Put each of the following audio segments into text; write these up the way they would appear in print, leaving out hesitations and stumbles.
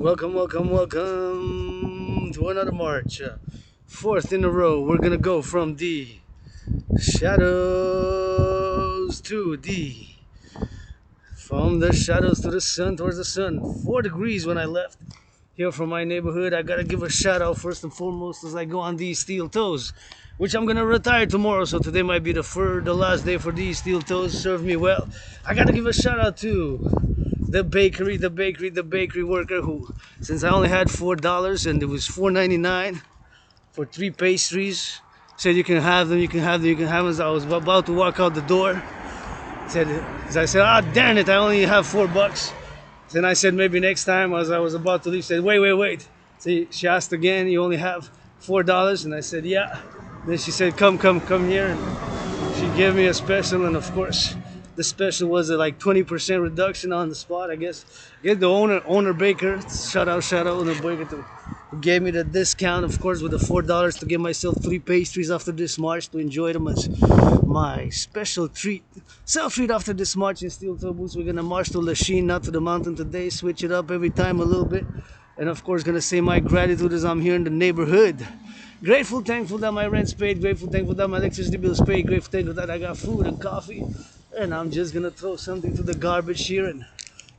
Welcome, welcome, welcome to another march. Fourth in a row. We're gonna go from the shadows to from the shadows to the sun, towards the sun. 4 degrees when I left here from my neighborhood. I gotta give a shout out first and foremost as I go on these steel toes, which I'm gonna retire tomorrow. So today might be the last day for these steel toes. Serve me well. I gotta give a shout out to the bakery worker who, since I only had $4 and it was $4.99 for 3 pastries, said you can have them, you can have them, you can have them. As I was about to walk out the door, I said, ah, damn it, I only have $4. Then I said, maybe next time. As I was about to leave, said, wait. So she asked again, you only have $4? And I said, yeah. Then she said, come here. And she gave me a special, and of course, the special was a like 20% reduction on the spot. I guess the owner baker, shout out owner baker, who gave me the discount, of course, with the $4 to give myself 3 pastries after this march to enjoy them as my special treat, self-treat after this march in steel toe boots. We're gonna march to Lachine, not to the mountain today. Switch it up every time a little bit, and of course, gonna say my gratitude as I'm here in the neighborhood. Grateful, thankful that my rent's paid. Grateful, thankful that my electricity bill's paid. Grateful, thankful that I got food and coffee. And I'm just gonna throw something to the garbage here and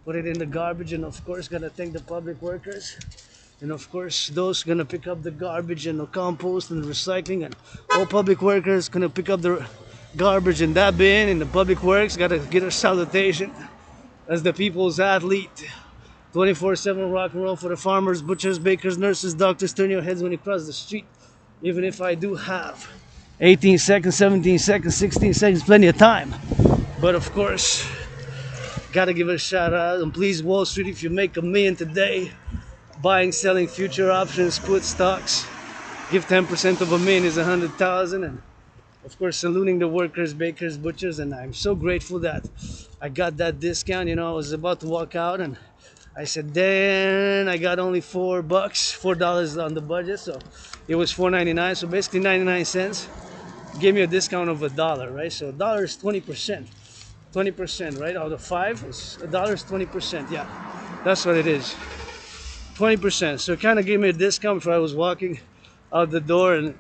put it in the garbage. And of course, gotta thank the public workers. And of course, those gonna pick up the garbage and the compost and the recycling. And all public workers gonna pick up the garbage in that bin. And the public works gotta get a salutation as the people's athlete. 24/7 rock and roll for the farmers, butchers, bakers, nurses, doctors. Turn your heads when you cross the street. Even if I do have 18 seconds, 17 seconds, 16 seconds, plenty of time. But of course, gotta give a shout out. And please, Wall Street, if you make $1 million today, buying, selling future options, put stocks, give 10% of $1 million is 100,000. And of course, saluting the workers, bakers, butchers. And I'm so grateful that I got that discount. You know, I was about to walk out and I said, then I got only $4 on the budget. So it was $4.99. So basically 99 cents. Gave me a discount of $1, right? So $1 is 20%. 20%, right? Out of 5, $1 is 20%. Yeah, that's what it is. 20%. So it kind of gave me a discount before I was walking out the door, and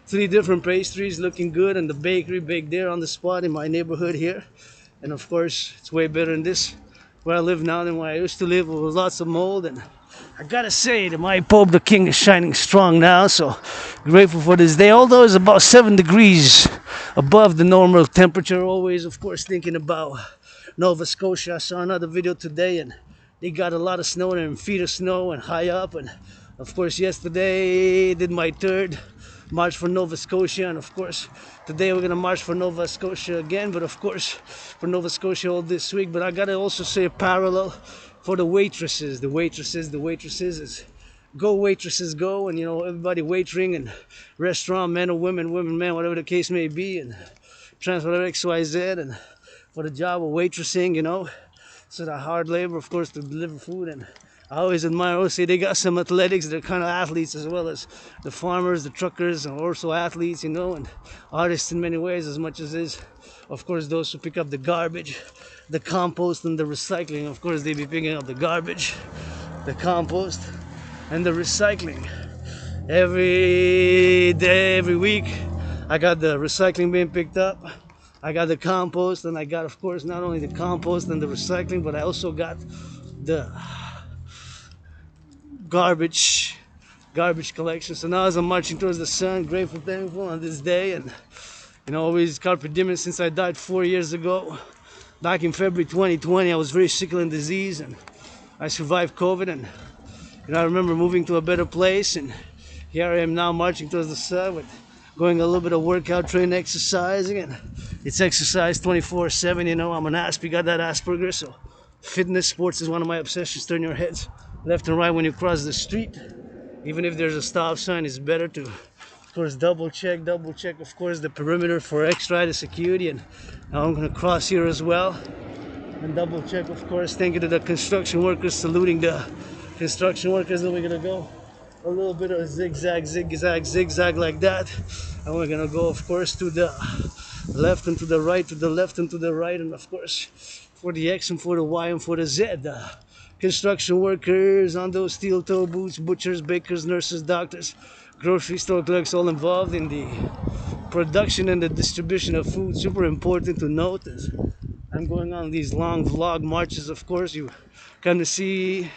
3 different pastries looking good, and the bakery baked there on the spot in my neighborhood here. And of course, it's way better than this where I live now than where I used to live, with lots of mold. And I gotta say that my Pope the King is shining strong now, so grateful for this day. Although it's about 7 degrees above the normal temperature, always of course thinking about Nova Scotia. I saw another video today and they got a lot of snow and feet of snow and high up. And of course yesterday did my 3rd march for Nova Scotia, and of course today we're gonna march for Nova Scotia again, but of course for Nova Scotia all this week. But I gotta also say a parallel for the waitresses is go waitresses go. And you know, everybody waitering and restaurant, men or women, men, whatever the case may be, and transport XYZ, and for the job of waitressing, you know, so the hard labor, of course, to deliver food. And I always admire, also they got some athletics, they're kind of athletes as well as the farmers, the truckers, and also athletes, you know, and artists in many ways, as much as is, of course, those who pick up the garbage, the compost, and the recycling. Of course, they be picking up the garbage, the compost, and the recycling. Every day, every week, I got the recycling being picked up, I got the compost, and I got, of course, not only the compost and the recycling, but I also got the garbage collection. So now as I'm marching towards the sun, grateful, thankful on this day. And you know, always carpe diem. Since I died 4 years ago, back in February 2020, I was very sickle and disease, and I survived COVID. And you know, I remember moving to a better place, and here I am now marching towards the sun with going a little bit of workout, training, exercising. And it's exercise 24/7. You know, I'm an Asp, got that Asperger, so fitness, sports is one of my obsessions. Turn your heads left and right when you cross the street. Even if there's a stop sign, it's better to, of course, double check, of course, the perimeter for extra added security. And now I'm going to cross here as well and double check, of course. Thank you to the construction workers, saluting the construction workers. Then we're going to go a little bit of zigzag like that. And we're going to go, of course, to the left and to the right, to the left and to the right. And of course, for the X and for the Y and for the Z. Construction workers on those steel toe boots, butchers, bakers, nurses, doctors, grocery store clerks, all involved in the production and the distribution of food. Super important to note as I'm going on these long vlog marches. Of course, you kind of see,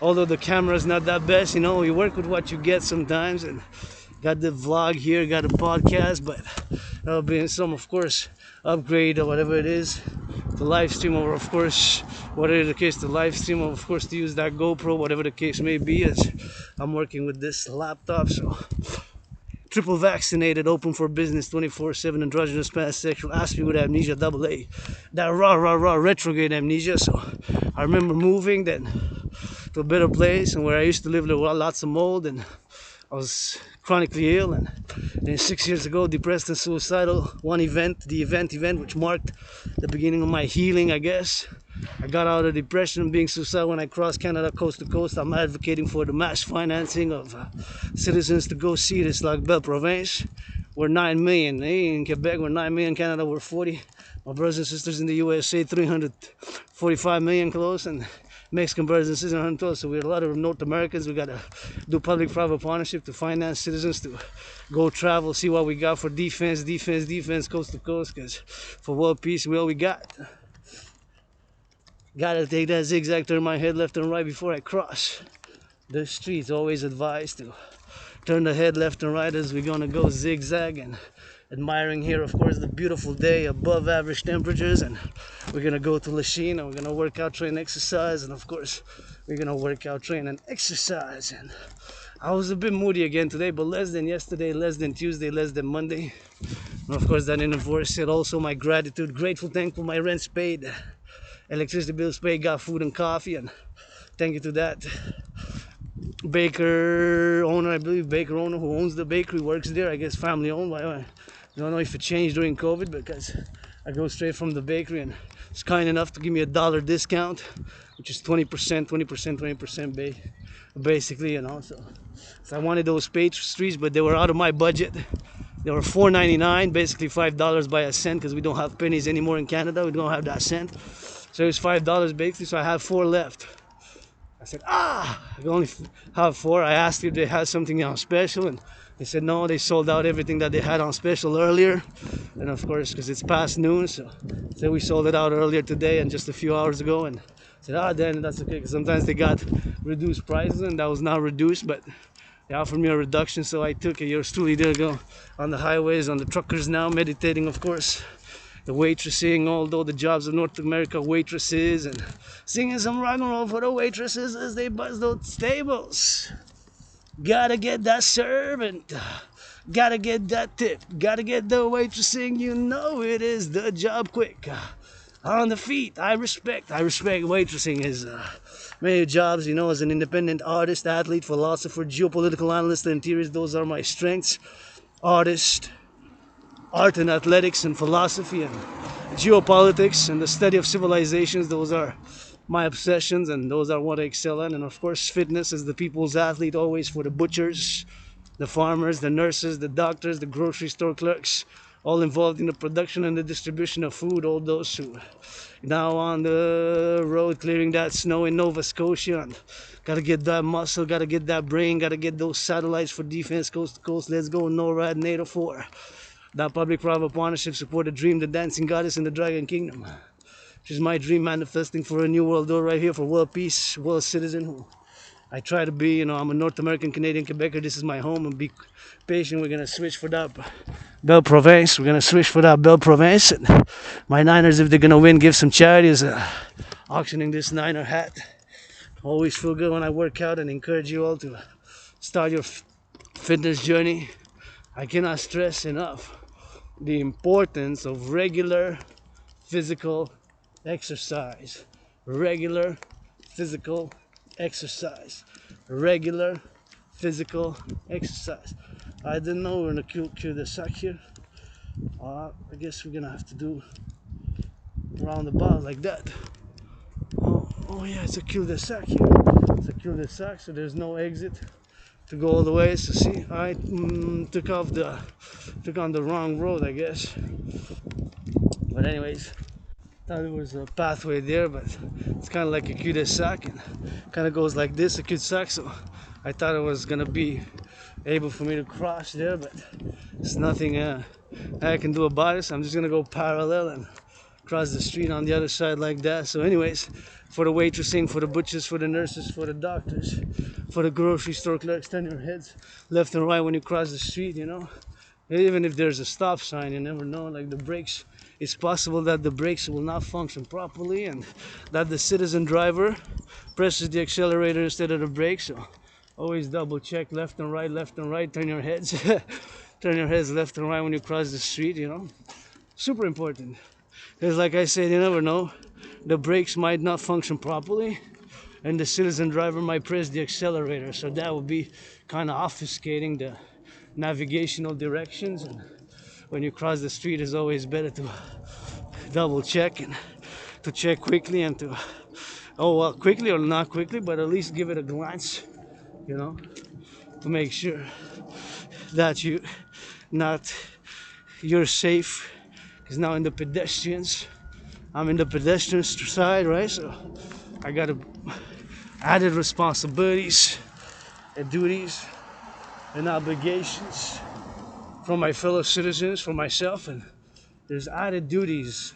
although the camera's not that best, you know, you work with what you get sometimes. And got the vlog here, got a podcast, but there'll be some, of course, upgrade or whatever it is, the live stream, or of course, whatever the case, the live stream, of course, to use that GoPro, whatever the case may be, as I'm working with this laptop. So triple vaccinated, open for business, 24/7, androgynous, pansexual, aspie with amnesia, double A, that raw retrograde amnesia. So I remember moving then to a better place, and where I used to live there was lots of mold, and I was chronically ill, and then 6 years ago, depressed and suicidal. One event, the event which marked the beginning of my healing, I guess. I got out of depression and being suicidal when I crossed Canada coast to coast. I'm advocating for the mass financing of citizens to go see this like Belle Province. We're 9 million in Quebec, we're 9 million, Canada we're 40. My brothers and sisters in the USA, 345 million close, and Mexican brothers and sisters 112. So we're a lot of North Americans. We got to do public-private partnership to finance citizens to go travel, see what we got for defense, coast to coast, because for world peace, we all we got. Gotta take that zigzag, turn my head left and right before I cross the streets. Always advised to turn the head left and right as we're gonna go zigzag, and admiring here, of course, the beautiful day, above average temperatures. And we're gonna go to Lachine and we're gonna work out, train, exercise, and of course we're gonna work out, train, and exercise. And I was a bit moody again today, but less than yesterday, less than Tuesday, less than Monday. And of course that invoice said also my gratitude, grateful, thankful, my rent's paid, electricity bills paid, got food and coffee, and thank you to that baker owner, I believe, baker owner who owns the bakery, works there, I guess family owned. I don't know if it changed during COVID, because I go straight from the bakery, and it's kind enough to give me $1 discount, which is 20%, basically, you know. So I wanted those pastries, but they were out of my budget. They were $4.99, basically $5 by a cent, because we don't have pennies anymore in Canada. We don't have that cent. So it was $5 basically, so I have 4 left. I said, I can only have 4. I asked if they had something on special, and they said no, they sold out everything that they had on special earlier. And of course, because it's past noon, so we sold it out earlier today and just a few hours ago. And I said, then that's okay, because sometimes they got reduced prices, and that was not reduced, but they offered me a reduction, so I took it. Yours truly did go on the highways, on the truckers now, meditating, of course. The waitressing, although the jobs of North America, waitresses, and singing some rock and roll for the waitresses as they buzz those tables. Gotta get that servant, gotta get that tip, gotta get the waitressing, you know it is the job quick. On the feet, I respect waitressing is many jobs, you know, as an independent artist, athlete, philosopher, geopolitical analyst, and interiors, those are my strengths. Artist, art and athletics and philosophy and geopolitics and the study of civilizations, those are my obsessions, and those are what I excel at. And of course fitness as the people's athlete, always for the butchers, the farmers, the nurses, the doctors, the grocery store clerks, all involved in the production and the distribution of food. All those who now on the road clearing that snow in Nova Scotia, and gotta get that muscle, gotta get that brain, gotta get those satellites for defense coast to coast. Let's go NORAD, NATO 4. That public-private partnership support the dream, the dancing goddess in the dragon kingdom, which is my dream manifesting for a new world door right here, for world peace, world citizen who I try to be. You know, I'm a North American, Canadian, Quebecer. This is my home, and be patient. We're gonna switch for that Belle Province. We're gonna switch for that Belle Province. And my Niners, if they're gonna win, give some charities. Auctioning this Niner hat. Always feel good when I work out, and encourage you all to start your fitness journey. I cannot stress enough the importance of regular physical exercise. Regular physical exercise. Regular physical exercise. I didn't know we're gonna cue the sack here. I guess we're gonna have to do roundabout like that. Oh yeah, it's a cul-de-sac here. It's a cul-de-sac, so there's no exit to go all the way. So see, I took on the wrong road, I guess. But anyways, Thought there was a pathway there, but it's kind of like a cul-de-sac and kind of goes like this, a cul-de-sac. So I thought it was gonna be able for me to cross there, but it's nothing I can do about it. So I'm just gonna go parallel and cross the street on the other side like that. So anyways, for the waitressing, for the butchers, for the nurses, for the doctors, for the grocery store clerks, turn your heads left and right when you cross the street, you know. Even if there's a stop sign, you never know, like the brakes, it's possible that the brakes will not function properly and that the citizen driver presses the accelerator instead of the brakes. So always double check left and right, turn your heads turn your heads left and right when you cross the street, you know. Super important, because like I said, you never know, the brakes might not function properly and the citizen driver might press the accelerator, so that would be kind of obfuscating the navigational directions. And when you cross the street, it's always better to double check and to check quickly and to quickly or not quickly, but at least give it a glance, you know, to make sure that you're safe. Because now I'm in the pedestrian side, right? So I got added responsibilities and duties and obligations from my fellow citizens, for myself, and there's added duties,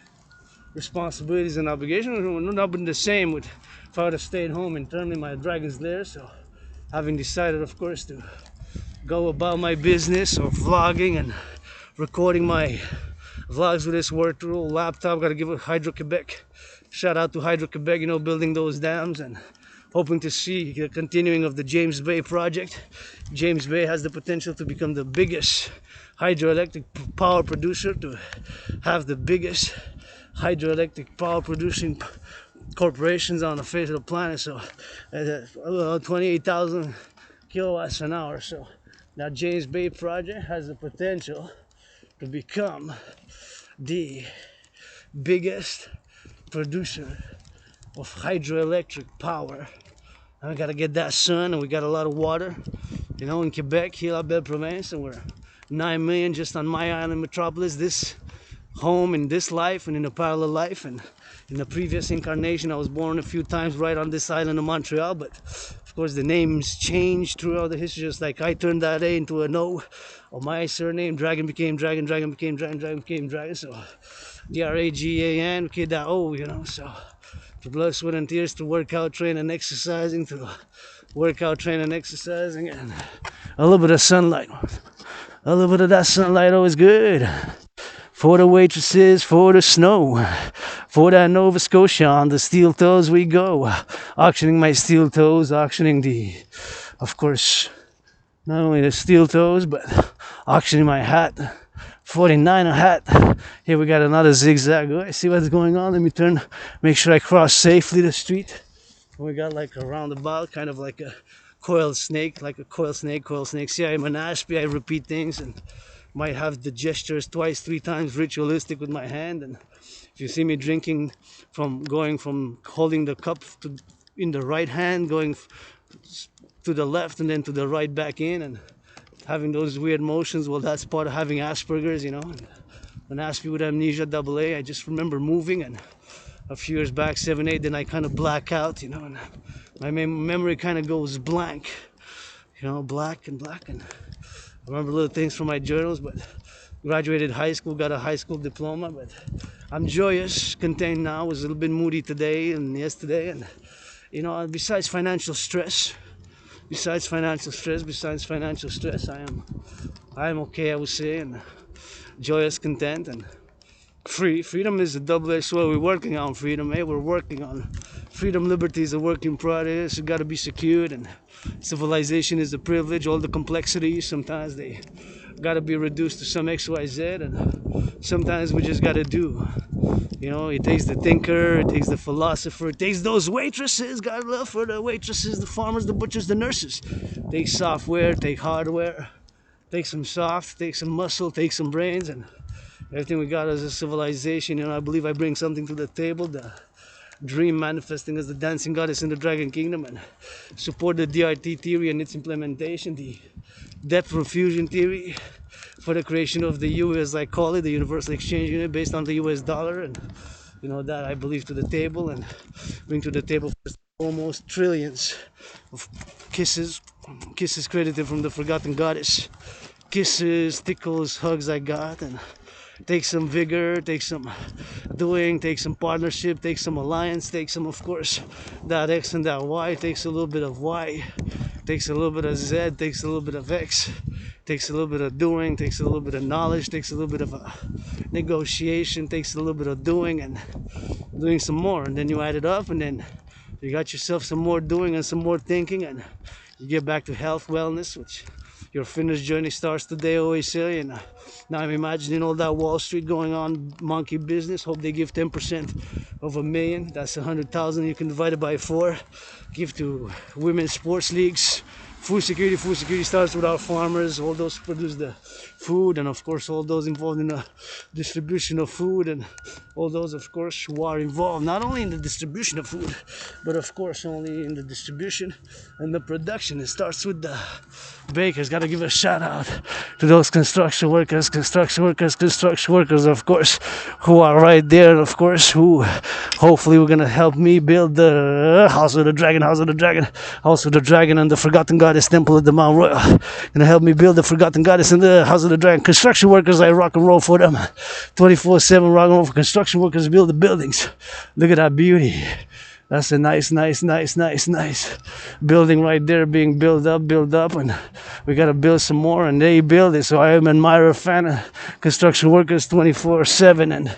responsibilities, and obligations. Would not been the same with if I would have stayed home internally my dragon's lair. So having decided, of course, to go about my business of vlogging and recording my vlogs with this Waitress laptop. Gotta give it Hydro-Quebec. Shout out to Hydro-Quebec, you know, building those dams and hoping to see the continuing of the James Bay project. James Bay has the potential to become the biggest hydroelectric power producer, to have the biggest hydroelectric power producing corporations on the face of the planet. So 28,000 kilowatts an hour. So that James Bay project has the potential to become the biggest producer of hydroelectric power. And we gotta get that sun, and we got a lot of water, you know, in Quebec, here at Belle Province, and we're 9 million just on my island metropolis, this home in this life and in a parallel life. And in the previous incarnation, I was born a few times right on this island of Montreal, but of course the names changed throughout the history, just like I turned that A into an O, or my surname, Dragon became Dragon, Dragon became Dragon, Dragon became Dragon, so DRAGAN became that O, you know. So to blood, sweat, and tears, to workout, train, and exercising, to workout, train, and exercising, and a little bit of sunlight. A little bit of that sunlight always good. For the waitresses, for the snow, for that Nova Scotia, on the steel toes we go. Auctioning my steel toes, auctioning of course, not only the steel toes, but auctioning my hat. 49er hat. Here we got another zigzag. Oh, I see what's going on. Let me turn, make sure I cross safely the street. We got like a roundabout, kind of like a coiled snake, coiled snake. See, I'm an Ashby, I repeat things and might have the gestures twice, 3 times ritualistic with my hand. And if you see me drinking, going from holding the cup in the right hand, going to the left and then to the right back in, and having those weird motions, well, that's part of having Asperger's, you know. An Ashby with amnesia, AA. I just remember moving, and a few years back, 7, 8, then I kind of black out, you know, and my memory kind of goes blank, you know, black. And I remember little things from my journals, but graduated high school, got a high school diploma, but I'm joyous, contained now. Was a little bit moody today and yesterday, and you know, besides financial stress, I am okay, I would say, and joyous, content, and free. Freedom is a double-edged sword. We're working on freedom, eh? We're working on freedom. Liberty is a work in progress. It got to be secured, and civilization is a privilege. All the complexities, sometimes they got to be reduced to some XYZ, and sometimes we just got to do. You know, it takes the thinker, it takes the philosopher, it takes those waitresses, God love for the waitresses, the farmers, the butchers, the nurses. Take software, take hardware, take some soft, take some muscle, take some brains, and everything we got as a civilization. You know, I believe I bring something to the table, the dream manifesting as the dancing goddess in the dragon kingdom, and support the DRT theory and its implementation, the depth profusion theory for the creation of the U, as I call it, the universal exchange unit based on the US dollar. And you know, that I believe to the table, and bring to the table first and foremost trillions of kisses, kisses credited from the forgotten goddess, kisses, tickles, hugs I got, and take some vigor, take some doing, take some partnership, take some alliance, take some, of course, that X and that Y, takes a little bit of Y, takes a little bit of Z, takes a little bit of X, takes a little bit of doing, takes a little bit of knowledge, takes a little bit of a negotiation, takes a little bit of doing and doing some more, and then you add it up, and then you got yourself some more doing and some more thinking, and you get back to health, wellness, which your fitness journey starts today, always say. And now I'm imagining all that Wall Street going on, monkey business. Hope they give 10% of $1,000,000. That's 100,000. You can divide it by 4. Give to women's sports leagues. Food security. Food security starts with our farmers, all those who produce the food, and of course all those involved in the distribution of food, and all those, of course, who are involved not only in the distribution of food, but of course only in the distribution and the production. It starts with the bakers. Got to give a shout out to those construction workers, of course, who are right there, of course, who hopefully we're gonna help me build the house of the dragon, and the forgotten goddess temple at the Mount Royal. Gonna help me build the forgotten goddess and the house of the dragon. Construction workers, I rock and roll for them. 24/7 rock and roll for construction workers, build the buildings. Look at that beauty. That's a nice building right there, being built up, and we gotta build some more, and they build it. So I am an admirer, fan of construction workers 24/7, and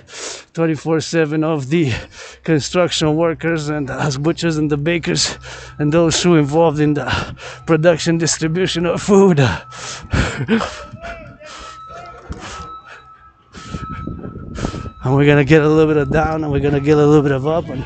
24/7 of the construction workers, and us butchers and the bakers, and those who involved in the production, distribution of food. And we're gonna get a little bit of down, and we're gonna get a little bit of up, and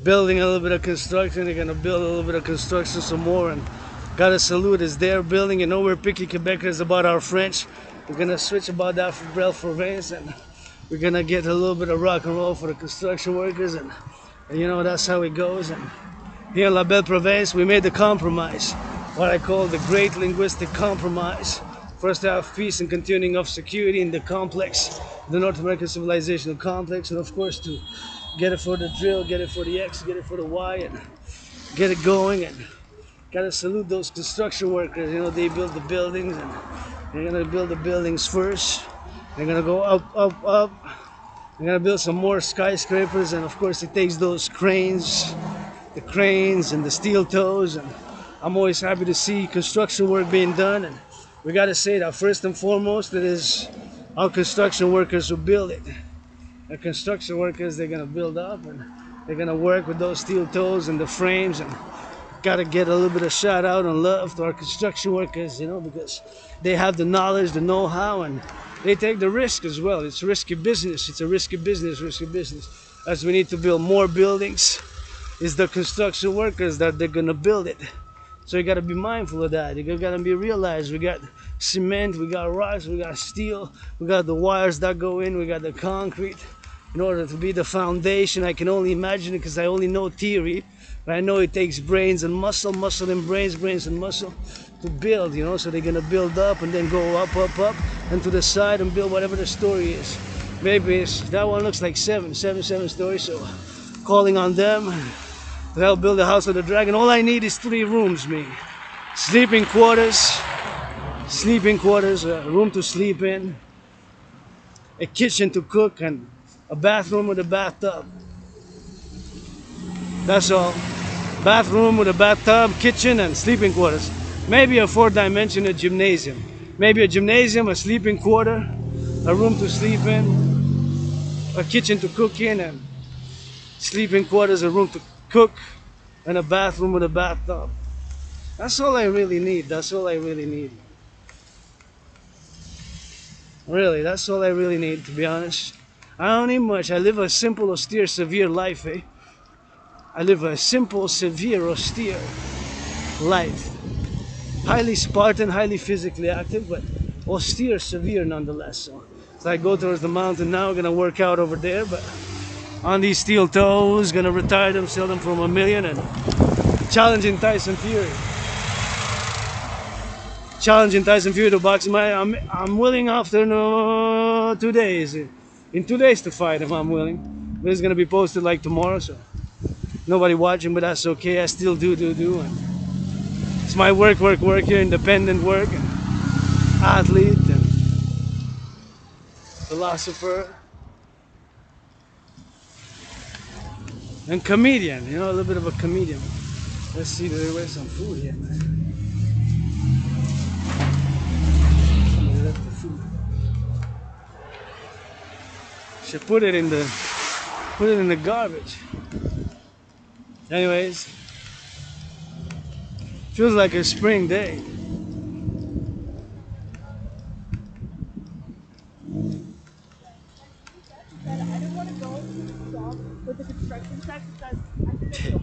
building a little bit of construction. They're gonna build a little bit of construction some more, and gotta salute is their building. You know, we're picky Quebecers about our French. We're gonna switch about that for Brel Provence, and we're gonna get a little bit of rock and roll for the construction workers, and you know, that's how it goes. And here in La Belle Province, we made the compromise, what I call the great linguistic compromise. First to have peace and continuing of security in the complex, the North American civilizational complex, and of course to get it for the drill, get it for the X, get it for the Y, and get it going. And gotta salute those construction workers. You know, they build the buildings, and they're gonna build the buildings first. They're gonna go up. They're gonna build some more skyscrapers, and of course it takes those cranes, the cranes and the steel toes. And I'm always happy to see construction work being done. And we gotta say that first and foremost, it is our construction workers who build it. The construction workers, they're gonna build up, and they're gonna work with those steel toes and the frames. And gotta get a little bit of shout out and love to our construction workers, you know, because they have the knowledge, the know-how, and they take the risk as well. It's risky business. It's a risky business. As we need to build more buildings, it's the construction workers that they're gonna build it. So you gotta be mindful of that. You gotta be realized. We got cement, we got rocks, we got steel, we got the wires that go in, we got the concrete. In order to be the foundation, I can only imagine it because I only know theory, but I know it takes brains and muscle and brains and muscle to build, you know. So they're gonna build up and then go up, and to the side and build whatever the story is. Maybe that one looks like seven stories. So calling on them to help build the house of the dragon. All I need is 3 rooms, me. Sleeping quarters, a room to sleep in, a kitchen to cook, and a bathroom with a bathtub. That's all. Bathroom with a bathtub, kitchen, and sleeping quarters. Maybe a 4-dimensional gymnasium. Maybe a gymnasium, a sleeping quarter, a room to sleep in, a kitchen to cook in, and sleeping quarters, a room to cook, and a bathroom with a bathtub. That's all I really need. Really, that's all I really need, to be honest. I don't need much. I live a simple, austere, severe life, eh? I live a simple, severe, austere life. Highly Spartan, highly physically active, but austere, severe nonetheless. So I go towards the mountain now, gonna work out over there, but on these steel toes, gonna retire them, sell them from $1 million, and challenging Tyson Fury. Challenging Tyson Fury to box him. I'm willing after 2 days. In 2 days to fight if I'm willing. But it's gonna be posted like tomorrow, so nobody watching, but that's okay. I still do. And it's my work here, independent work, and athlete and philosopher and comedian. You know, a little bit of a comedian. Let's see, there is some food here, man. Should put it in the garbage. Anyways, feels like a spring day. I didn't want to go with the construction tech because I think it's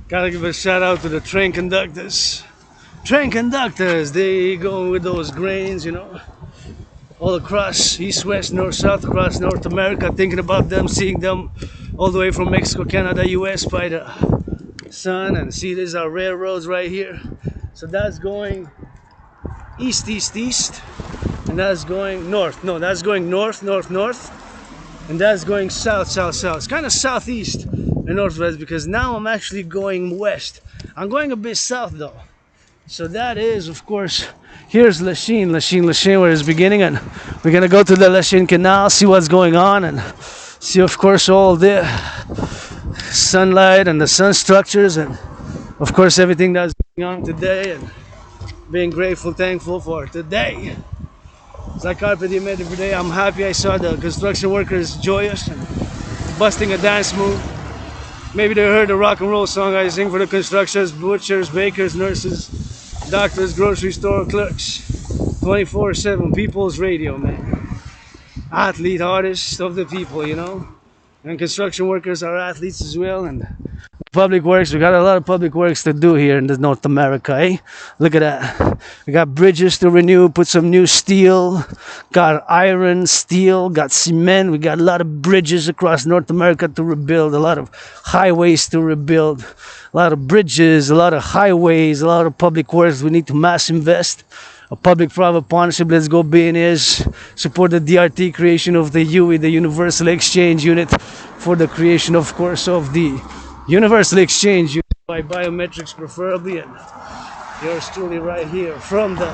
Gotta give a shout out to the train conductors. Train conductors, they go with those grains, you know, all across east, west, north, south, across North America, thinking about them, seeing them all the way from Mexico, Canada, US by the sun. And see, there's our railroads right here. So that's going east, east, east, and that's going north. No, that's going north, north, north, and that's going south, south, south. It's kind of southeast and northwest because now I'm actually going west. I'm going a bit south though. So that is, of course, here's Lachine, where it's beginning, and we're gonna go to the Lachine Canal, see what's going on, and see, of course, all the sunlight and the sun structures, and of course everything that's going on today, and being grateful, thankful for today. It's like carpe diem every day. I'm happy I saw the construction workers joyous and busting a dance move. Maybe they heard the rock and roll song I sing for the constructors, butchers, bakers, nurses, doctors, grocery store clerks. 24/7 people's radio, man. Athlete, artists of the people, you know. And construction workers are athletes as well. And public works, we got a lot of public works to do here in North America, eh? Look at that. We got bridges to renew, put some new steel, got iron, steel, got cement. We got a lot of bridges across North America to rebuild, a lot of highways to rebuild, a lot of bridges, a lot of highways, a lot of public works. We need to mass invest. A public-private partnership. Let's go billionaires. Support the DRT creation of the UE, the Universal Exchange Unit, for the creation, of course, of the Universal Exchange Unit by biometrics preferably. And yours truly right here from the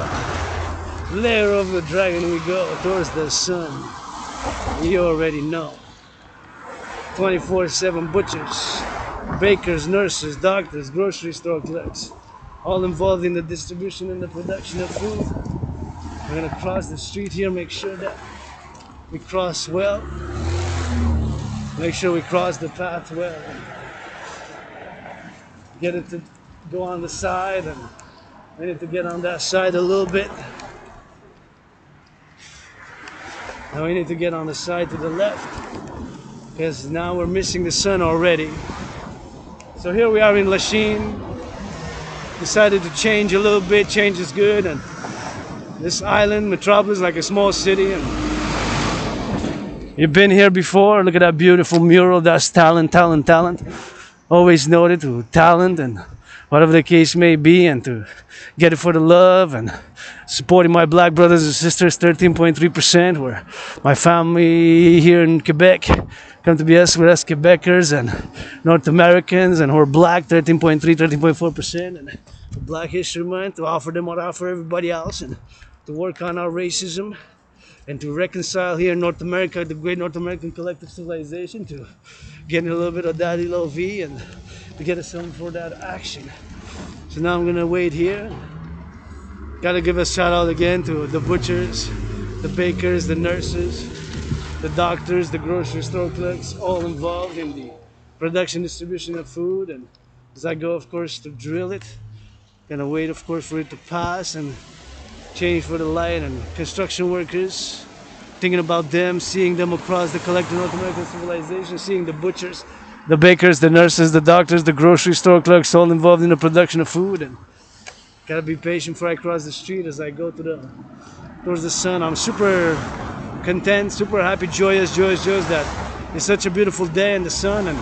lair of the dragon we go towards the sun. You already know. 24/7 butchers, bakers, nurses, doctors, grocery store clerks, all involved in the distribution and the production of food. We're gonna cross the street here, make sure that we cross well. Make sure we cross the path well. Get it to go on the side, and we need to get on that side a little bit. Now we need to get on the side to the left, because now we're missing the sun already. So here we are in Lachine. Decided to change a little bit. Change is good, and this island metropolis, like a small city. And you've been here before. Look at that beautiful mural. That's talent, talent, talent. Always noted to talent and whatever the case may be, and to get it for the love and supporting my black brothers and sisters. 13.3%. Where my family here in Quebec come to be us with us Quebecers and North Americans, and who are black. 13.3, 13.4%. And Black History Month, to offer them what I offer everybody else, and to work on our racism, and to reconcile here in North America, the great North American collective civilization, to get a little bit of Daddy Low V, and to get us something for that action. So now I'm gonna wait here. Gotta give a shout out again to the butchers, the bakers, the nurses, the doctors, the grocery store clerks, all involved in the production distribution of food. And as I go, of course, to drill it, gonna wait, of course, for it to pass and change for the light. And construction workers, thinking about them, seeing them across the collective North American civilization, seeing the butchers, the bakers, the nurses, the doctors, the grocery store clerks, all involved in the production of food. And gotta be patient before I cross the street as I go towards the sun. I'm super content, super happy, joyous that it's such a beautiful day in the sun. And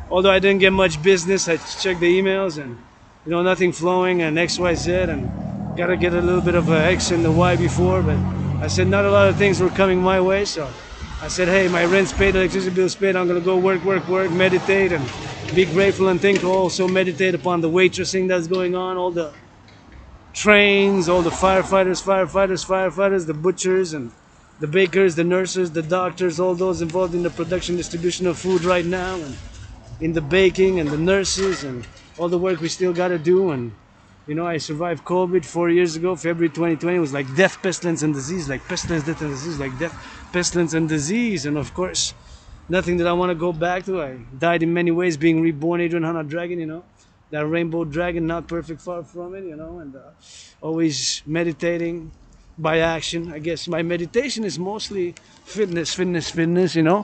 although I didn't get much business, I checked the emails and nothing flowing and XYZ, and gotta get a little bit of a X and the Y before, but I said not a lot of things were coming my way, so I said, hey, my rent's paid, electricity bill's paid, I'm gonna go work, meditate, and be grateful and think. Also meditate upon the waitressing that's going on, all the trains, all the firefighters, the butchers and the bakers, the nurses, the doctors, all those involved in the production, distribution of food right now, and in the baking, and the nurses, and all the work we still gotta do. And I survived COVID 4 years ago, February 2020. It was like death, pestilence, and disease, like pestilence, death, and disease, like death, pestilence, and disease. And of course, nothing that I want to go back to. I died in many ways, being reborn, Adrian Hanna Dragon, that rainbow dragon, not perfect, far from it, and always meditating by action. I guess my meditation is mostly fitness, 11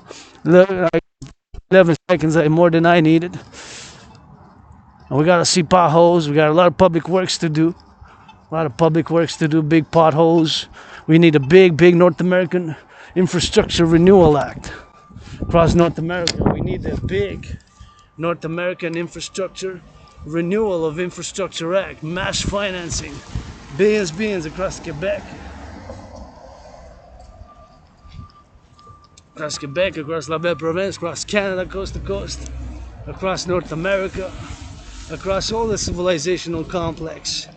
seconds more than I needed. And we gotta see potholes. We got a lot of public works to do. Big potholes. We need a big North American Infrastructure Renewal Act across North America. We need a big North American Infrastructure Renewal of Infrastructure Act, mass financing, billions across Quebec. Across La Belle Province, across Canada, coast to coast, across North America, across all the civilizational complex.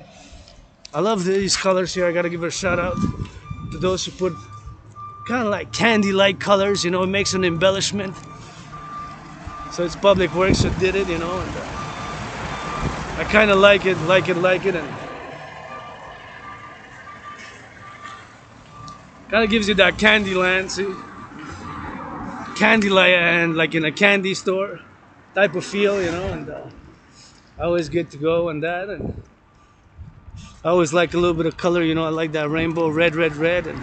I love these colors here. I gotta give a shout out to those who put kind of like candy-like colors. It makes an embellishment. So it's public works that did it, and I kind of like it, and kind of gives you that Candyland, see? Candyland, like in a candy store type of feel, and I always get to go on that. And I always like a little bit of color, I like that rainbow, red, and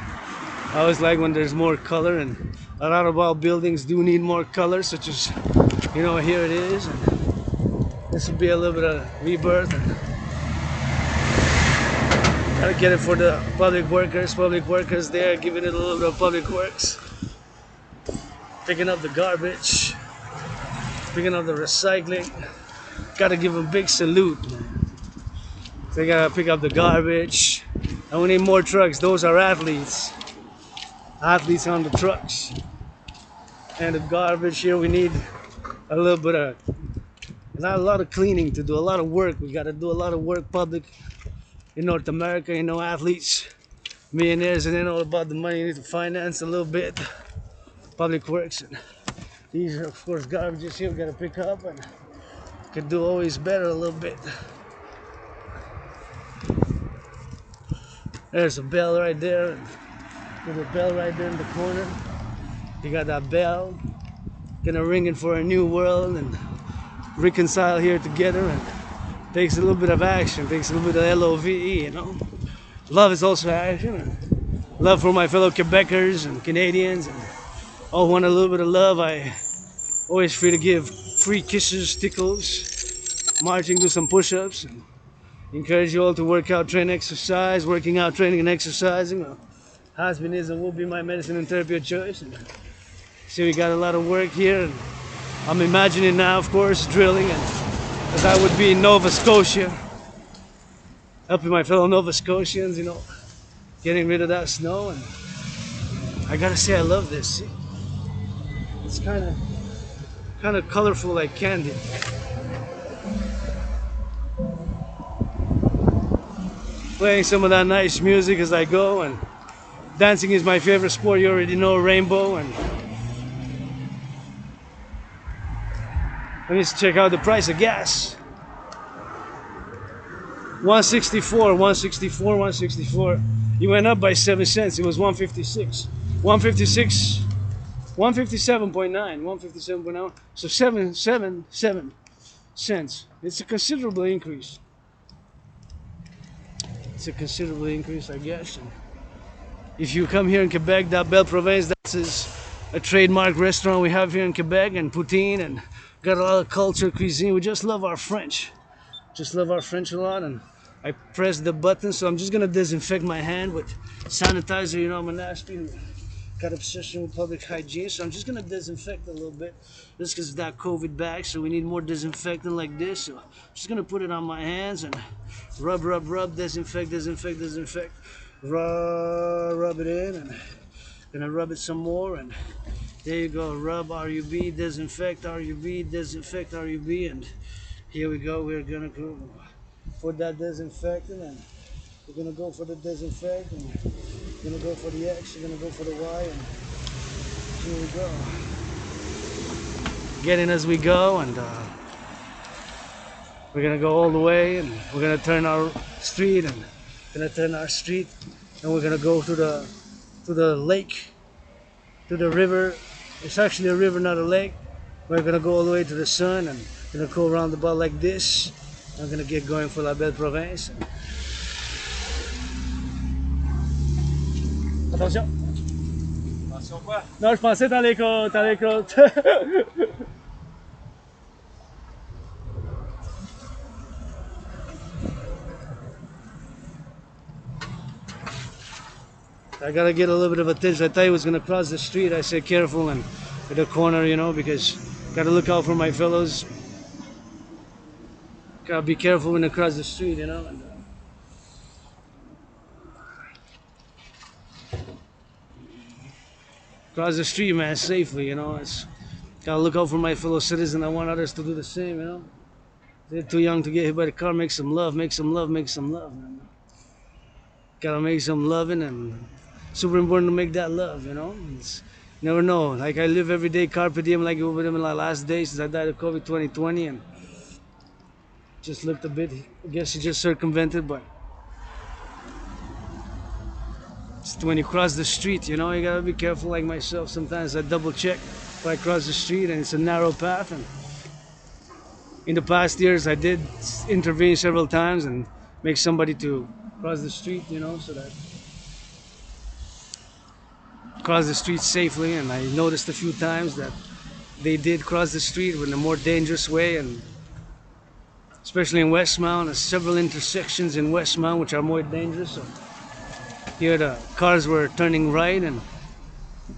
I always like when there's more color, and a lot of our buildings do need more color, such as, here it is, and this will be a little bit of rebirth. And gotta get it for the public workers there, giving it a little bit of public works, picking up the garbage, picking up the recycling. Gotta give them big salute, man. They gotta pick up the garbage, and we need more trucks. Those are athletes on the trucks. And the garbage here, we need a little bit of, not a lot of cleaning to do, a lot of work. We gotta do a lot of work public in North America. Athletes, millionaires, and then all about the money you need to finance a little bit. Public works. And these are, of course, garbages here we gotta pick up, and could do always better a little bit. There's a bell right there. There's a bell right there in the corner. You got that bell. Gonna ring it for a new world and reconcile here together. And takes a little bit of action. Takes a little bit of LOVE, Love is also action. Love for my fellow Quebecers and Canadians. And all want a little bit of love. I always free to give free kisses, tickles, marching, do some push-ups. And encourage you all to work out, train, exercise. Working out, training, and exercising has been, is, and will be my medicine and therapy of choice. And see, we got a lot of work here. And I'm imagining now, of course, drilling, and as I would be in Nova Scotia, helping my fellow Nova Scotians, getting rid of that snow. And I gotta say, I love this. See? It's kind of colorful, like candy. Playing some of that nice music as I go, and dancing is my favorite sport. You already know, rainbow. And let me check out the price of gas. 164. It went up by 7 cents. It was 156. 156 157.9, 157.9. So 7 cents. It's a considerable increase. It's a considerable increase, I guess. And if you come here in Quebec, that Belle Province, that's a trademark restaurant we have here in Quebec, and poutine, and got a lot of culture, cuisine. We just love our French. Just love our French a lot. And I pressed the button, so I'm just gonna disinfect my hand with sanitizer. You know, I'm a nasty. Got obsession with public hygiene, so I'm just gonna disinfect a little bit. This is that COVID bag, so we need more disinfectant like this. So I'm just gonna put it on my hands and rub, disinfect, rub it in, and gonna rub it some more, and there you go. Rub RUB, disinfect RUB, disinfect RUB, and here we go. We're gonna go for that disinfectant, and we're gonna go for the disinfectant. We're gonna go for the X, we're gonna go for the Y, and here we go. Getting as we go, and we're gonna go all the way, and we're gonna turn our street, and we're gonna go to the lake, to the river. It's actually a river, not a lake. We're gonna go all the way to the sun, and we're gonna go around the bar like this. I'm gonna get going for la Belle Province. Attention. Attention quoi? Non, je pensais t'allais côte. I gotta get a little bit of attention. I thought he was gonna cross the street. I said careful and at the corner, you know, because gotta look out for my fellows. Gotta be careful when they cross the street, you know. And, cross the street, man, safely, you know. It's gotta look out for my fellow citizens. I want others to do the same, you know. They're too young to get hit by the car. Make some love, man. Gotta make some loving, and super important to make that love, you know. It's, never know. Like I live every day, carpe diem, like over them in my last day since I died of COVID 2020, and just looked a bit. I guess you just circumvented, but it's when you cross the street, you know, you gotta be careful. Like myself, sometimes I double check if I cross the street and it's a narrow path. And in the past years, I did intervene several times and make somebody to cross the street, you know, so that cross the street safely. And I noticed a few times that they did cross the street in a more dangerous way, and especially in Westmount, there's several intersections in Westmount which are more dangerous. So here the cars were turning right, and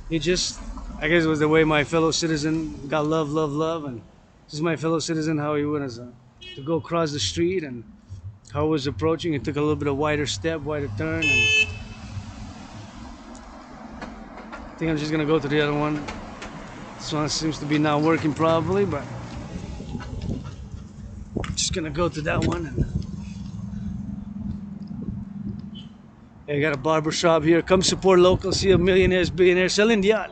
it just, I guess it was the way my fellow citizen got love, and this is my fellow citizen, how he went to go across the street, and how he was approaching. It took a little bit of wider turn, and I think I'm just gonna go to the other one. This one seems to be not working probably, but I'm just gonna go to that one. And I got a barber shop here. Come support local, see a millionaires, billionaires selling the yacht.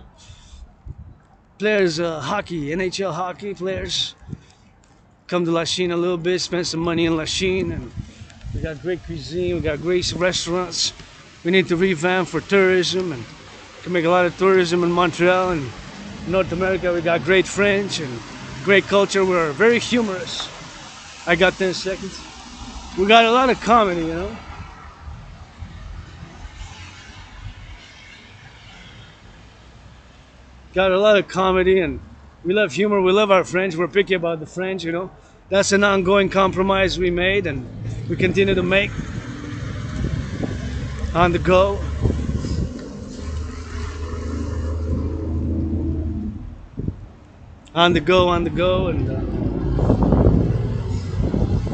Players, hockey, NHL hockey players. Come to Lachine a little bit, spend some money in Lachine, and we got great cuisine, we got great restaurants. We need to revamp for tourism, and can make a lot of tourism in Montreal and North America. We got great French and great culture. We're very humorous. I got 10 seconds. We got a lot of comedy, you know. Got a lot of comedy, and we love humor. We love our French. We're picky about the French, you know. That's an ongoing compromise we made, and we continue to make on the go. On the go, and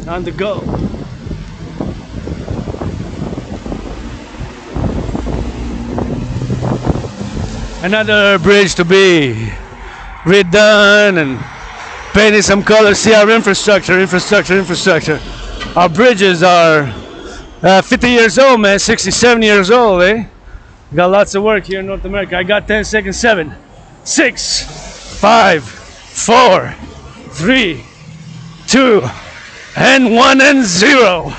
on the go. Another bridge to be redone and painted some color. See our infrastructure. Our bridges are 50 years old, man. 60, 70 years old, eh? We got lots of work here in North America. I got 10 seconds. 7, 6, 5, 4, 3, 2, and 1 and 0.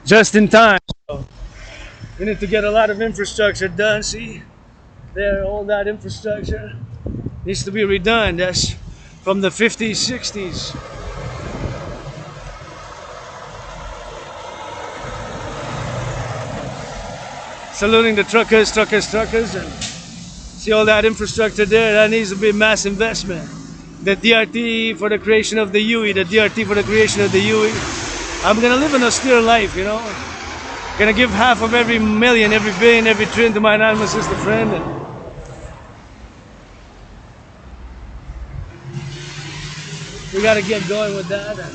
Just in time. So we need to get a lot of infrastructure done. See? There, all that infrastructure. Needs to be redone. That's from the 50s, 60s. Saluting the truckers, and see all that infrastructure there. That needs to be mass investment. The DRT for the creation of the UE, the DRT for the creation of the UE. I'm gonna live an austere life, you know. Gonna give half of every million, every billion, every trillion to my anonymous sister friend. And we gotta get going with that. And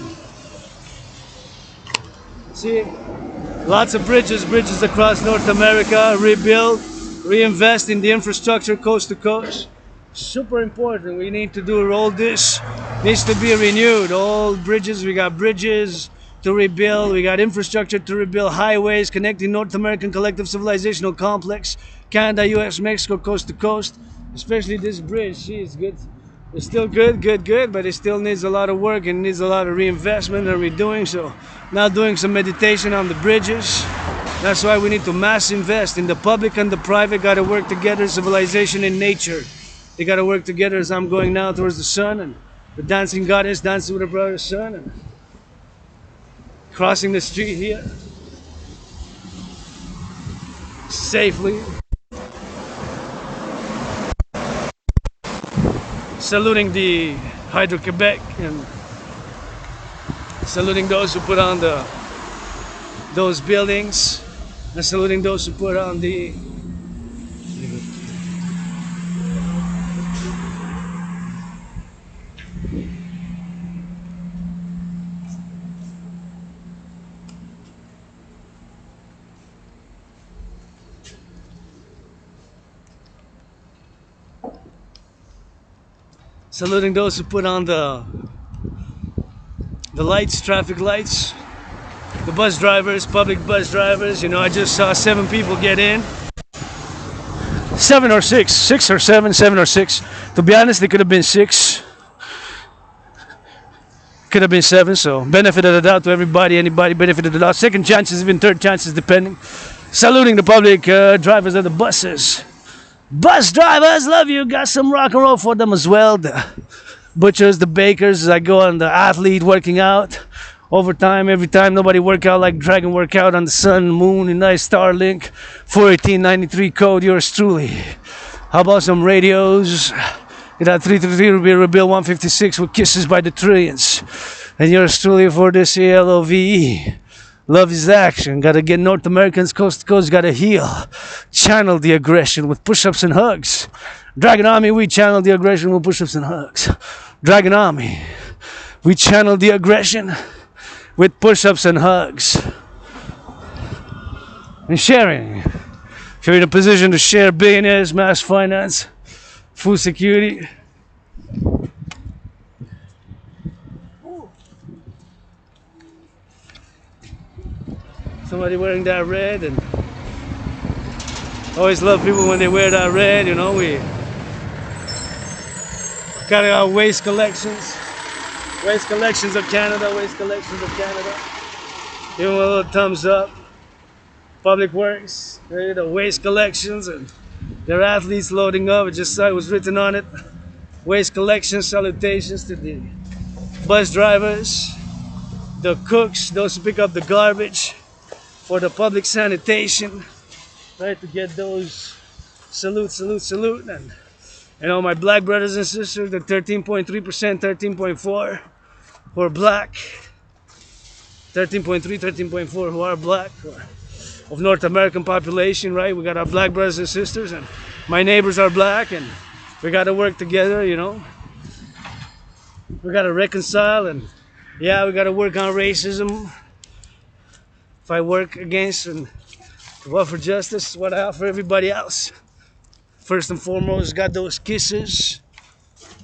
see, lots of bridges across North America, rebuild, reinvest in the infrastructure coast to coast. Super important. We need to do all this. Needs to be renewed. All bridges, we got bridges to rebuild. We got infrastructure to rebuild. Highways connecting North American collective civilizational complex, Canada, US, Mexico, coast to coast. Especially this bridge. See, it's good. It's still good, but it still needs a lot of work and needs a lot of reinvestment and redoing. So now doing some meditation on the bridges. That's why we need to mass invest in the public and the private. Got to work together, civilization and nature. They got to work together as I'm going now towards the sun, and the dancing goddess dancing with her brother sun, and crossing the street here safely. Saluting the Hydro-Quebec and saluting those who put on those buildings, and saluting those who put on the lights, traffic lights, the bus drivers, public bus drivers. You know, I just saw 7 people get in. 7 or 6, 6 or 7, 7 or 6. To be honest, they could have been 6. Could have been 7, so benefit of the doubt to everybody, anybody, benefit of the doubt. Second chances, even third chances, depending. Saluting the public drivers of the buses. Bus drivers, love you. Got some rock and roll for them as well. The butchers, the bakers, as I go on the athlete working out. Overtime, every time, nobody work out like Dragon workout on the sun, moon, and nice Starlink. 41893 code, yours truly. How about some radios? You got 333 Ruby Rebuild 156 with kisses by the trillions. And yours truly for this ALOVE. Love is action. Gotta get North Americans coast to coast. Gotta heal. Channel the aggression with push-ups and hugs. Dragon Army, we channel the aggression with push-ups and hugs. Dragon Army, we channel the aggression with push-ups and hugs. And sharing. If you're in a position to share billionaires, mass finance, food security. Somebody wearing that red, and always love people when they wear that red, you know. We got our waste collections of Canada, Give them a little thumbs up. Public Works, the waste collections, and their athletes loading up. It just saw it was written on it. Waste collections, salutations to the bus drivers, the cooks, those who pick up the garbage. For the public sanitation, right, to get those salute, and all my black brothers and sisters, the 13.3%, 13.4 who are black, 13.3, 13.4 who are black, of North American population, right? We got our black brothers and sisters, and my neighbors are black, and we got to work together, you know. We got to reconcile, and yeah, we got to work on racism. If I work against and work for justice, what I offer everybody else. First and foremost, got those kisses,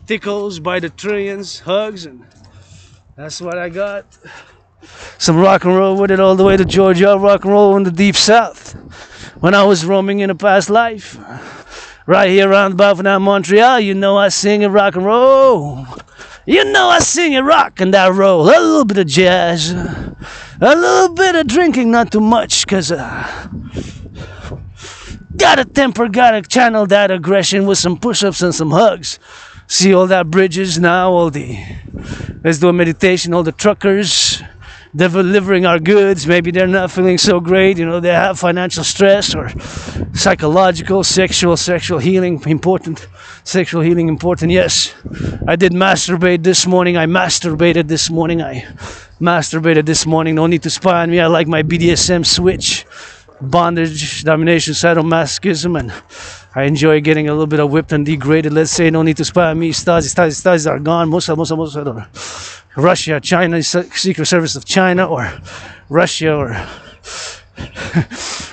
tickles by the trillions, hugs, and that's what I got. Some rock and roll with it all the way to Georgia, rock and roll in the deep south. When I was roaming in a past life, right here around about from Montreal, you know I sing it rock and roll. You know I sing it rock and I roll. A little bit of jazz, a little bit of drinking, not too much, cause gotta temper, gotta channel that aggression with some push-ups and some hugs. See all that bridges now, let's do a meditation, all the truckers delivering our goods, maybe they're not feeling so great, they have financial stress or psychological, sexual healing important. Sexual healing important, yes. I did masturbate this morning. I masturbated this morning. No need to spy on me. I like my BDSM switch, bondage, domination, sadomasochism, and I enjoy getting a little bit of whipped and degraded. Let's say no need to spy on me. Stasi are gone. Most Russia, China, Secret Service of China, or Russia, or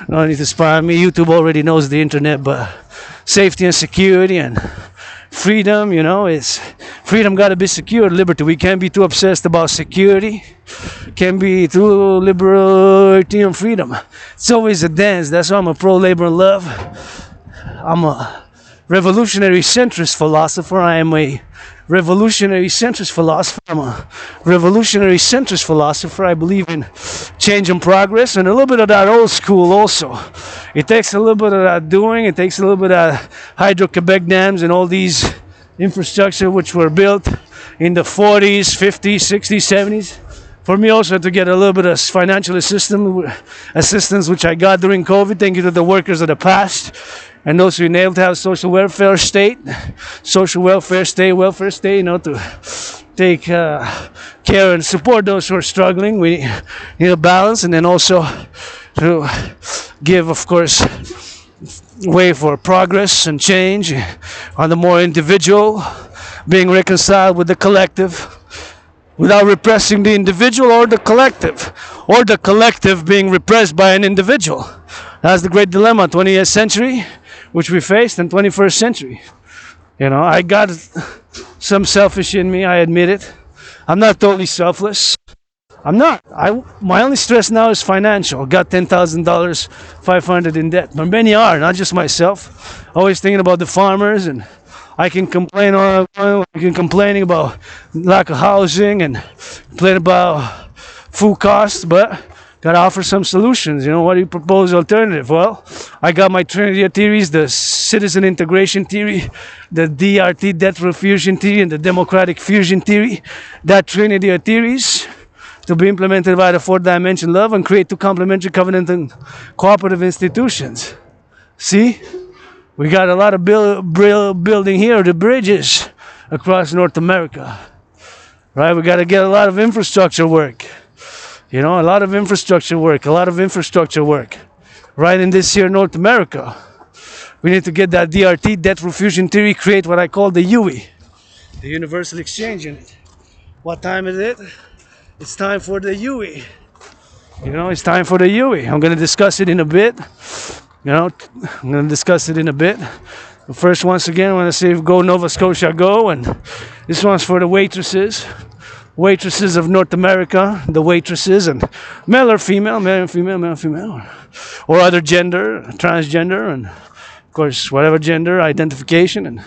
no need to spy on me. YouTube already knows the internet, but safety and security and freedom, is freedom got to be secured. Liberty, we can't be too obsessed about security. Can't be too liberty and freedom. It's always a dance. That's why I'm a pro labor and love. I'm a revolutionary centrist philosopher. I am a revolutionary centrist philosopher. I believe in change and progress, and a little bit of that old school also. It takes a little bit of that doing. It takes a little bit of Hydro-Quebec dams and all these infrastructure which were built in the 40s, 50s, 60s, 70s. For me also to get a little bit of financial assistance which I got during COVID. Thank you to the workers of the past and those who enabled to have social welfare state, welfare state, to take care and support those who are struggling. We need a balance, and then also to give, of course, way for progress and change on the more individual, being reconciled with the collective, without repressing the individual or the collective being repressed by an individual. That's the great dilemma, 20th century, which we faced, in 21st century. I got some selfish in me, I admit it. I'm not totally selfless. I'm not. My only stress now is financial. Got $10,000, $500 in debt. But many are, not just myself. Always thinking about the farmers, and I can complain complaining about lack of housing and complain about food costs, but gotta offer some solutions. What do you propose alternative? Well, I got my trinity of theories: the citizen integration theory, the DRT, debt refusion theory, and the democratic fusion theory. That trinity of theories to be implemented by the fourth dimension love and create two complementary covenant and cooperative institutions. See? We got a lot of building here, the bridges across North America. Right? We got to get a lot of infrastructure work. A lot of infrastructure work. Right in this here North America. We need to get that DRT, debt refusion theory, create what I call the UE, the Universal Exchange Unit. What time is it? It's time for the UE. It's time for the UE. I'm going to discuss it in a bit. First, once again, I want to say go Nova Scotia, go. And this one's for the waitresses of North America, the waitresses, and male or female, or other gender, transgender, and of course, whatever gender identification, and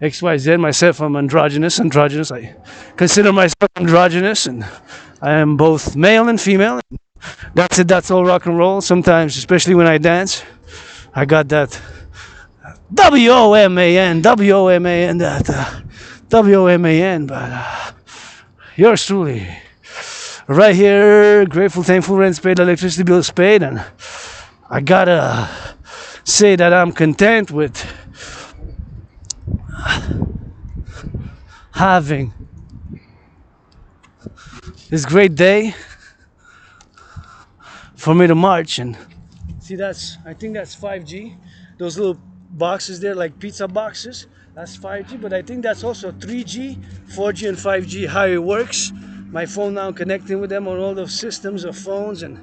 XYZ. Myself, I'm androgynous. I consider myself androgynous, and I am both male and female. That's it. That's all rock and roll. Sometimes, especially when I dance, I got that WOMAN, but yours truly, right here, grateful, thankful, rent paid, electricity bills paid, and I gotta say that I'm content with having this great day for me to march. And see, I think that's 5G. Those little boxes there, like pizza boxes, that's 5G, but I think that's also 3G, 4G, and 5G, how it works. My phone now connecting with them on all those systems of phones, and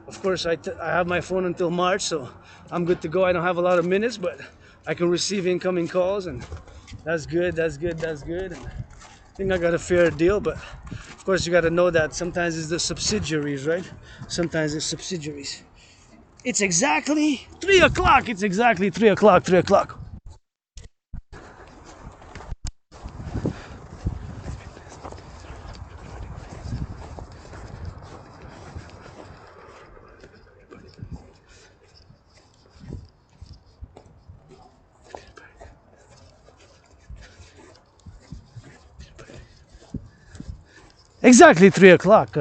of course I have my phone until March, so I'm good to go. I don't have a lot of minutes, but I can receive incoming calls, and that's good. And I think I got a fair deal, but of course you got to know that sometimes it's the subsidiaries, right? Sometimes it's subsidiaries. It's exactly 3 o'clock. It's exactly 3 o'clock. 3 o'clock. Exactly 3 o'clock.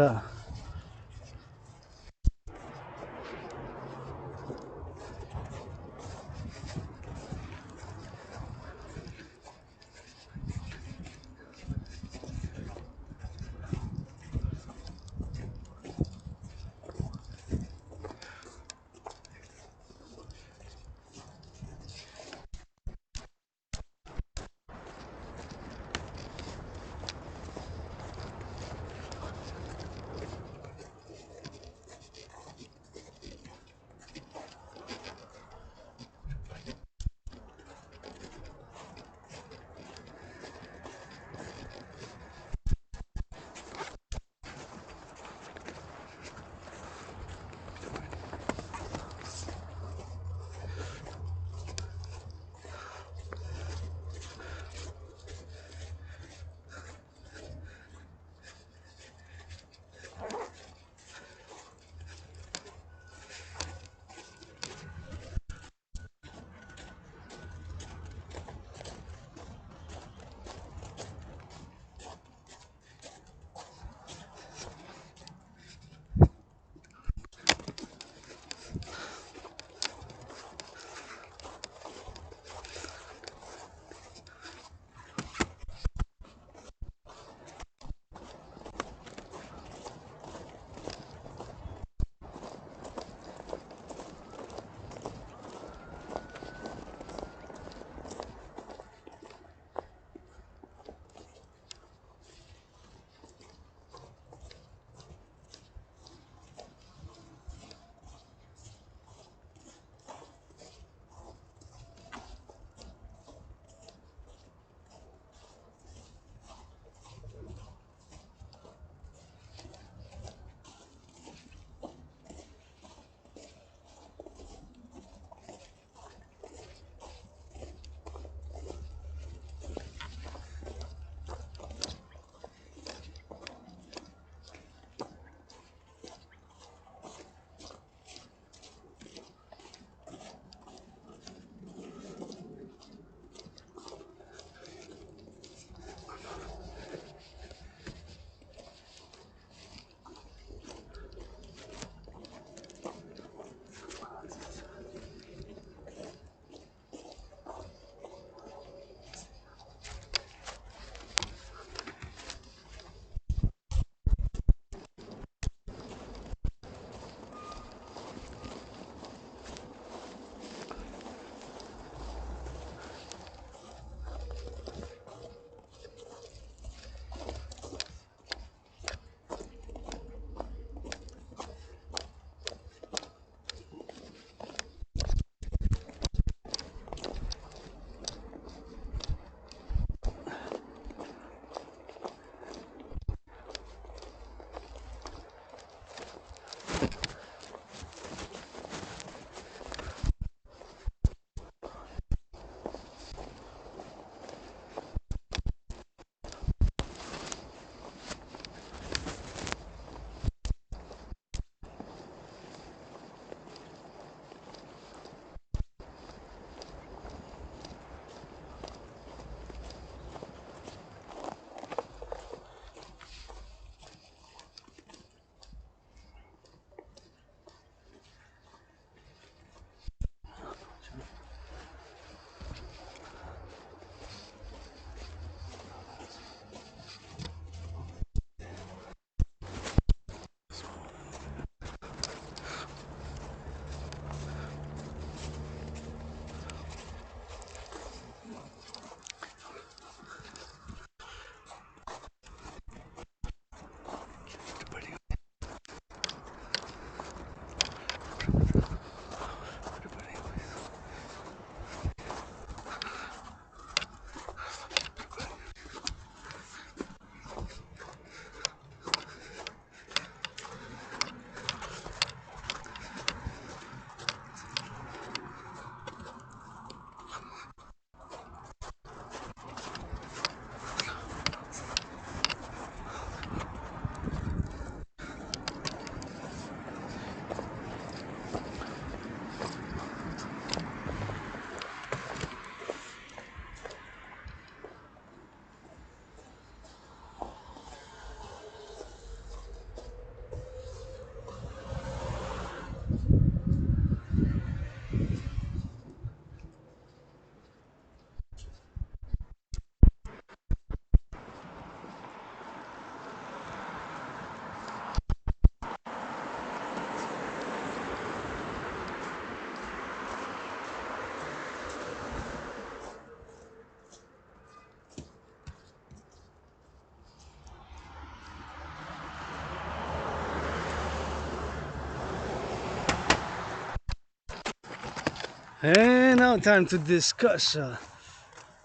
And now time to discuss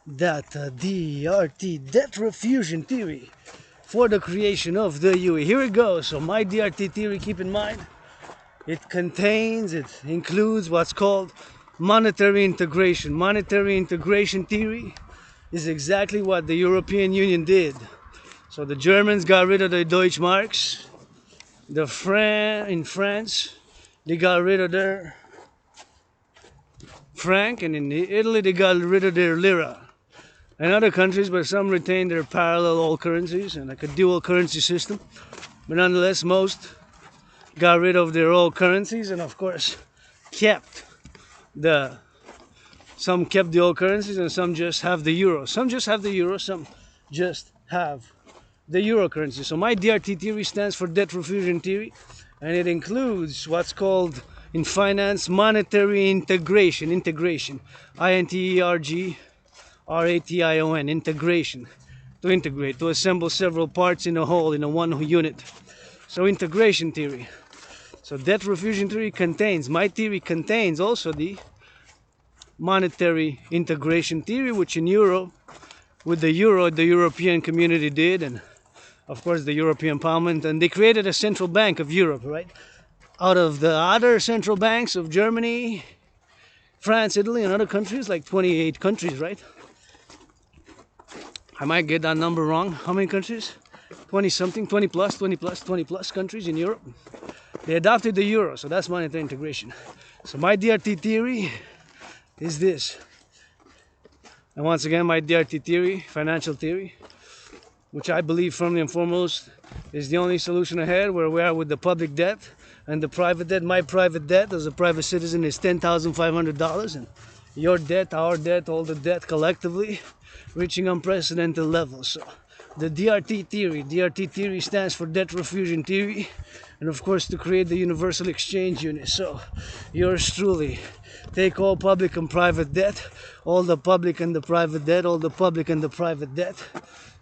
that DRT, debt refusion theory, for the creation of the UE. Here we go. So my DRT theory, keep in mind, it includes what's called monetary integration. Monetary integration theory is exactly what the European Union did. So the Germans got rid of the Deutschmarks. In France, they got rid of their franc, and in Italy they got rid of their lira. And other countries, but some retained their parallel old currencies and like a dual currency system. But nonetheless, most got rid of their old currencies, and of course some kept the old currencies, and some just have the euro. Some just have the euro, some just have the euro currency. So my DRT theory stands for debt refusion theory, and it includes what's called in finance monetary integration. INTERGRATION, integration. To integrate, to assemble several parts in a whole, in a one unit. So integration theory. So debt refusion theory my theory contains also the monetary integration theory, which in Europe, with the euro, the European community did, and of course the European Parliament, and they created a central bank of Europe, right? Out of the other central banks of Germany, France, Italy, and other countries, like 28 countries, right? I might get that number wrong. How many countries? 20 something, 20 plus countries in Europe. They adopted the euro, so that's monetary integration. So my DRT theory is this. And once again, my DRT theory, financial theory, which I believe firmly and foremost is the only solution ahead, where we are with the public debt and the private debt. My private debt as a private citizen is $10,500, and your debt, our debt, all the debt collectively reaching unprecedented levels. So the DRT theory stands for debt refusion theory, and of course to create the universal exchange unit. So yours truly, take all public and private debt, all the public and the private debt, all the public and the private debt.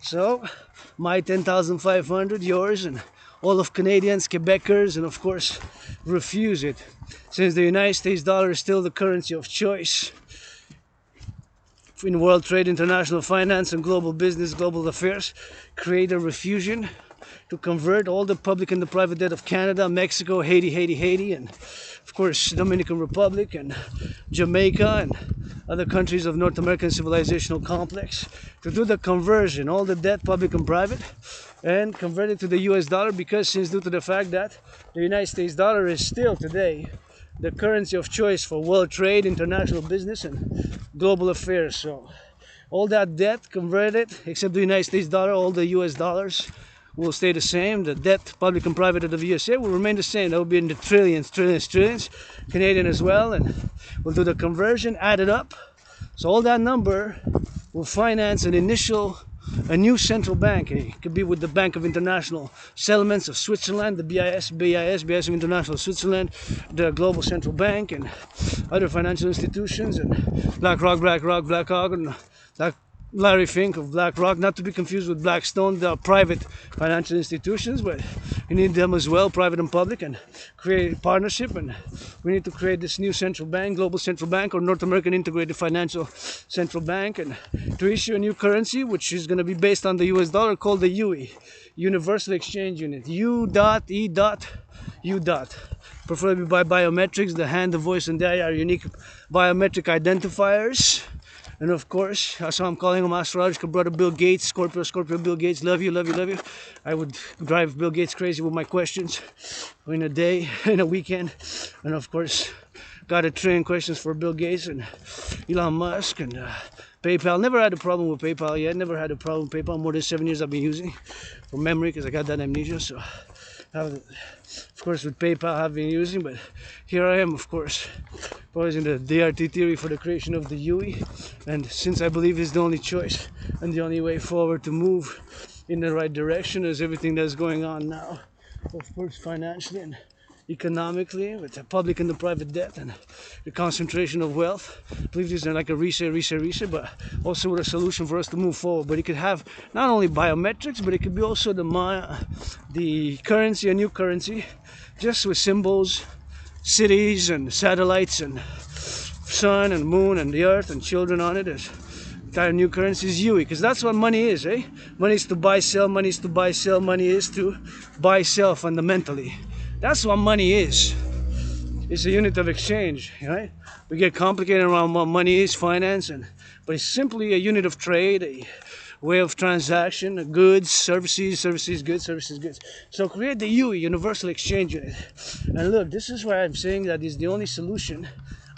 So my 10,500, yours, and all of Canadians, Quebecers, and of course refuse it, since the United States dollar is still the currency of choice in world trade, international finance, and global business, global affairs. Create a refusion to convert all the public and the private debt of Canada, Mexico, Haiti, and of course Dominican Republic and Jamaica and other countries of North American civilizational complex, to do the conversion, all the debt, public and private, and convert it to the US dollar, because since due to the fact that the United States dollar is still today the currency of choice for world trade, international business, and global affairs. So all that debt converted, except the United States dollar, all the US dollars will stay the same. The debt, public and private of the USA, will remain the same. That will be in the trillions, Canadian as well, and we'll do the conversion, add it up. So all that number will finance a new central bank. It could be with the Bank of International Settlements of Switzerland, the BIS of International Switzerland, the Global Central Bank, and other financial institutions, and BlackRock, and Larry Fink of BlackRock, not to be confused with Blackstone. They are private financial institutions, but you need them as well, private and public, and create a partnership. And we need to create this new central bank, global central bank, or North American integrated financial central bank, and to issue a new currency, which is going to be based on the US dollar, called the UE, Universal Exchange Unit, U.E. Preferably by biometrics. The hand, the voice, and the eye are unique biometric identifiers. And of course, that's how I'm calling him, astrological brother Bill Gates, Scorpio Bill Gates, love you. I would drive Bill Gates crazy with my questions in a day, in a weekend. And of course, got a trillion questions for Bill Gates and Elon Musk and PayPal. Never had a problem with PayPal yet. Never had a problem with PayPal. More than 7 years I've been using from memory, because I got that amnesia. So, of course, with PayPal I've been using, but here I am, of course, proposing the DRT theory for the creation of the UE. And since I believe it's the only choice and the only way forward to move in the right direction, is everything that's going on now, of course, financially and economically, with the public and the private debt and the concentration of wealth. I believe these are like a reset, but also with a solution for us to move forward. But it could have not only biometrics, but it could be also the currency, a new currency, just with symbols, cities and satellites and sun and moon and the earth and children on it. There's entire new currency is UE, because that's what money is, eh? Money is to buy, sell, money is to buy, sell, money is to buy, sell fundamentally. That's what money is. It's a unit of exchange, right? We get complicated around what money is, finance, but it's simply a unit of trade, a way of transaction, goods, services, goods, services, goods. So create the UE, Universal Exchange Unit. And look, this is why I'm saying that is the only solution.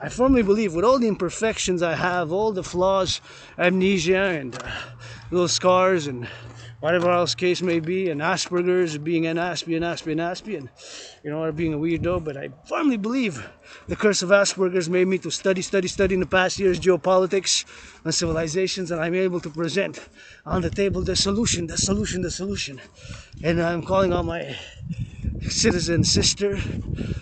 I firmly believe, with all the imperfections I have, all the flaws, amnesia and little scars and whatever else case may be, and Asperger's, being an Aspie, and you know, being a weirdo, but I firmly believe the curse of Asperger's made me to study in the past years geopolitics and civilizations, and I'm able to present on the table the solution. And I'm calling on my citizen sister,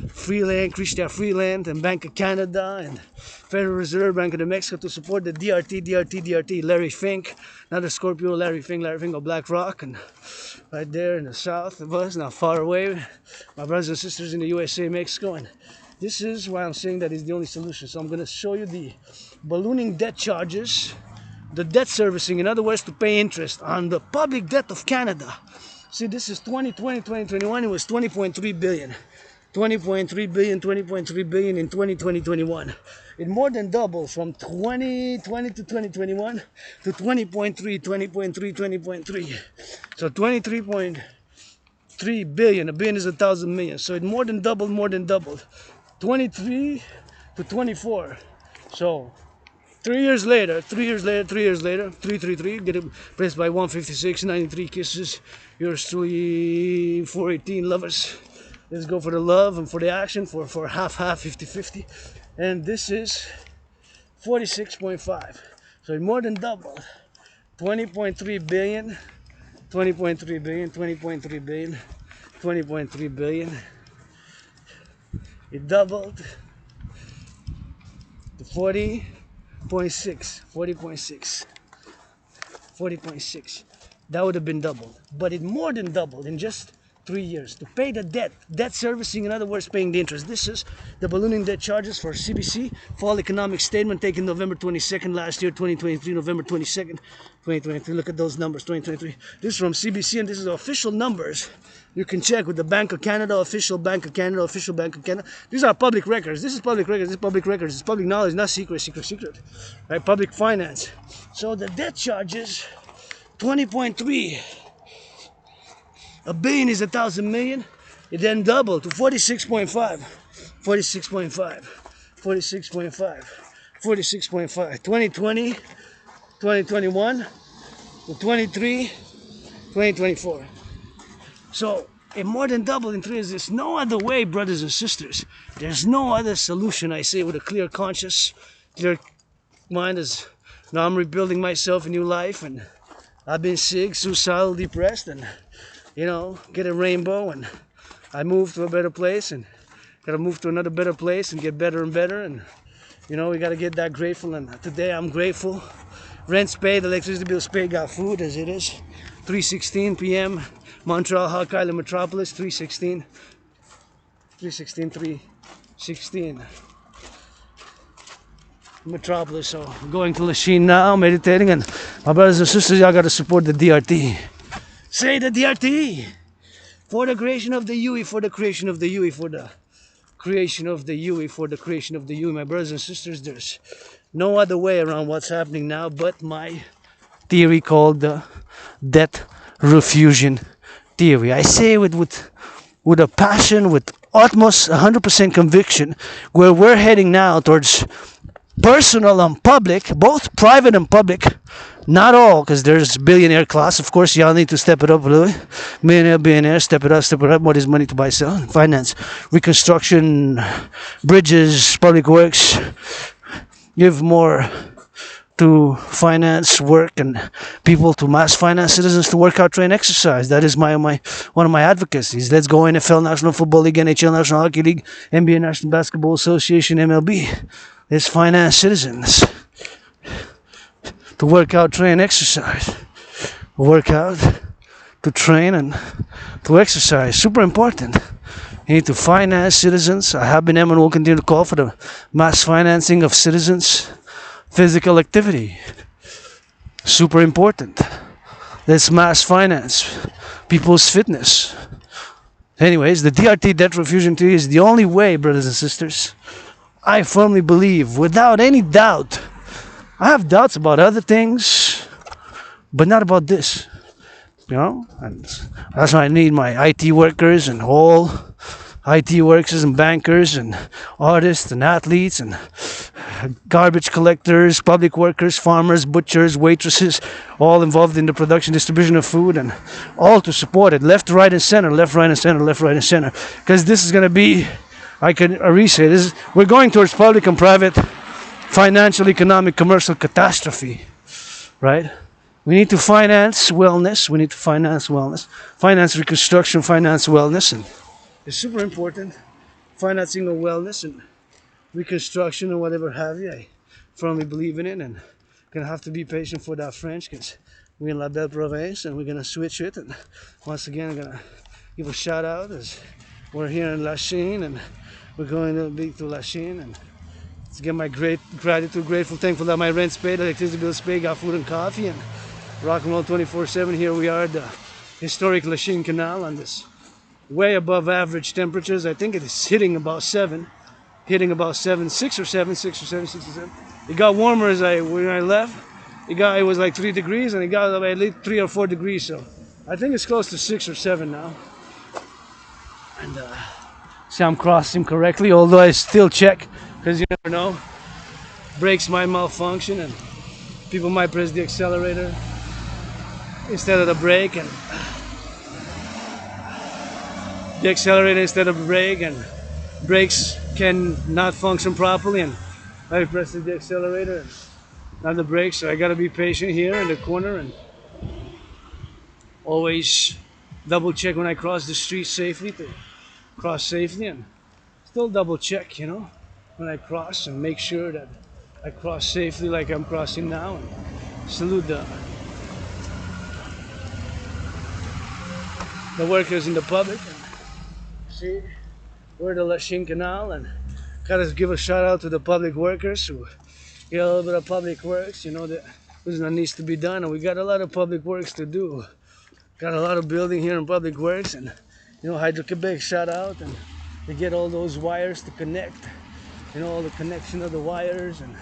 Freeland, Christian Freeland, and Bank of Canada, and Federal Reserve Bank of New Mexico to support the DRT, Larry Fink, another Scorpio, Larry Fink of BlackRock, and right there in the south of us, not far away, my brothers and sisters in the USA, Mexico, and this is why I'm saying that is the only solution. So I'm going to show you the ballooning debt charges, the debt servicing, in other words, to pay interest on the public debt of Canada. See, this is 2020, 2021, it was 20.3 billion. 20.3 billion in 2021. It more than doubles from 2020 to 2021 to 20.3. So 23.3 billion. A billion is 1,000 million. So it more than doubled. 23 to 24. So 3 years later, 333, get it pressed by 156, 93 kisses. Yours truly, 418 lovers. Let's go for the love and for the action, for half, 50-50. And this is 46.5. So it more than doubled. 20.3 billion, 20.3 billion, 20.3 billion, 20.3 billion. It doubled to 40.6. That would have been doubled. But it more than doubled in just 3 years to pay the debt servicing, in other words, paying the interest. This is the ballooning debt charges for CBC, Fall Economic Statement taken November 22nd last year, 2023, November 22nd, 2023. Look at those numbers, 2023. This is from CBC, and this is official numbers. You can check with the Bank of Canada, official Bank of Canada. These are public records. This is public records. It's public knowledge, not secret. Right? Public finance. So the debt charges, 20.3. A billion is 1,000 million. It then doubled to 46.5. 2020, 2021, to 23, 2024. So it more than doubled in 3 years. There's no other way, brothers and sisters. There's no other solution, I say, with a clear conscience, clear mind. As now I'm rebuilding myself a new life, and I've been sick, suicidal, depressed, and you know, get a rainbow, and I moved to a better place, and gotta move to another better place and get better and better, and you know, we gotta get that grateful. And today I'm grateful. Rent's paid, electricity bill's paid, got food as it is. 3:16 p.m. Montreal, Hawk Island Metropolis, 3:16 Metropolis. So I'm going to Lachine now, meditating, and my brothers and sisters, y'all gotta support the DRT. Say the DRT for the creation of the UE, for the creation of the UE, for the creation of the UE, for the creation of the UE. My brothers and sisters, there's no other way around what's happening now but my theory called the debt refusion theory. I say it with a passion, with utmost 100% conviction, where we're heading now towards personal and public, both private and public. Not all, because there's billionaire class. Of course, y'all need to step it up a little. Millionaire, billionaire, step it up. What is money to buy, sell? Finance, reconstruction, bridges, public works. Give more to finance, work, and people to mass finance citizens to work out, train, exercise. That is one of my advocacies. Let's go NFL, National Football League, NHL, National Hockey League, NBA, National Basketball Association, MLB. Let's finance citizens to work out, train, exercise. Work out, to train, and to exercise. Super important. You need to finance citizens. I have been and will continue to call for the mass financing of citizens' physical activity. Super important. Let's mass finance people's fitness. Anyways, the DRT debt refusion theory is the only way, brothers and sisters. I firmly believe, without any doubt. I have doubts about other things, but not about this. You know, and that's why I need my IT workers and all IT workers and bankers and artists and athletes and garbage collectors, public workers, farmers, butchers, waitresses, all involved in the production, distribution of food, and all to support it. Left, right, and center. Left, right, and center. Left, right, and center. Because this is going to be, I can re-say this. We're going towards public and private, financial, economic, commercial catastrophe, right? We need to finance wellness. We need to finance wellness, finance reconstruction, finance wellness, and it's super important. Financing of wellness and reconstruction and whatever have you. I firmly believe in it, and gonna have to be patient for that French because we're in La Belle Province and we're gonna switch it. And once again, I'm gonna give a shout out as we're here in La Chine and we're going to be to La Chine and to get my great gratitude, grateful, thankful that my rent's paid, electricity bill's paid, got food and coffee, and rock and roll 24/7. Here we are at the historic La Chine Canal on this way above average temperatures. I think it is hitting about 7, 6 or 7. It got warmer when I left. It was like 3 degrees, and it got at least 3 or 4 degrees. So I think it's close to 6 or 7 now. And see, I'm crossing correctly, although I still check because you never know. Brakes might malfunction, and people might press the accelerator instead of the brake, and the accelerator instead of the brake, and brakes can not function properly, and I press the accelerator and not the brakes. So I gotta be patient here in the corner and always double check when I cross the street safely to cross safely, and still double check, you know, when I cross and make sure that I cross safely like I'm crossing now, and salute the workers in the public. And see, we're the La Chine Canal, and gotta give a shout out to the public workers who get a little bit of public works, you know, that needs to be done, and we got a lot of public works to do. Got a lot of building here in public works, and you know, Hydro-Quebec shout out, and they get all those wires to connect, you know, all the connection of the wires, and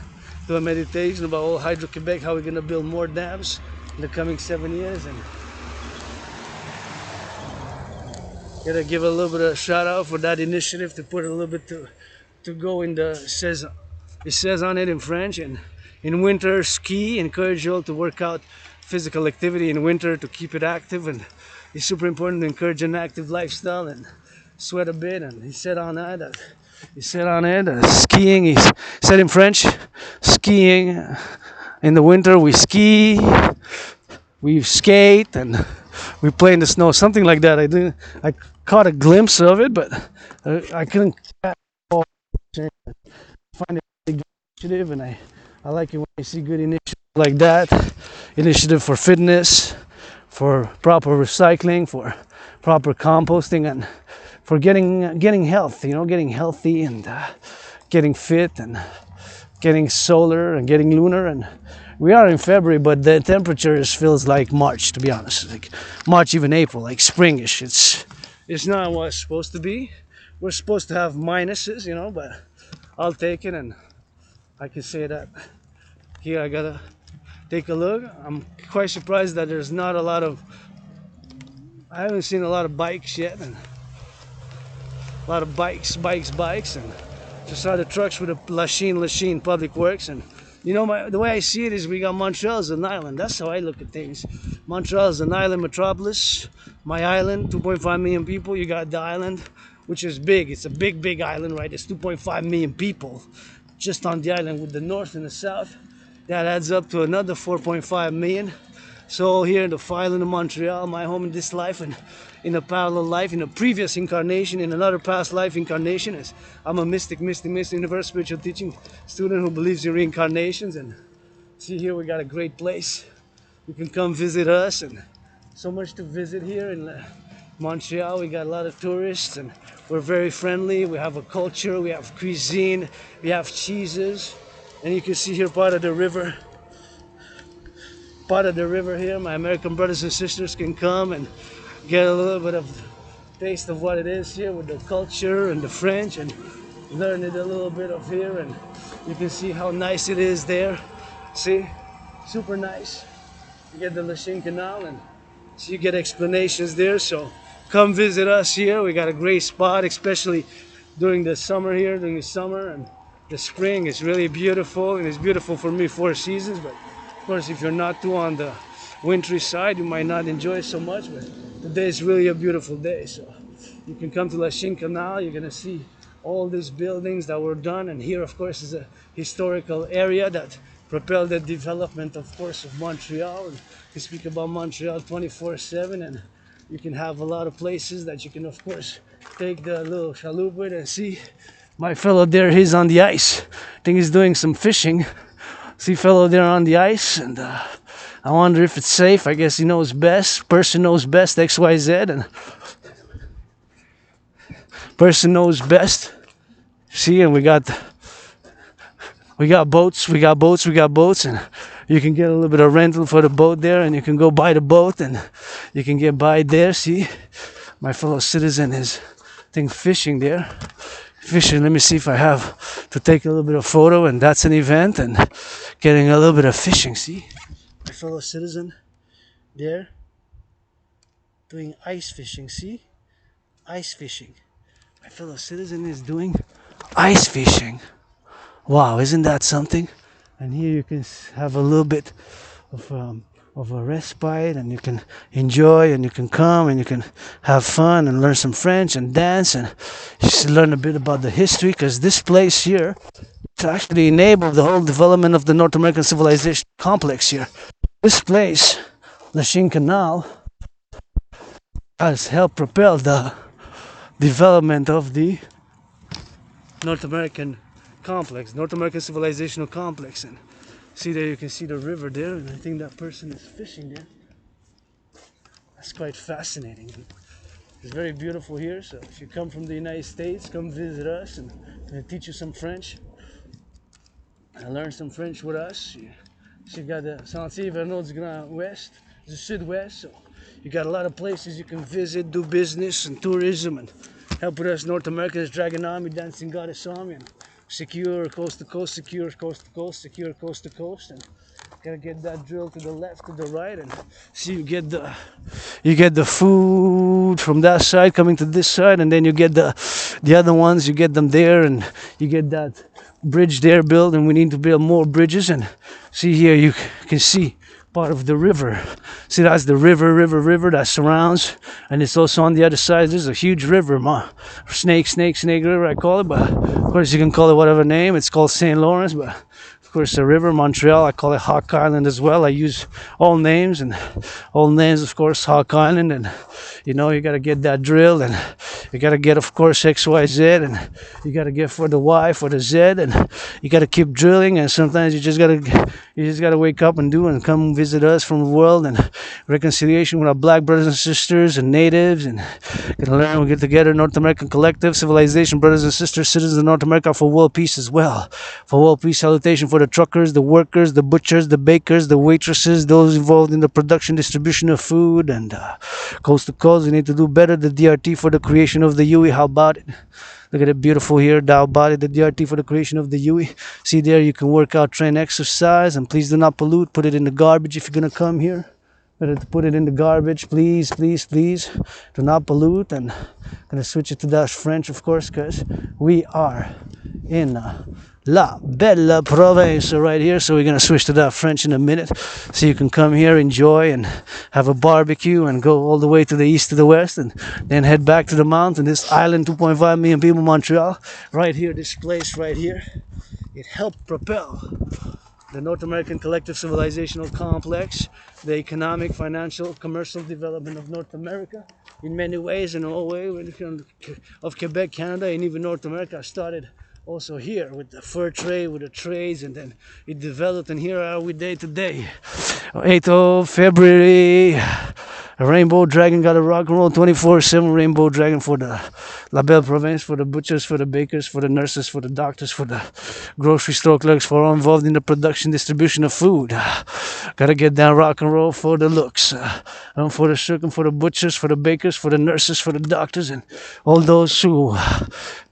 do a meditation about all Hydro-Quebec, how we're gonna build more dams in the coming 7 years, and gotta give a little bit of a shout out for that initiative to put a little bit to go in the it says on it in French, and in winter ski, encourage you all to work out physical activity in winter to keep it active, and it's super important to encourage an active lifestyle and sweat a bit. And he said on it skiing, he said in French, skiing in the winter, we ski, we skate, and we play in the snow, something like that. I caught a glimpse of it, but I couldn't find it a good initiative, and I like it when I see good initiatives like that. Initiative for fitness, for proper recycling, for proper composting, and for getting health, you know, getting healthy and getting fit and getting solar and getting lunar. And we are in February, but the temperature feels like March, to be honest, like March, even April, like springish. It's not what it's supposed to be. We're supposed to have minuses, you know, but I'll take it, and I can say that here I gotta take a look. I'm quite surprised that there's not a lot of, I haven't seen a lot of bikes yet, and a lot of bikes, and just saw the trucks with the La Chine Public Works. And you know, the way I see it is we got Montreal as an island. That's how I look at things. Montreal is an island metropolis. My island, 2.5 million people. You got the island, which is big. It's a big island, right? It's 2.5 million people just on the island, with the north and the south. That adds up to another 4.5 million. So here in the island of Montreal, my home in this life, and in a parallel life, in a previous incarnation, in another past life incarnation, as I'm a mystic, universe spiritual teaching student who believes in reincarnations. And see, here we got a great place. You can come visit us, and so much to visit here Montreal. We got a lot of tourists and we're very friendly. We have a culture, we have cuisine, we have cheeses. And you can see here part of the river. Part of the river here. My American brothers and sisters can come and get a little bit of taste of what it is here with the culture and the French and learn it a little bit of here. And you can see how nice it is there. See? Super nice. You get the Lachine Canal and so you get explanations there. So come visit us here. We got a great spot, especially during the summer here, during the summer and the spring. It's really beautiful, and it's beautiful for me 4 seasons. But of course, if you're not too on the wintry side, you might not enjoy it so much. But today is really a beautiful day. So you can come to Lachine Canal. You're gonna see all these buildings that were done, and here, of course, is a historical area that propelled the development, of course, of Montreal. And we speak about Montreal 24/7, and you can have a lot of places that you can, of course, take the little chaloupe with and see. My fellow there, he's on the ice. I think he's doing some fishing. See fellow there on the ice, and I wonder if it's safe. I guess he knows best. Person knows best, XYZ, and person knows best. See, and we got boats, and you can get a little bit of rental for the boat there, and you can go buy the boat, and you can get by there. See, my fellow citizen is, I think, fishing there. Fishing. Let me see if I have to take a little bit of photo, and that's an event, and getting a little bit of fishing. See, my fellow citizen there doing ice fishing. See, ice fishing. My fellow citizen is doing ice fishing. Wow, isn't that something? And here you can have a little bit of a respite, and you can enjoy, and you can come, and you can have fun and learn some French and dance, and just learn a bit about the history, because this place here to actually enable the whole development of the North American civilization complex here. This place, Lachine Canal, has helped propel the development of the North American complex, North American civilizational complex. And see there, you can see the river there, and I think that person is fishing there. That's quite fascinating. It's very beautiful here, so if you come from the United States, come visit us, and we'll teach you some French and learn some French with us. You got the Sentier vers notre Grand Ouest, the Sud-Ouest, so you got a lot of places you can visit, do business and tourism, and help with us. North Americans, Dragon Army, Dancing Goddess Army, and secure coast to coast, secure coast to coast, secure coast to coast, and gotta get that drill to the left, to the right, and see you get the food from that side coming to this side, and then you get the other ones, you get them there, and you get that bridge there built, and we need to build more bridges. And see here, you can see part of the river. See, that's the river that surrounds, and it's also on the other side. There's a huge river, snake river, I call it, but of course you can call it whatever name. It's called St. Lawrence, but of course the river, Montreal, I call it Hawk Island as well. I use all names, of course, Hawk Island. And you know, you got to get that drill, and you got to get, of course, XYZ, and you got to get for the Y, for the Z, and you got to keep drilling. And sometimes you just got to wake up and do, and come visit us from the world, and reconciliation with our black brothers and sisters and natives, and gonna learn. We get together, North American Collective, Civilization, brothers and sisters, citizens of North America, for world peace as well. For world peace, salutation for the truckers, the workers, the butchers, the bakers, the waitresses, those involved in the production, distribution of food, and coast to coast. We need to do better. The DRT for the creation of the UE. How about it? Look at it, beautiful here. How about it? The DRT for the creation of the UE. See there, you can work out, train, exercise, and please do not pollute. Put it in the garbage if you're gonna come here. Better to put it in the garbage, please. Do not pollute. And I'm gonna switch it to Dutch French, of course, because we are in La Belle Province right here. So we're gonna switch to that French in a minute, so you can come here, enjoy, and have a barbecue, and go all the way to the east, to the west, and then head back to the mountain. This island, 2.5 million people, Montreal, right here, this place right here, it helped propel the North American Collective Civilizational Complex, the economic, financial, commercial development of North America in many ways, and all ways of Quebec, Canada, and even North America started also here with the fur trade, with the trades, and then it developed, and here are we day to day, 8th of February, A rainbow dragon got a rock and roll 24/7 rainbow dragon for the La Belle Province, for the butchers, for the bakers, for the nurses, for the doctors, for the grocery store clerks, for all involved in the production, distribution of food. Gotta get down rock and roll for the looks. For the circum, for the butchers, for the bakers, for the nurses, for the doctors, and all those who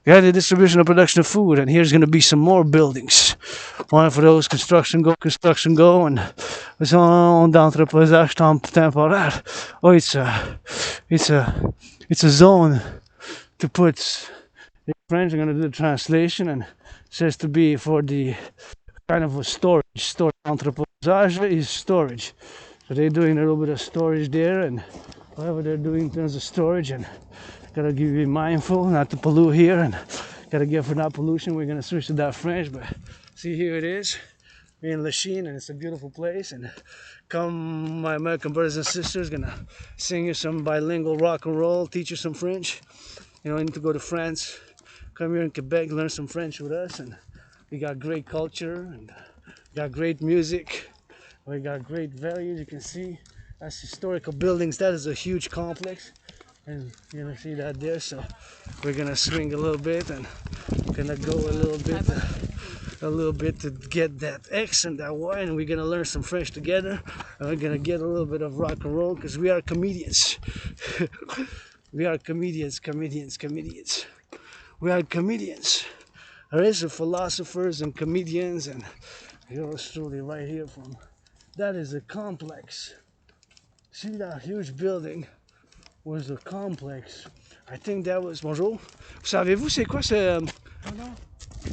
got the distribution and production of food. And here's gonna be some more buildings. One for those construction go, and it's on d'entreposage temporaire. Oh, it's a zone to put. In French, I'm gonna do the translation, and it says to be for the kind of a storage. Entreposage is storage. So they're doing a little bit of storage there, and whatever they're doing in terms of storage, and gotta be mindful not to pollute here, and gotta get for that pollution. We're gonna switch to that French, but see, here it is. We're in Lachine, and it's a beautiful place. And come, my American brothers and sisters, gonna sing you some bilingual rock and roll, teach you some French. You need to go to France. Come here in Quebec, learn some French with us, and we got great culture and got great music. We got great values. You can see that's historical buildings. That is a huge complex, and you're gonna see that there. So we're gonna swing a little bit and gonna go a little bit to get that X and that Y, and we're gonna learn some French together. And we're gonna get a little bit of rock and roll because we are comedians. We are comedians. We are comedians. There is philosophers and comedians, and yours truly right here from. That is a complex. See that huge building was a complex. I think that was. Bonjour. Savez-vous c'est quoi ce.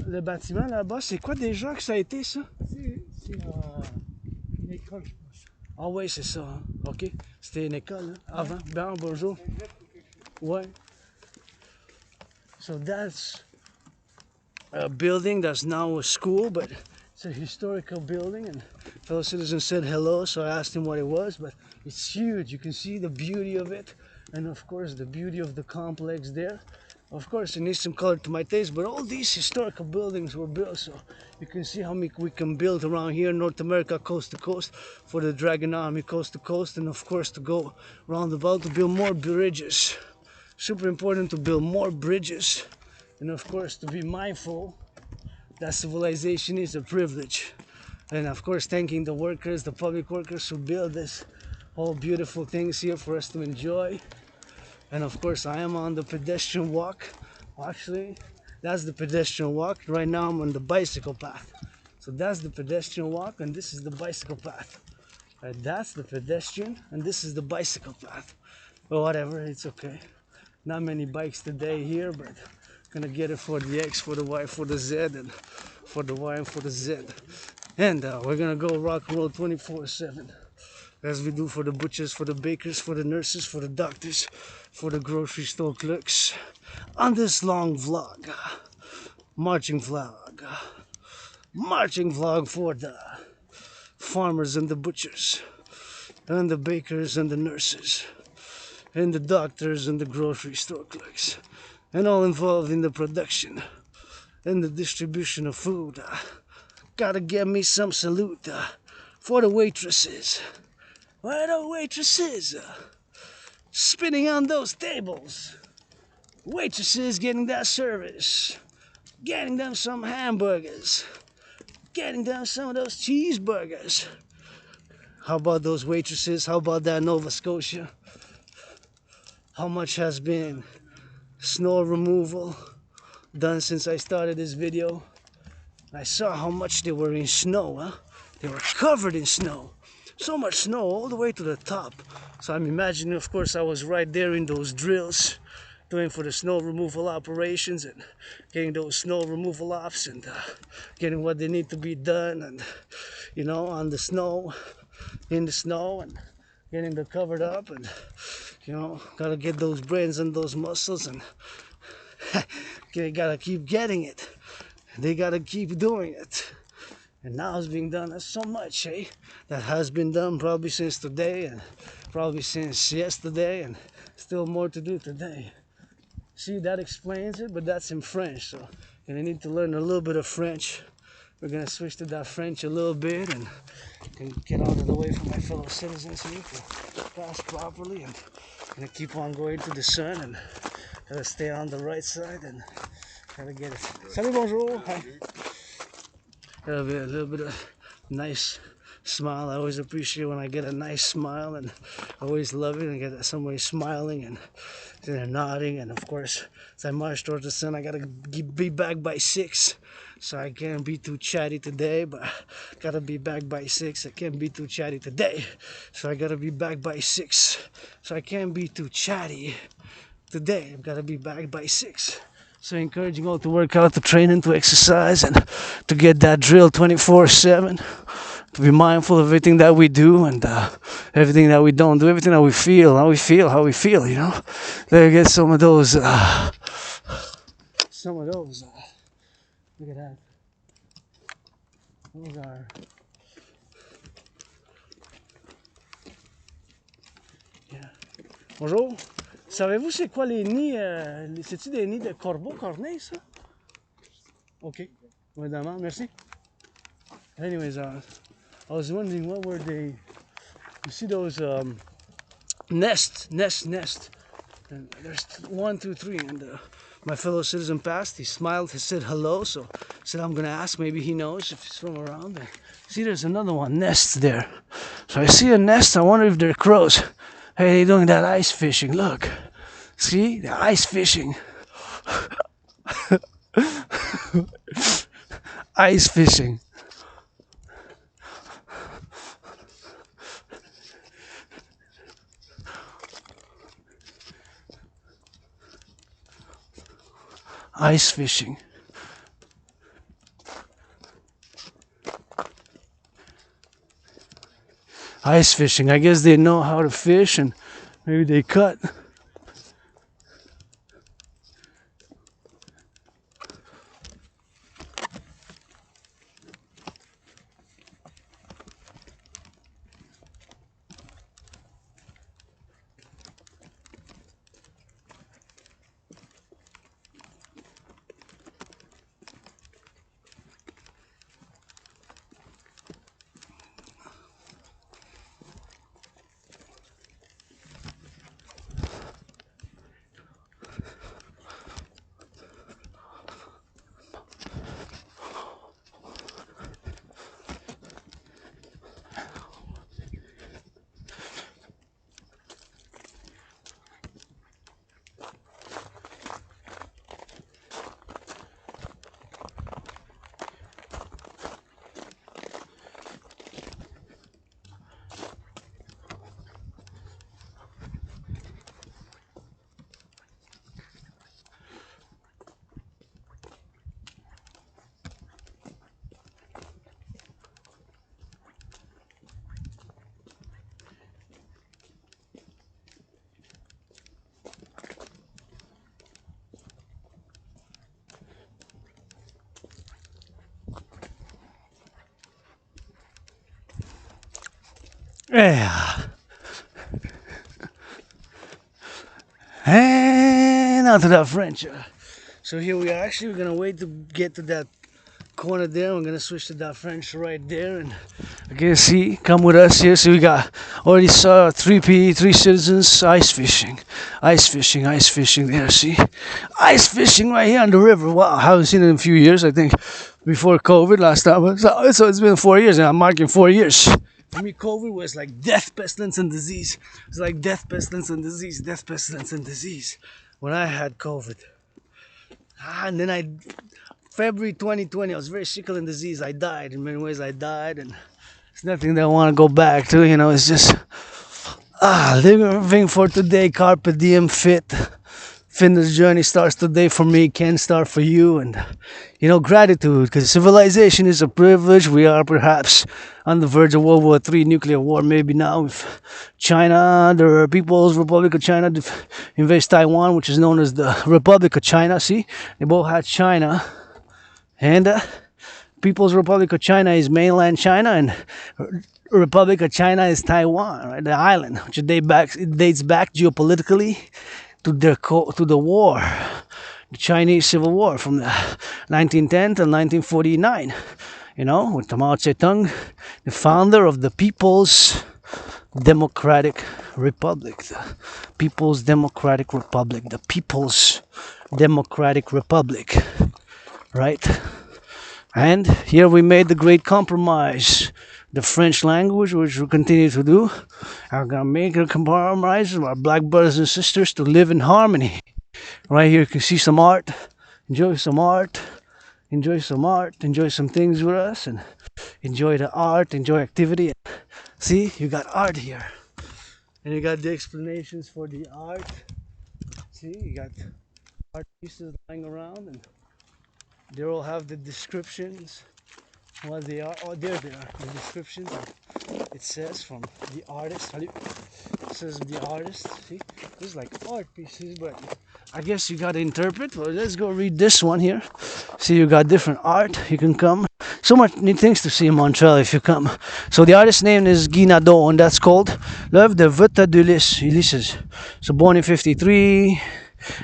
Le bâtiment là-bas, c'est quoi déjà que ça a été ça? C'est une école, je pense. Ah oui, c'est ça. Hein? Ok. C'était une école hein? Avant. Ben, bonjour. Ouais. So that's a building that's now a school, but it's a historical building, and fellow citizen said hello, so I asked him what it was, but it's huge. You can see the beauty of it, and of course the beauty of the complex there. Of course it needs some color to my taste, but all these historical buildings were built, so you can see how we can build around here, North America, coast to coast, for the Dragon Army, coast to coast, and of course to go around the world to build more bridges. Super important to build more bridges, and of course to be mindful that civilization is a privilege. And of course thanking the workers, the public workers who build this all beautiful things here for us to enjoy. And of course I am on the pedestrian walk. Actually, that's the pedestrian walk. Right now I'm on the bicycle path. So that's the pedestrian walk, and this is the bicycle path. Right, that's the pedestrian, and this is the bicycle path. But whatever, it's okay. Not many bikes today here, but gonna get it for the X, for the Y, for the Z, and for the Y and for the Z. And we're gonna go rock and roll 24/7, as we do for the butchers, for the bakers, for the nurses, for the doctors, for the grocery store clerks. On this long vlog, marching vlog for the farmers and the butchers, and the bakers and the nurses, and the doctors and the grocery store clerks, and all involved in the production and the distribution of food. Gotta get me some salute for the waitresses. Where are the waitresses? Spinning on those tables. Waitresses getting that service. Getting them some hamburgers. Getting them some of those cheeseburgers. How about those waitresses? How about that Nova Scotia? How much has been snow removal done since I started this video? I saw how much they were in snow, huh? They were covered in snow. So much snow all the way to the top. So I'm imagining, of course, I was right there in those drills, doing for the snow removal operations and getting those snow removal ops and getting what they need to be done, and on the snow, in the snow, and getting them covered up, and gotta get those brains and those muscles, and they gotta keep getting it. They gotta keep doing it. And now it's being done. There's so much, that has been done probably since today, and probably since yesterday, and still more to do today. See, that explains it, but that's in French, so you need to learn a little bit of French we're gonna switch to that French a little bit and get out of the way from my fellow citizens here to pass properly, and gonna keep on going to the sun and gotta stay on the right side and gotta get it. Salut, bonjour. Hi. Gotta be a little bit of nice smile. I always appreciate when I get a nice smile, and I always love it and get somebody smiling and they're nodding. And of course, as I march towards the sun, I gotta be back by 6, so I can't be too chatty today, but gotta be back by 6. I can't be too chatty today, so I gotta be back by 6, so I can't be too chatty today. I've gotta be back by 6. So encouraging all to work out, to train and to exercise, and to get that drill 24/7. To be mindful of everything that we do and everything that we don't do, everything that we feel, how we feel, you know. There get some of those, look at that. Those are, yeah. Bonjour. Savez-vous c'est quoi les nids, c'est-tu des nids de corbeaux corneilles, ça? Ok. Évidemment, merci. Anyways, I was wondering what were they. You see those nest. And there's 1, 2, 3, and my fellow citizen passed. He smiled. He said hello. So I said I'm gonna ask. Maybe he knows if he's from around. And see, there's another one. Nests there. So I see a nest. I wonder if they're crows. Hey, they're doing that ice fishing. Look, see, they're ice fishing. Ice fishing. Ice fishing. Ice fishing. I guess they know how to fish and maybe they cut. Yeah. And on to that French. So here we are. Actually, we're gonna wait to get to that corner there. We're gonna switch to that French right there, and okay, see, come with us here. So we got already saw 3 citizens ice fishing there. See, ice fishing right here on the river. Wow, I haven't seen it in a few years. I think before COVID last time. So it's been 4 years, and I'm marking 4 years. For me, COVID was like death, pestilence, and disease. It's like death, pestilence, and disease. Death, pestilence, and disease. When I had COVID. And then February 2020, I was very sick and disease. I died. In many ways, I died. And it's nothing that I want to go back to. You know, it's just living for today. Carpe diem, fit. Fitness journey starts today for me, can start for you. And, you know, gratitude, because civilization is a privilege. We are perhaps on the verge of World War III, nuclear war, maybe now with China. The People's Republic of China invades Taiwan, which is known as the Republic of China. See, they both had China. And People's Republic of China is mainland China, and Republic of China is Taiwan, right? The island, which dates back geopolitically to the war, the Chinese Civil War from the 1910 to 1949. you know, with Mao Zedong, the founder of the People's Democratic Republic. The People's Democratic Republic. The People's Democratic Republic. Right? And here we made the great compromise. The French language, which we continue to do. I'm going to make a compromise with our black brothers and sisters to live in harmony. Right here you can see some art. Enjoy some art. Enjoy some art. Enjoy some things with us. And enjoy the art. Enjoy activity. See, you got art here. And you got the explanations for the art. See, you got art pieces lying around. And they all have the descriptions. What they are. Oh, there they are. The descriptions. It says from the artist. It says the artist. See, this is like art pieces, but I guess you gotta interpret. Well, let's go read this one here. See, you got different art. You can come. So much neat things to see in Montreal if you come. So the artist's name is Guy Nadeau, and that's called L'œuvre de Vita d'Ulysse. So born in 1953.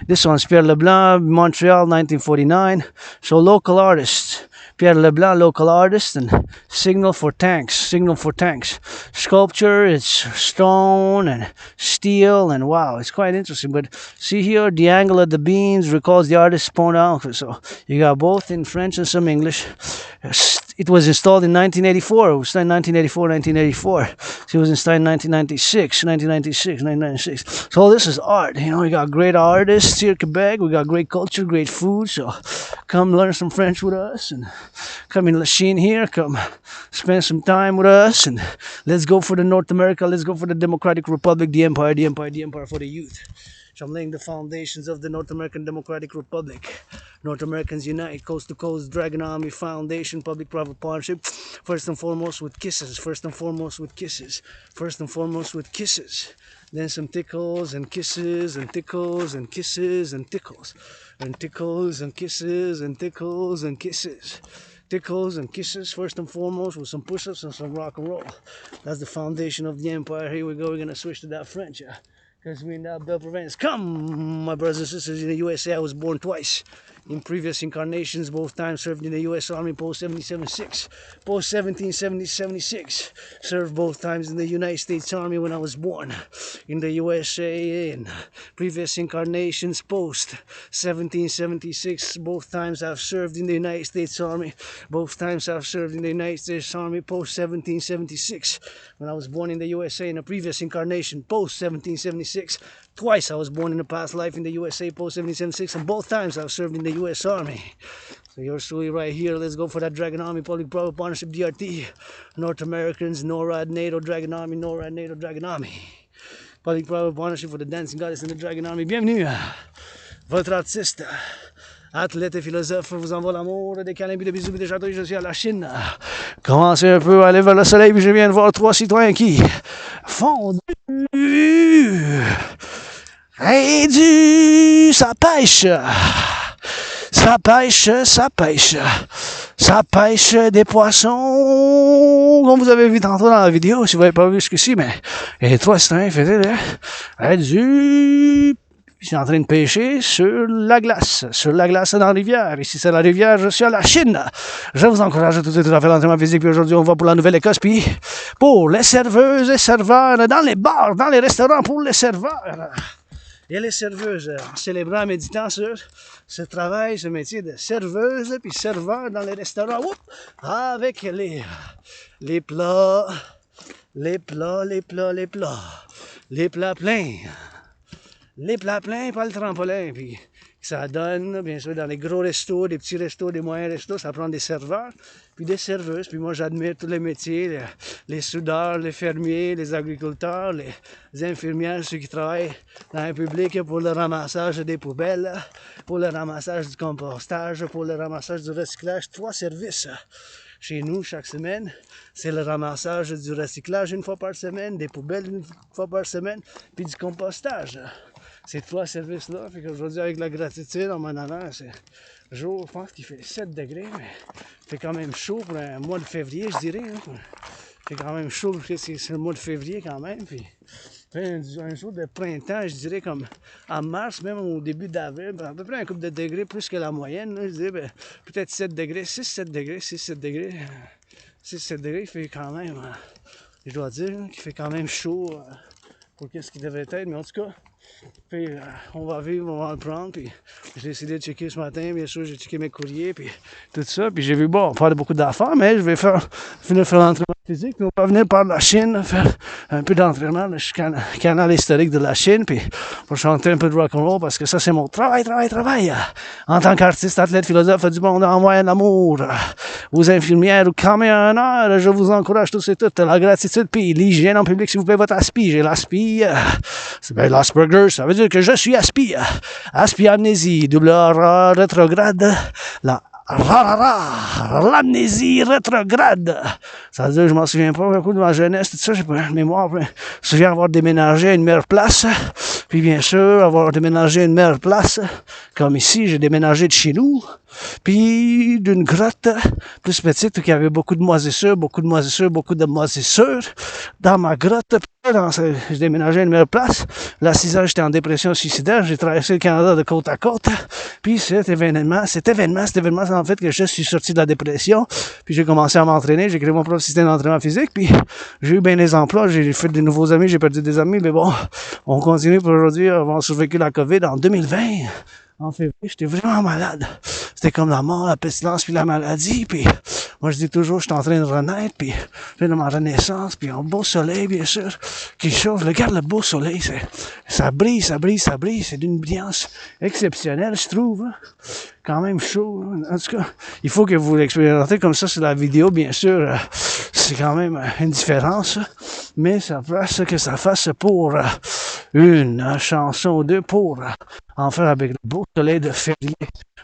This one's Pierre Leblanc, Montreal, 1949. So local artists. Pierre Leblanc, local artist, and Signal for Tanks. Sculpture, it's stone and steel, and wow, it's quite interesting. But see here, the angle of the beams recalls the artist's point out. So you got both in French and some English. It was installed in 1984. It was installed in 1984. So it was installed in 1996. So this is art. You know, we got great artists here in Quebec. We got great culture, great food. So come learn some French with us, and come in Lachine here. Come spend some time with us, and let's go for the North America. Let's go for the Democratic Republic, the empire for the youth. So I'm laying the foundations of the North American Democratic Republic. North Americans Unite, Coast to Coast, Dragon Army Foundation, Public-Private Partnership. First and foremost with kisses. Then some tickles and kisses and tickles and kisses and tickles. And tickles and kisses and tickles and kisses. Tickles and kisses, first and foremost, with some push-ups and some rock and roll. That's the foundation of the empire. Here we go. We're going to switch to that French, yeah. Because we now bell prevents. Come, my brothers and sisters in the USA. I was born twice. In previous incarnations, both times served in the U.S. Army post 1776, post 1776. Served both times in the United States Army when I was born in the USA. In previous incarnations, post 1776, both times I've served in the United States Army. Both times I've served in the United States Army post 1776 when I was born in the USA. In a previous incarnation, post 1776. Twice I was born in a past life in the USA post 1776, and both times I've served in the US Army. So yours truly right here. Let's go for that Dragon Army Public-Private Partnership DRT. North Americans, NORAD, NATO, Dragon Army, NORAD, NATO, Dragon Army. Public-Private Partnership for the Dancing Goddess and the Dragon Army. Bienvenue. Votre artiste, athlète et philosophe vous envoie l'amour, des câlins, des bisous, des châteaux. Je suis à la Chine. Commencez un peu à aller vers le soleil, puis je viens de voir 3 citoyens qui font ça pêche. Ça pêche des poissons, comme vous avez vu tantôt dans la vidéo, si vous n'avez pas vu jusqu'ici, mais les 3 citoyens faisaient ils sont en train de pêcher sur la glace dans la rivière. Ici, c'est la rivière, je suis à la Chine. Je vous encourage tout à fait l'entraînement physique, puis aujourd'hui, on va pour la Nouvelle Ecosse, puis pour les serveuses et serveurs, dans les bars, dans les restaurants, pour les serveurs. Et les serveuses, en célébrant, en méditant sur ce travail, ce métier de serveuse, puis serveur dans les restaurants, avec les plats pleins. Les plats pleins, pas le tremplin, puis ça donne, bien sûr, dans les gros restos, des petits restos, des moyens restos, ça prend des serveurs, puis des serveuses, puis moi j'admire tous les métiers, les soudeurs, les fermiers, les agriculteurs, les infirmières, ceux qui travaillent dans le public pour le ramassage des poubelles, pour le ramassage du compostage, pour le ramassage du recyclage, 3 services. Chez nous, chaque semaine, c'est le ramassage du recyclage une fois par semaine, des poubelles une fois par semaine, puis du compostage. Ces 3 services-là, fait qu'aujourd'hui, avec la gratitude, en m'en allant, c'est jour, je pense qu'il fait 7 degrés, mais il fait quand même chaud pour un mois de février, je dirais. Hein. Il fait quand même chaud, parce que c'est le mois de février quand même, puis Un jour de printemps, je dirais comme en mars, même au début d'avril, à peu près un couple de degrés plus que la moyenne, là, je dirais peut-être 7 degrés, 6-7 degrés, 6-7 degrés. 6-7 degrés, il fait quand même, je dois dire, qu'il fait quand même chaud pour qu'est-ce qu'il devrait être, mais en tout cas, puis, on va vivre, on va le prendre, puis j'ai décidé de checker ce matin, bien sûr, j'ai checké mes courriers, puis tout ça, puis j'ai vu, bon, faire beaucoup d'affaires, mais je vais finir faire l'entraînement physique, puis on va venir par la Chine, faire un peu d'entraînement, je suis canal historique de la Chine, puis pour chanter un peu de rock&roll, parce que ça, c'est mon travail, en tant qu'artiste, athlète, philosophe du monde, envoyé l'amour, aux infirmières, aux camionneurs, je vous encourage tous et toutes, la gratitude, puis l'hygiène en public, s'il vous plaît, votre aspi, j'ai l'aspi, c'est bien l'Asperger, ça veut dire que je suis aspi, aspi amnésie, double A, rétrograde, l'amnésie rétrograde. Ça veut dire que je m'en souviens pas beaucoup de ma jeunesse, tout ça, j'ai pas de mémoire. Je me souviens avoir déménagé à une meilleure place, puis bien sûr, avoir déménagé à une meilleure place, comme ici, j'ai déménagé de chez nous, puis d'une grotte plus petite, où il y avait beaucoup de moisissures, dans ma grotte. J'ai déménagé à une meilleure place. Là, à 6 ans, j'étais en dépression suicidaire. J'ai traversé le Canada de côte à côte. Puis cet événement, c'est en fait que je suis sorti de la dépression. Puis j'ai commencé à m'entraîner. J'ai créé mon propre système d'entraînement physique. Puis j'ai eu bien des emplois. J'ai fait de nouveaux amis. J'ai perdu des amis. Mais bon, on continue pour aujourd'hui. On a survécu la COVID en 2020. En février, j'étais vraiment malade. C'était comme la mort, la pestilence, puis la maladie. Puis moi, je dis toujours, je suis en train de renaître, puis je de ma renaissance, puis un beau soleil, bien sûr, qui chauffe. Regarde le beau soleil, ça brille. C'est d'une brillance exceptionnelle, je trouve. Hein? Quand même chaud. Hein? En tout cas, il faut que vous l'expérimentez comme ça sur la vidéo, bien sûr. C'est quand même une différence. Mais ça fasse que ça fasse pour une chanson ou deux pour en faire avec le beau soleil de février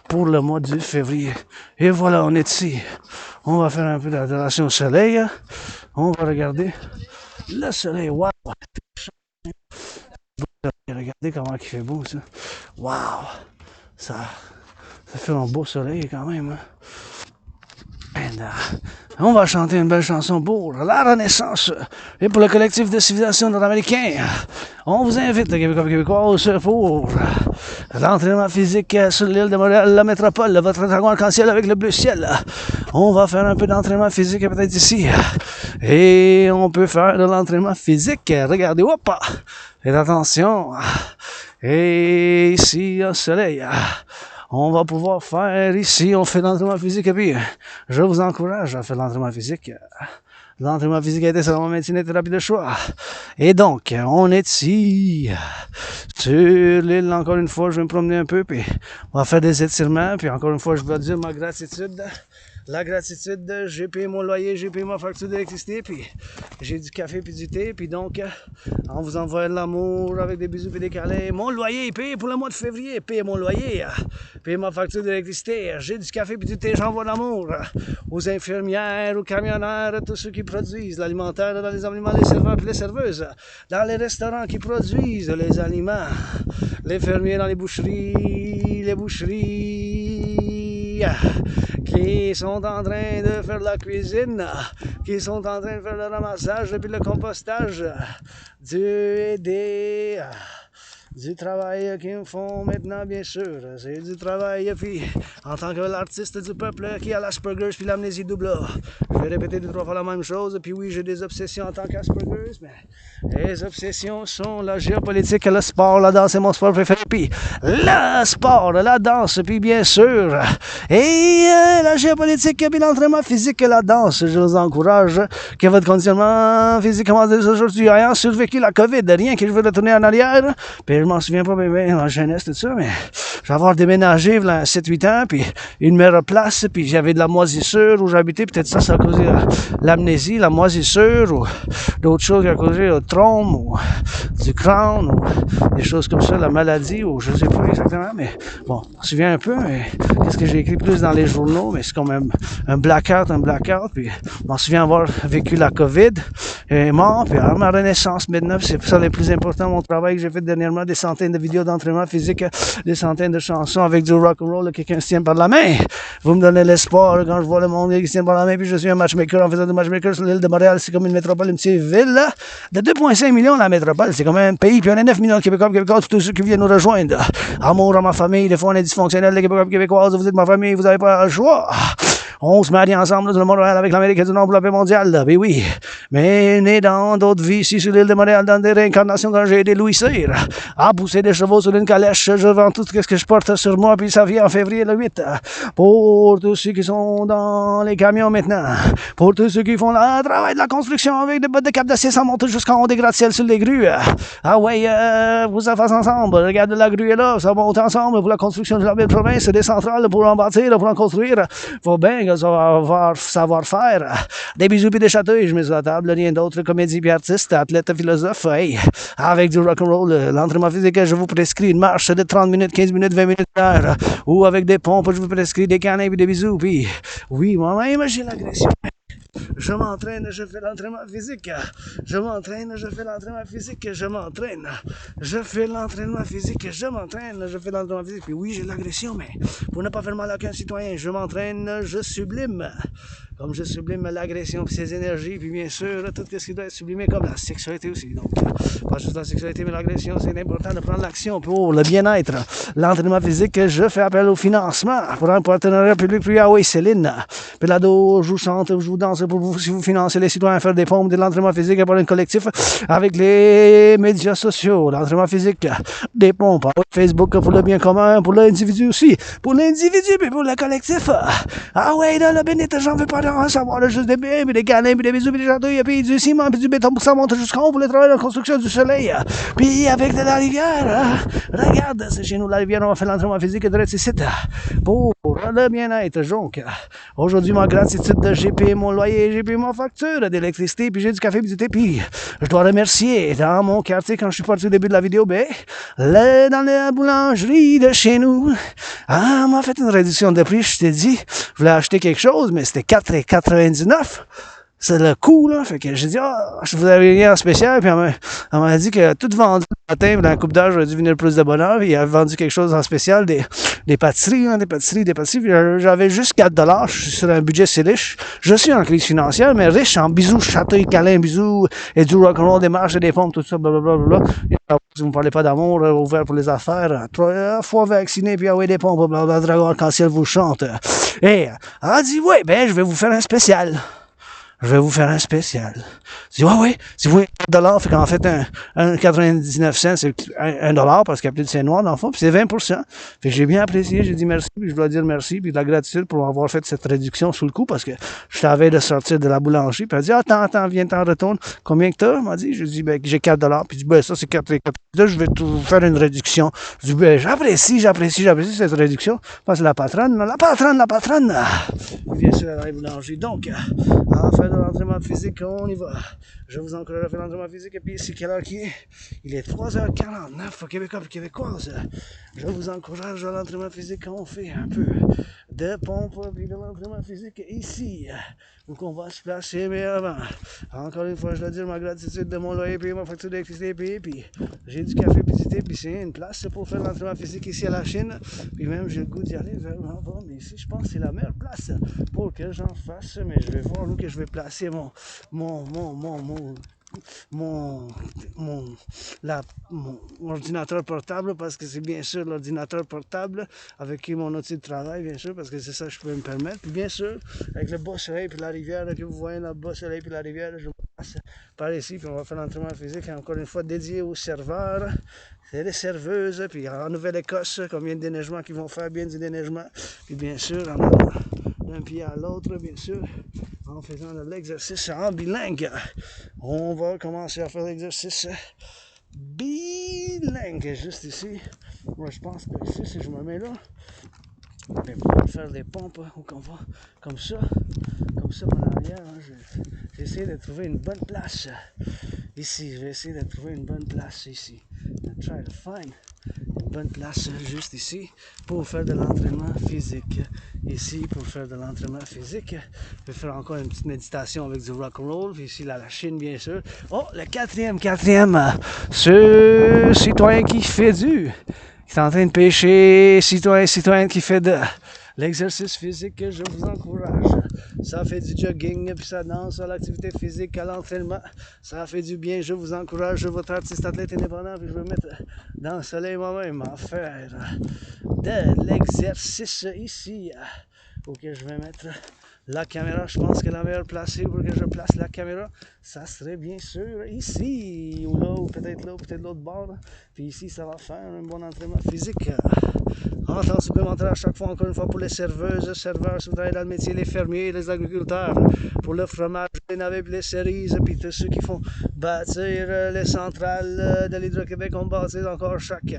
pour le mois de février. Et voilà, on est ici. On va faire un peu d'adoration au soleil. On va regarder le soleil. Wow! Regardez comment il fait beau, ça. Wow! Ça fait un beau soleil quand même. Hein? On va chanter une belle chanson pour la Renaissance et pour le collectif de Civilisation de l'Américain. On vous invite, Québécois, pour l'entraînement physique sur l'île de Montréal, la métropole, votre dragon arc-en-ciel avec le bleu ciel. On va faire un peu d'entraînement physique peut-être ici. Et on peut faire de l'entraînement physique. Regardez, hop! Faites attention. Et ici, au soleil. On va pouvoir faire ici, on fait l'entraînement physique et puis je vous encourage à faire l'entraînement physique. L'entraînement physique a été selon médecine et thérapie de choix. Et donc, on est ici, sur l'île, encore une fois, je vais me promener un peu, puis on va faire des étirements, puis encore une fois, je vais dire ma gratitude. La gratitude, j'ai payé mon loyer, j'ai payé ma facture d'électricité, puis j'ai du café puis du thé, puis donc, on vous envoie de l'amour avec des bisous et des câlins. Mon loyer est payé pour le mois de février, payez mon loyer, payez ma facture d'électricité, j'ai du café puis du thé, j'envoie de l'amour aux infirmières, aux camionneurs, à tous ceux qui produisent l'alimentaire dans les aliments, les serveurs et les serveuses, dans les restaurants qui produisent les aliments, les fermiers dans les boucheries, qui sont en train de faire la cuisine, qui sont en train de faire le ramassage et puis le compostage du travail qu'ils me font maintenant, bien sûr. C'est du travail, puis en tant que l'artiste du peuple qui a l'Asperger puis l'amnésie double A. Je vais répéter 2-3 fois la même chose, puis oui, j'ai des obsessions en tant qu'Asperger, mais les obsessions sont la géopolitique, le sport, la danse est mon sport préféré, puis le sport, la danse, puis bien sûr, et la géopolitique, puis l'entraînement physique et la danse. Je vous encourage que votre conditionnement physique commence dès aujourd'hui, ayant survécu la COVID, rien que je veux retourner en arrière, puis je m'en souviens pas bien en jeunesse, tout ça, mais je vais avoir déménagé il y a 7-8 ans, puis une meilleure place, puis j'avais de la moisissure où j'habitais, peut-être ça a causé l'amnésie, la moisissure, ou d'autres choses qui ont causé le trompe, ou du crâne, ou des choses comme ça, la maladie, ou je sais pas exactement, mais bon, je me souviens un peu, mais qu'est-ce que j'ai écrit plus dans les journaux, mais c'est comme un blackout, puis je m'en souviens avoir vécu la COVID, et mort, puis alors ma renaissance maintenant, c'est ça le plus important, mon travail que j'ai fait dernièrement, des centaines de vidéos d'entraînement physique, des centaines de chansons avec du rock-and-roll, quelqu'un se tient par la main. Vous me donnez l'espoir quand je vois le monde qui se tient par la main, puis je suis un matchmaker en faisant du matchmaker sur l'île de Montréal, c'est comme une métropole, une petite ville, là, de 2,5 millions la métropole, c'est comme un pays, puis on a 9 millions de Québécois, tous ceux qui viennent nous rejoindre. Amour à ma famille, des fois on est dysfonctionnel, les Québécois, Québécoises, vous êtes ma famille, vous n'avez pas le choix. On se marie ensemble dans le Montréal avec l'Amérique du Nord pour la paix mondiale, là. Ben oui. Mais né dans d'autres vies ici sur l'île de Montréal, dans des réincarnations quand j'ai aidé Louis Cyr à pousser des chevaux sur une calèche, je vends tout ce que je porte sur moi, puis ça vient en février le 8. Pour tous ceux qui sont dans les camions maintenant, pour tous ceux qui font le travail de la construction avec des bottes de cap d'acier, ça monte jusqu'en haut des gratte-ciel sur les grues. Ah ouais, vous ça fasse ensemble. Regarde, la grue est là, ça monte ensemble pour la construction de la belle province, des centrales pour en bâtir, pour en construire. Faut bien que ça va avoir savoir-faire. Des bisous pis des chatouilles, je mets sur la table, rien d'autre, comédie pis artiste, athlète, philosophe, hey, avec du rock'n'roll, l'entraînement physique, je vous prescris une marche de 30 minutes, 15 minutes, 20 minutes d'heure, ou avec des pompes, je vous prescris des câlins pis des bisous, puis oui, moi-même, j'ai l'agression. Je m'entraîne, je fais l'entraînement physique. Je m'entraîne, je fais l'entraînement physique. Je m'entraîne. Je fais l'entraînement physique. Je m'entraîne, je fais l'entraînement physique. Puis oui, j'ai l'agression, mais pour ne pas faire mal à aucun citoyen, je m'entraîne, je sublime. Comme je sublime l'agression et ses énergies, puis bien sûr, tout ce qui doit être sublimé, comme la sexualité aussi. Donc, pas juste la sexualité, mais l'agression, c'est important de prendre l'action pour le bien-être. L'entraînement physique, je fais appel au financement pour un partenariat public-privé. Ah oui, Céline. Puis là-dedans, je vous chante, je vous danse pour vous, si vous financez les citoyens à faire des pompes, de l'entraînement physique pour un collectif avec les médias sociaux. L'entraînement physique, des pompes, Facebook pour le bien commun, pour l'individu aussi. Pour l'individu, puis pour le collectif. Ah ouais, là, le bénéfice, j'en veux pas savoir juste des biens, puis des câlins, puis des bisous, puis des chatouilles, puis du ciment, puis du béton pour ça monte jusqu'en haut pour le travail de construction du soleil. Puis avec de la rivière, regarde, c'est chez nous la rivière, on va faire l'entraînement physique de Cette pour le bien-être. Donc, aujourd'hui, ma gratitude, j'ai payé mon loyer, j'ai payé ma facture d'électricité, puis j'ai du café, puis du thé, puis je dois remercier dans mon quartier, quand je suis parti au début de la vidéo, ben, dans la boulangerie de chez nous, m'a fait une réduction de prix, je t'ai dit, je voulais acheter quelque chose, mais c'était 4,99. C'est le coût, là. Fait que j'ai dit, je vous avais rien en spécial. Puis elle m'a dit que tout vendu le matin, dans la coupe d'âge, j'aurais dû venir plus de bonheur. Puis il avait vendu quelque chose en spécial, des pâtisseries, hein, des pâtisseries. Puis j'avais juste 4$. Je suis sur un budget si riche. Je suis en crise financière, mais riche en bisous, chatouilles, câlins, bisous, et du rock'n'roll, des marches et des pompes, tout ça, blablabla. Si vous me parlez pas d'amour, ouvert pour les affaires, 3 fois vacciné, puis ah des pompes, blablabla, dragon arc-en-ciel vous chante. Et elle a dit, ouais, ben, je vais vous faire un spécial. Je vais vous faire un spécial. Je dis, ouais, si vous voulez $, fait qu'en fait, un 99 cents, c'est $1, parce qu'il y a plus de c'est noir dans le fond, puis c'est 20%. Fait que j'ai bien apprécié, j'ai dit merci, puis je dois dire merci, puis de la gratitude pour avoir fait cette réduction sous le coup, parce que je savais de sortir de la boulangerie, puis elle a dit, attends, viens, t'en retourne. Combien que t'as? Elle m'a dit, je dis, ben, j'ai $4, puis je dis, ben, ça, c'est 4. Là, je vais vous faire une réduction. Je dis, ben, j'apprécie cette réduction. Parce que la patronne, bien sûr, à la boulangerie. Donc, en fait, de l'entraînement physique, on y va. Je vous encourage à faire l'entraînement physique. Et puis, c'est quelle heure qui est? Il est 3h49 au Québécois et Québécoises. Je vous encourage à l'entraînement physique. On fait un peu de pompe et de l'entraînement physique ici. Donc, on va se placer, mais avant. Encore une fois, je dois dire ma gratitude de mon loyer, puis ma facture d'électricité, puis j'ai du café, puis du thé, puis c'est une place pour faire l'entraînement physique ici à la Chine. Puis même, j'ai le goût d'y aller vraiment pas. Mais ici, je pense que c'est la meilleure place pour que j'en fasse. Mais je vais voir où que je vais placer mon ordinateur portable, parce que c'est bien sûr l'ordinateur portable avec qui mon outil de travail, bien sûr, parce que c'est ça que je peux me permettre. Puis bien sûr, avec le bas soleil puis la rivière là, que vous voyez là, le bas soleil puis la rivière, là, je passe par ici, puis on va faire l'entraînement physique, encore une fois dédié aux serveurs. C'est les serveuses, puis en Nouvelle Ecosse, combien de déneigement qui vont faire bien du déneigement, puis bien sûr, en allant d'un pied à l'autre, bien sûr, en faisant de l'exercice en bilingue. On va commencer à faire l'exercice bilingue, juste ici. Moi, je pense que ici, si je me mets là, je vais pouvoir faire des pompes, ou qu'on va comme ça en arrière. Hein, j'essaie de trouver une bonne place ici. Je vais essayer de trouver une bonne place ici. try to find une bonne place juste ici pour faire de l'entraînement physique. Ici, pour faire de l'entraînement physique, je vais faire encore une petite méditation avec du rock&roll. Puis ici, la Chine, bien sûr. Oh, le quatrième, ce citoyen qui fait qui est en train de pêcher, citoyenne qui fait de l'exercice physique que je vous encourage. Ça fait du jogging, puis ça danse à l'activité physique, à l'entraînement. Ça fait du bien, je vous encourage, votre artiste athlète indépendant, puis je vais mettre dans le soleil moi-même à faire de l'exercice ici. Ok, je vais mettre la caméra. Je pense que la meilleure place pour que je place la caméra, ça serait bien sûr ici, ou là, ou peut-être l'autre bord. Puis ici, ça va faire un bon entraînement physique. En temps supplémentaire à chaque fois, encore une fois, pour les serveuses, serveurs, si vous travaillez dans le métier, les fermiers, les agriculteurs, pour le fromage, les navets, les cerises, puis tous ceux qui font bâtir les centrales de l'Hydro-Québec, on bâtit encore chaque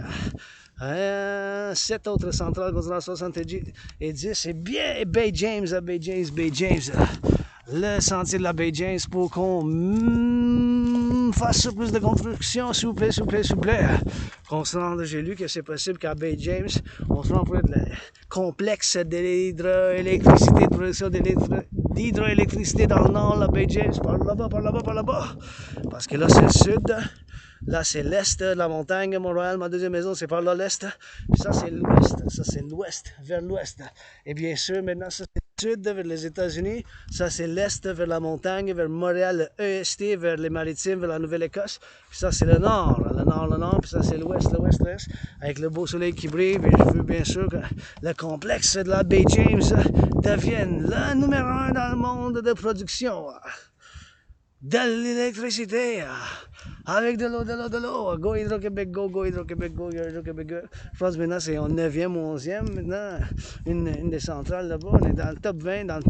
7 autres centrales concernant 70 et 10. Et bien, Bay James, le sentier de la Bay James pour qu'on fasse plus de construction, s'il vous plaît. Qu'on se rende, j'ai lu que c'est possible qu'à Bay James, on se rend pour le complexe de l'hydroélectricité, de production d'hydroélectricité dans le nord, la Bay James, par là-bas. Parce que là, c'est le sud. Là, c'est l'est de la montagne, Montréal, ma deuxième maison, c'est par là l'est. Puis ça, c'est l'ouest. Ça, c'est l'ouest, vers l'ouest. Et bien sûr, maintenant, ça, c'est le sud, vers les États-Unis. Ça, c'est l'est, vers la montagne, vers Montréal, le EST, vers les maritimes, vers la Nouvelle Ecosse. Puis ça, c'est le nord. Puis ça, c'est l'ouest. Avec le beau soleil qui brille. Puis je veux bien sûr que le complexe de la Bay James devienne le numéro 1 dans le monde de production de l'électricité, avec de l'eau, go Hydro-Québec, go Hydro-Québec. Je pense maintenant c'est en 9e ou 11e, maintenant, une des centrales là-bas, on est dans le top 20, dans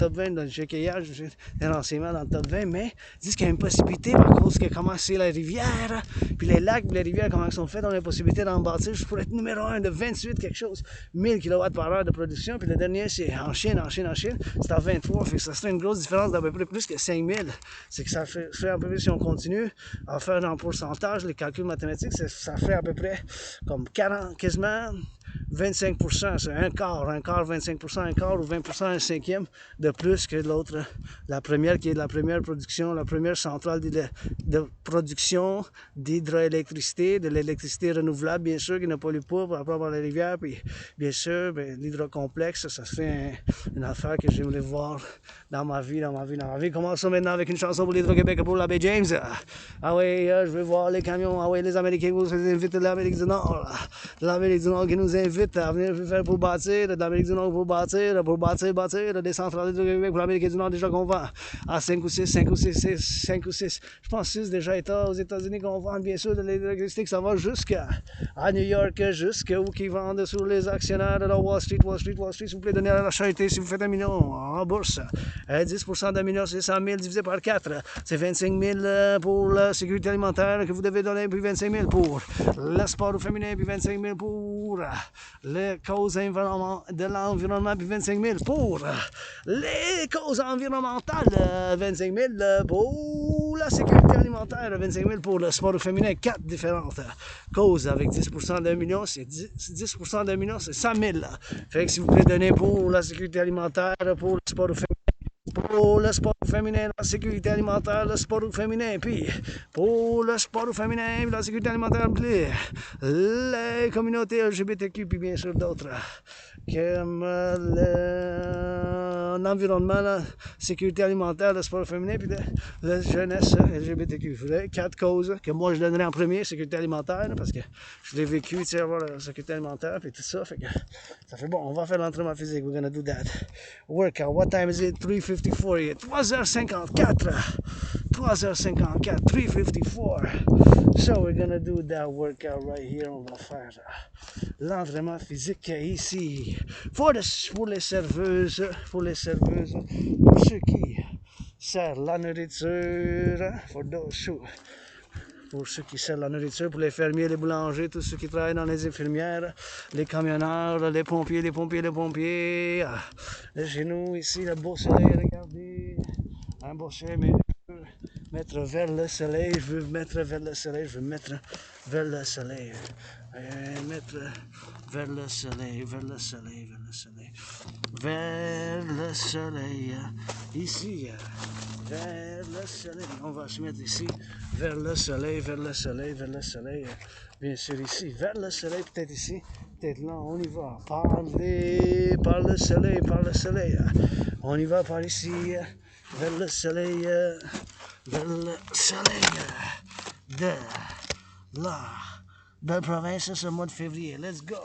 le checkage, j'ai des renseignements dans le top 20, mais ils disent qu'il y a une possibilité, à cause que comment c'est la rivière, puis les lacs, puis les rivières, comment ils sont faits, on a une possibilité d'en bâtir, je pourrais être numéro 1 de 28 quelque chose, 1000 kW par heure de production, puis le dernier c'est en Chine, c'est à 23, fait que ça serait une grosse différence d'à peu près plus que 5000, c'est que ça fait à peu près, si on continue à faire en pourcentage, les calculs mathématiques, ça fait à peu près comme 40, quasiment 25%, c'est un quart, 25%, un quart ou 20%, un cinquième de plus que l'autre, la première qui est la première production, la première centrale de production d'hydroélectricité, de l'électricité renouvelable, bien sûr, qui ne pollue pas par rapport à la rivière, puis bien sûr, l'hydrocomplexe, ça serait une affaire que j'aimerais voir dans ma vie. Commençons maintenant avec une chanson pour l'Hydro-Québec, pour la Bay James. Ah oui, je veux voir les camions, ah oui, les Américains vous invitent de l'Amérique du Nord, qui nous invite à venir faire pour bâtir, de l'Amérique du Nord pour bâtir des centrales de Québec pour l'Amérique du Nord déjà qu'on vend à 5 ou 6, je pense 6 déjà États aux États-Unis qu'on vend bien sûr de l'électricité, que ça va jusqu'à New York, jusqu'à où qui vendent sur les actionnaires de la Wall Street, s'il vous plaît, donnez à la charité si vous faites 1 million en bourse. 10% d'un million, c'est 100 000 divisé par 4, c'est 25 000 pour la sécurité alimentaire que vous devez donner, puis 25 000 pour le sport féminin, puis 25 000 pour les causes de l'environnement, puis 25 000 pour les causes environnementales, 25 000 pour la sécurité alimentaire, 25 000 pour le sport féminin, 4 différentes causes avec 10% d'un million, c'est 10% d'un million, c'est 100 000. Fait que si vous voulez donner pour la sécurité alimentaire, pour le sport féminin, pour le sport féminin, la sécurité alimentaire, le sport féminin, puis pour le sport féminin, la sécurité alimentaire, puis les communautés LGBTQ, puis bien sûr d'autres, comme l'environnement, la sécurité alimentaire, le sport féminin, puis la jeunesse LGBTQ. 4 causes que moi je donnerais en premier, sécurité alimentaire, parce que je l'ai vécu, tu sais, avoir la sécurité alimentaire, puis tout ça, fait que ça fait bon, on va faire l'entraînement physique, we're gonna do that. Workout, what time is it? 3:54, 3h54, 3:54, so we're gonna do that workout right here, on va faire l'entraînement physique ici, pour les serveuses, pour ceux qui servent la nourriture, pour ceux qui servent la nourriture, pour les fermiers, les boulangers, tous ceux qui travaillent dans les infirmières, les camionneurs, les pompiers. Chez nous, ici, le beau soleil, regardez, un beau soleil, mais mettre vers le soleil, je veux mettre vers le soleil, je veux mettre vers le soleil. Mettre vers le soleil, vers le soleil, vers le soleil. Vers le soleil, ici, vers le soleil. On va se mettre ici, vers le soleil, vers le soleil, vers le soleil. Bien sûr ici, vers le soleil, peut-être ici, peut-être là, on y va. Parler par le soleil, par le soleil. On y va par ici, vers le soleil, vers le soleil de la belle province ce mois de février. Let's go.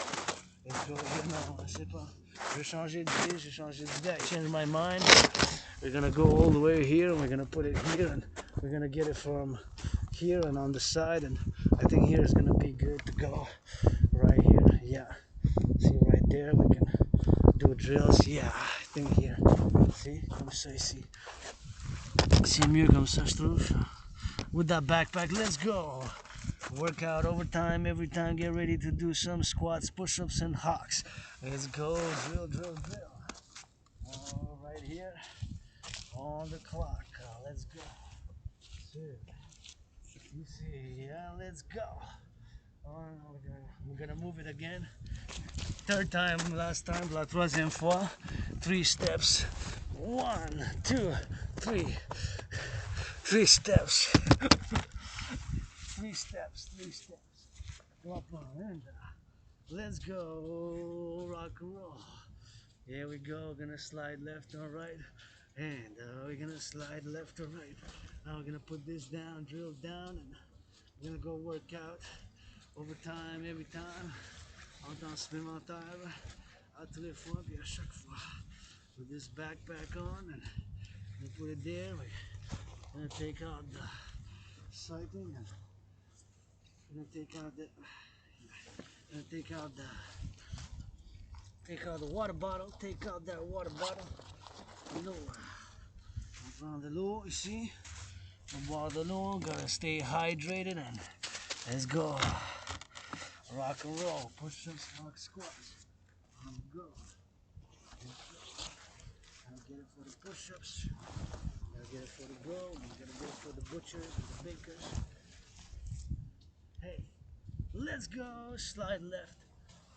Let's go. Non, je sais pas. Je vais changer d'idée, j'ai changé d'idée. I changed my mind. We're gonna go all the way here and we're gonna put it here and we're gonna get it from here and on the side, and I think here is gonna be good to go. Right here, yeah. See right there, we can do drills. Yeah, I think here. See, comme ça ici. C'est mieux comme ça, je trouve. With that backpack, let's go. Workout overtime, every time, get ready to do some squats, push-ups, and hawks. Let's go, drill, drill, drill. All right here, on the clock. Let's go. You see, yeah, let's go. We're gonna move it again. Third time, last time, la troisième fois. 3 steps. 1, 2, 3. 3 steps. 3 steps, 3 steps. Drop on and let's go, rock and roll. Here we go, gonna slide left or right, and we're gonna slide left or right. Now we're gonna put this down, drill down, and we're gonna go work out overtime, every time, en temps supplémentaire, à tous les fois, puis à chaque fois. With this backpack on, and we put it there. We're gonna take out the cycling, and we're gonna take out the. Take out the water bottle, take out that water bottle. L'eau. On prend de l'eau ici. On boit de l'eau, gotta stay hydrated, and let's go. Rock and roll, push-ups, rock squats. On the go. Gotta get it for the push-ups. Gotta get it for the go. Gotta get it for the butchers and the bakers. Hey, let's go. Slide left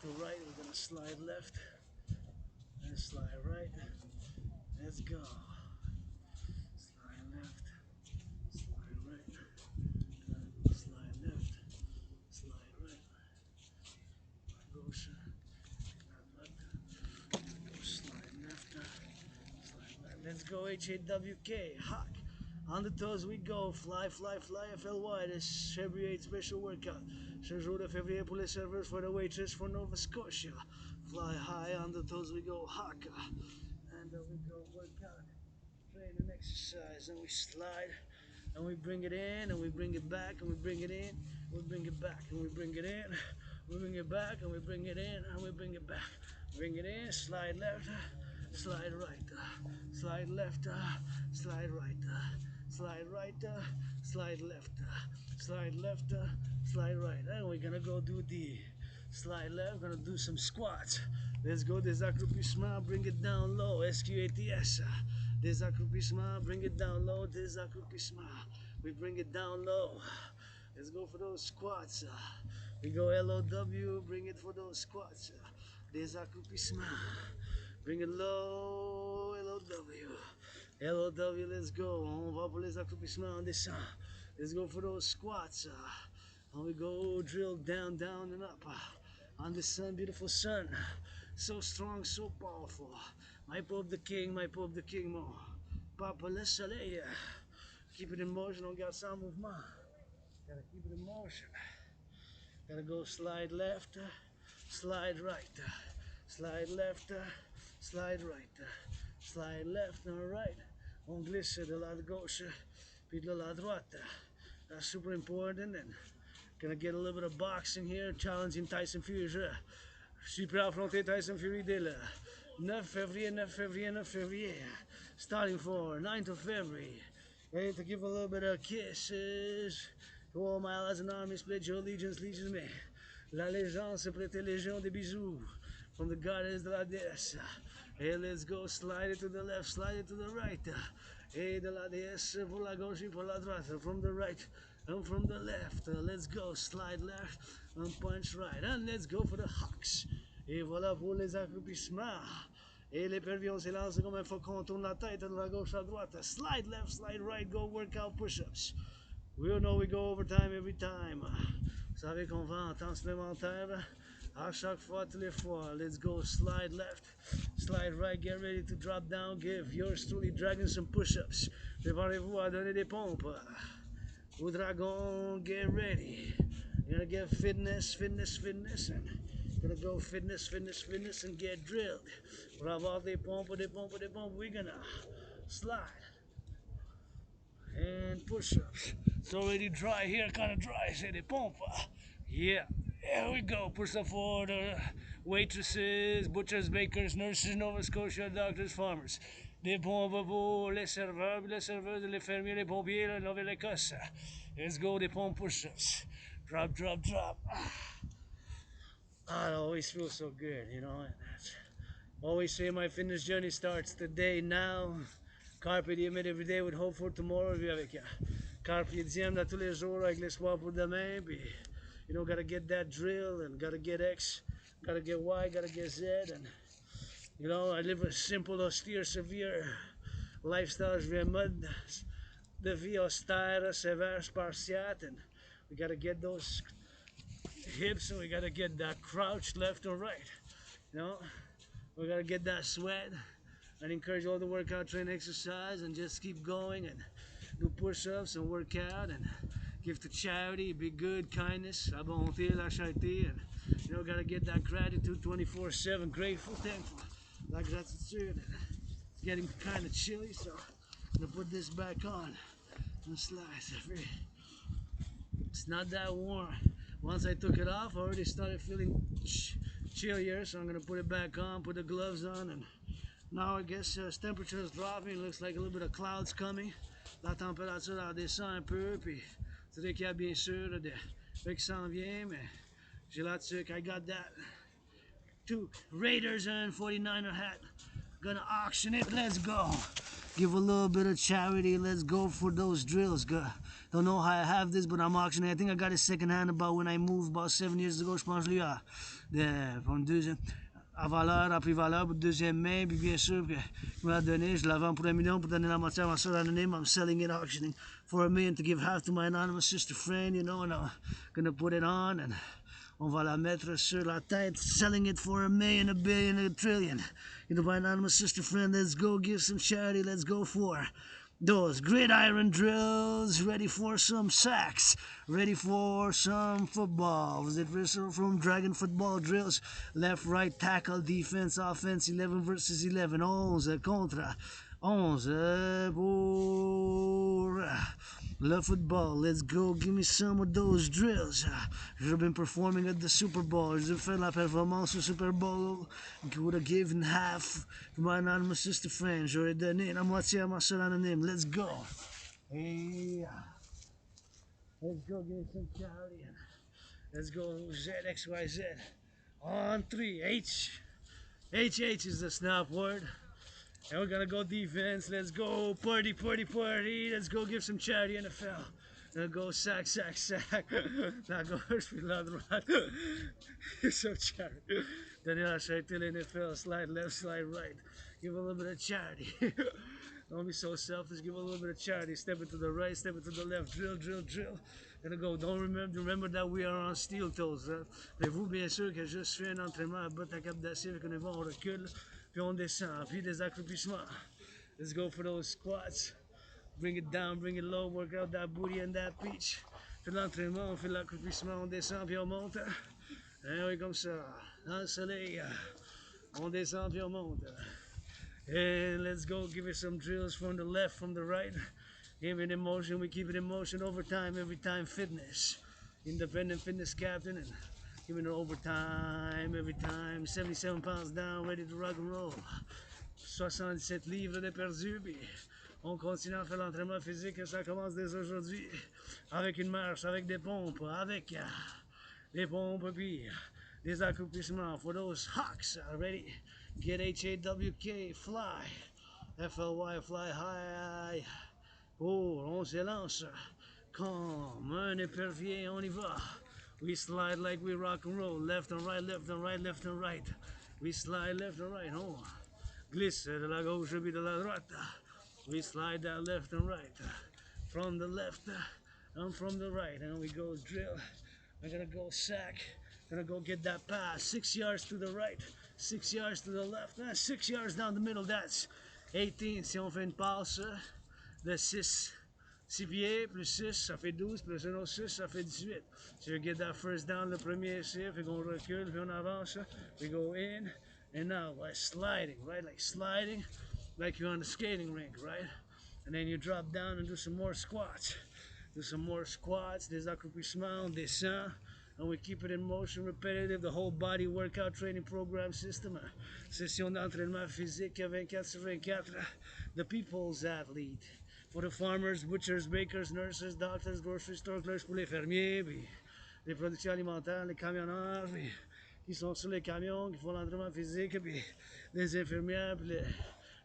to right. We're gonna slide left and slide right. Let's go. Slide left, slide right, slide left, slide right. Gauche, slide left, slide right. Let's go HAWK, hawk. On the toes we go, fly, fly, fly, FLY. This February 8th special workout. 5 jours de février pour les servers, for the waitress, for Nova Scotia. Fly high, on the toes we go, hawk. And we go work out, train and exercise, and we slide, and we bring it in, and we bring it back, and we bring it in, we bring it back, and we bring it in, we bring it back, and we bring it in, and we bring it back. Bring it in, slide left, slide right, slide left, slide right, slide right, slide left, slide left, slide right. And we're gonna go do the slide left, gonna do some squats. Let's go, des accroupissements, bring it down low, SQATS. Des accroupissements, bring it down low, des accroupissements. We bring it down low. Let's go for those squats. We go LOW, bring it for those squats. Des accroupissements. Bring it low, LOW. LOW, let's go. On va pour les accroupissements, on descend. Let's go for those squats. And we go drill down, down, and up. On the sun, beautiful sun. So strong, so powerful. My Pope the King, mon. Papa le soleil. Keep it in motion, on garde ça en mouvement. Gotta keep it in motion. Gotta go slide left, slide right, slide left, slide right, slide left and right. On glisse de la gauche, puis de la droite. That's super important, and gonna get a little bit of boxing here, challenging Tyson Fury. Je suis prêt à affronter Tyson Fury dès le 9 février, 9 février, 9 février. Starting for 9th of February. Ready to give a little bit of kisses to all my allies and armies. Pledge your allegiance, legions me. L'allégeance, prêter légion des bisous. From the goddess de la déesse. Hey, let's go, slide it to the left, slide it to the right. Hey, de la déesse pour la gauche et pour la droite. From the right and from the left. Let's go, slide left and punch right. And let's go for the hawks. Et voilà pour les accroupissements. Et les pavillons s'élancent comme un faucon, tourne la tête de la gauche à droite. Slide left, slide right, go workout push-ups. We all know we go overtime every time. Vous savez qu'on va en temps supplémentaire à chaque fois, tous les fois. Let's go, slide left, slide right, get ready to drop down, give yours truly dragging some push-ups. Préparez-vous à donner des pompes. Au dragon, get ready. You're gonna get fitness, fitness, fitness, and gonna go fitness, fitness, fitness, and get drilled. Pour avoir des pompes, des pompes, des pompes, we're gonna slide and push-ups. It's already dry here, kind of dry. Say the pompe. Yeah, here we go. Push up for the waitresses, butchers, bakers, nurses, Nova Scotia, doctors, farmers. Des pompes pour les serveurs, les serveuses, les fermiers, les pompiers, la Nouvelle Ecosse. Let's go, des pompe push-ups. Drop, drop, drop. Ah, it always feels so good, you know. Always say my fitness journey starts today, now. Carpe diem every day with hope for tomorrow. Puis avec carpe diem là tous les jours avec l'espoir pour demain. Puis, you know, gotta get that drill and gotta get X, gotta get Y, gotta get Z. And, you know, I live a simple, austere, severe lifestyle. Je viens mode de vie austère, sévère, spartiate. And we gotta get those hips and we gotta get that crouch left or right. You know, we gotta get that sweat. I'd encourage all the workout, train, exercise, and just keep going and do push-ups and work out and give to charity, be good, kindness, la bonté, la charité, and you know, gotta get that gratitude 24/7, grateful, thankful, la gratitude. It's getting kind of chilly, so I'm gonna put this back on and slide. It's not that warm. Once I took it off, I already started feeling chillier, so I'm gonna put it back on, put the gloves on, and now I guess temperature is dropping. Looks like a little bit of clouds coming. La température elle descend un peu, puis c'est vrai qu'il y a bien sûr des trucs qui s'en viennent, mais j'ai la tuque. I got that two Raiders and 49er hat. Gonna auction it. Let's go. Give a little bit of charity. Let's go for those drills. Don't know how I have this, but I'm auctioning. I think I got it secondhand about when I moved about 7 years ago. Je pense que je l'ai eu pour une deuxième. À valeur, à prix valeur pour deuxième main, puis bien sûr que je me l'ai donné, je la vends pour 1 million pour donner la moitié à ma soeur anonyme. I'm selling it, auctioning for 1 million to give half to my anonymous sister friend, you know, and I'm gonna put it on and on va la mettre sur la tête, selling it for 1 million, 1 billion, 1 trillion. You know, my anonymous sister friend, let's go give some charity, let's go for those gridiron drills, ready for some sacks, ready for some football. Was it from Dragon football drills? Left, right, tackle, defense, offense, 11 versus 11, 11 contre 11 pour le football. Let's go, give me some of those drills. I've been performing at the Super Bowl. J'ai fait la performance au Super Bowl. I would have given half to my anonymous sister friend. J'aurais donné la moitié à ma soeur anonyme. Let's go. Hey, let's go get some charity. Let's go Z, X, Y, Z. On 3, H. H is the snap word. And we're gonna go defense. Let's go party, party, party. Let's go give some charity NFL. Let's go sack, sack, sack. La gauche puis la droite. So charity. Donner la charité l'NFL. Slide left, slide right. Give a little bit of charity. Don't be so selfish. Give a little bit of charity. Step it to the right, step it to the left. Drill, drill, drill. Gonna go. Don't remember that we are on steel toes. Mais vous, bien sûr, que je suis un entraînement à botte à cap d'acier avec un évent, on recule, puis on descend, puis des accroupissements. Let's go for those squats. Bring it down, bring it low, work out that booty and that peach. Fait de l'entraînement, on fait de l'accroupissement, on descend, puis on monte. Et oui, comme ça. Dans le soleil, on descend, puis on monte. And let's go give it some drills from the left, from the right. Give it in motion, we keep it in motion overtime, every time fitness. Independent fitness captain and giving it overtime, every time. 77 pounds down, ready to rock and roll. 77 livres de perdu, puis on continue à faire l'entraînement physique et ça commence dès aujourd'hui. Avec une marche, avec des pompes, avec des pompes, puis des accroupissements for those hawks. Ready? Get H-A-W-K, fly. F-L-Y, fly high. Oh, on se lance. Comme un épervier, on y va. We slide like we rock and roll. Left and right, left and right, left and right. We slide left and right, oh. Glisse de la gauche puis de la droite. We slide that left and right. From the left and from the right. And we go drill. I'm gonna go sack. Gonna go get that pass. 6 yards to the right, 6 yards to the left, 6 yards down the middle. That's 18. Si on fait une passe de 6 pieds plus 6, ça fait 12, plus un autre 6, ça fait 18. So you get that first down, le premier ici, puis on recule, puis on avance. We go in and out, like sliding, right? Like sliding, like you're on the skating rink, right? And then you drop down and do some more squats. Do some more squats, des accroupissements, on descend, and we keep it in motion, repetitive, the whole body workout training program system. Session d'entraînement physique 24/24, the people's athlete. For the farmers, butchers, bakers, nurses, doctors, grocery store clerks, pour les fermiers, puis les productions alimentaires, les camionneurs, puis qui sont sur les camions, qui font l'entraînement physique, puis les infirmières, puis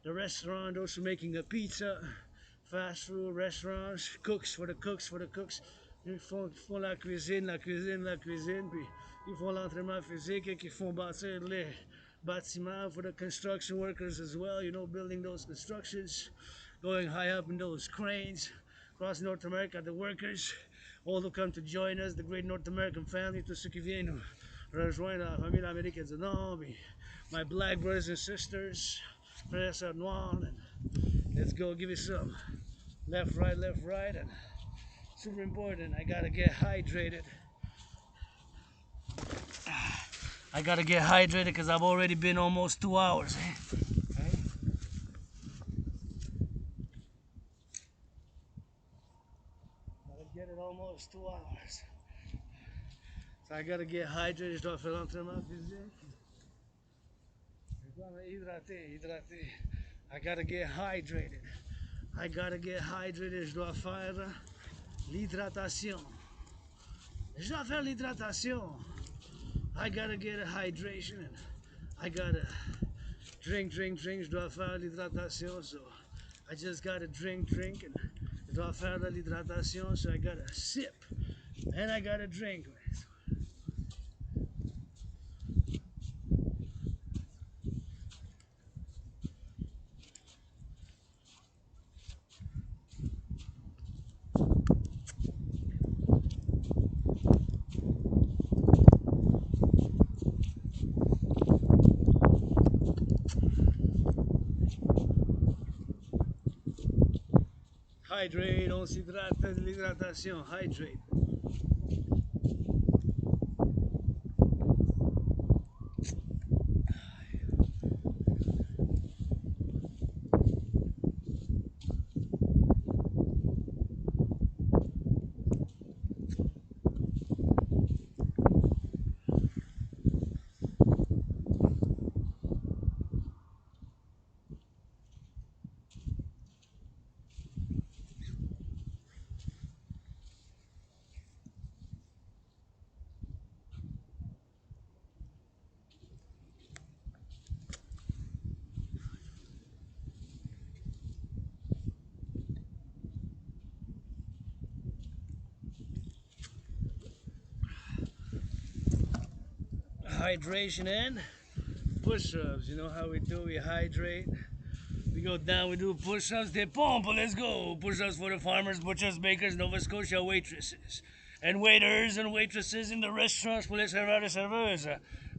the restaurant, those who are making a pizza, fast food restaurants, cooks for the cooks. Ils font la cuisine, puis ils font l'entraînement physique et qui font bâtir les bâtiments for the construction workers as well, you know, building those constructions, going high up in those cranes, across North America, the workers, all who come to join us, the great North American family, tous ceux qui viennent nous rejoindre la famille américaine du Nord, my black brothers and sisters, frères et sœurs noirs, and let's go give it some left, right, and super important, I gotta get hydrated. I gotta get hydrated because I've already been almost 2 hours. Right? Gotta get it almost 2 hours. So I gotta get hydrated. Je dois faire l'entraînement physique. Je dois me hydrater. I gotta get hydrated. Je dois faire l'hydratation. I gotta get a hydration and I gotta drink. Je dois faire l'hydratation, so I just gotta drink and je dois faire l'hydratation, so I gotta sip and I gotta drink. Hydrate, on s'hydrate, de l'hydratation, hydrate. Hydration and push-ups. You know how we do, we hydrate. We go down, we do push-ups, des pompes, let's go. Push-ups for the farmers, butchers, bakers, Nova Scotia waitresses. And waiters and waitresses in the restaurants pour les serveurs et serveuses.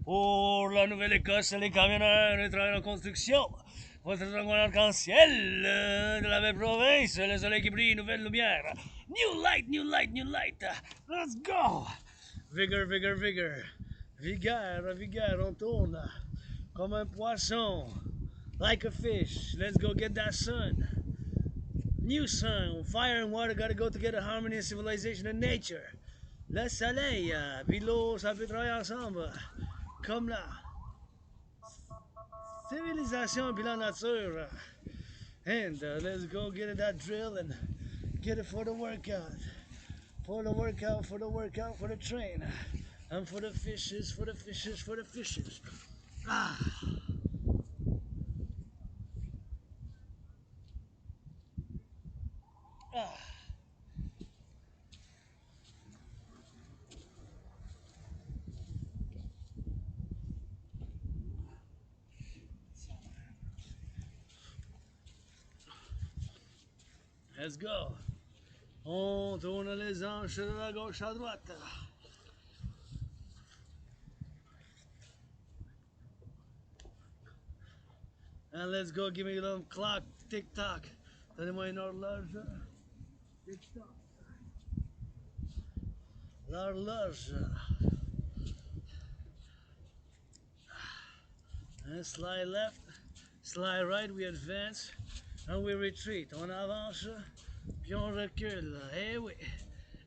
Pour la Nouvelle Ecosse, les camionneurs, les travailleurs en construction. Votre dragon arc-en-ciel de la belle province, le soleil qui brille, nouvelle lumière. New light. Let's go. Vigor. Vigueur, on tourne comme un poisson, like a fish. Let's go get that sun. New sun, fire and water gotta go together, harmony and civilization and nature. Le soleil, puis l'eau, ça peut travailler ensemble, comme la civilisation puis la nature. And let's go get that drill and get it for the workout. For the train. And for the fishes. Ah. Ah. Let's go. On tourne les hanches de la gauche à droite. And let's go, give me a little clock, tick tock. Donnez-moi une horloge. Tick tock. L'horloge. And slide left, slide right, we advance, and we retreat. On avance, puis on recule. Eh oui.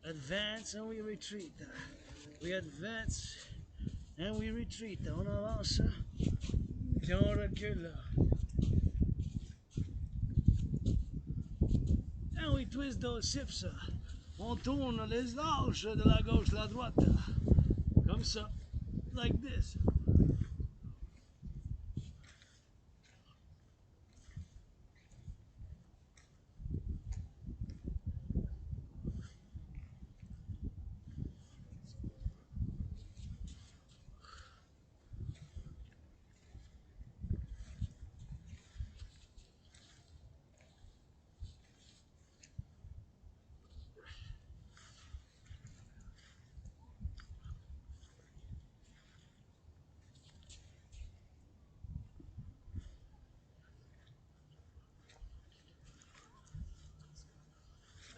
Advance and we retreat. We advance and we retreat. On avance, puis on recule. And we twist those hips. On tourne les hanches de la gauche à la droite. Comme ça. Like this.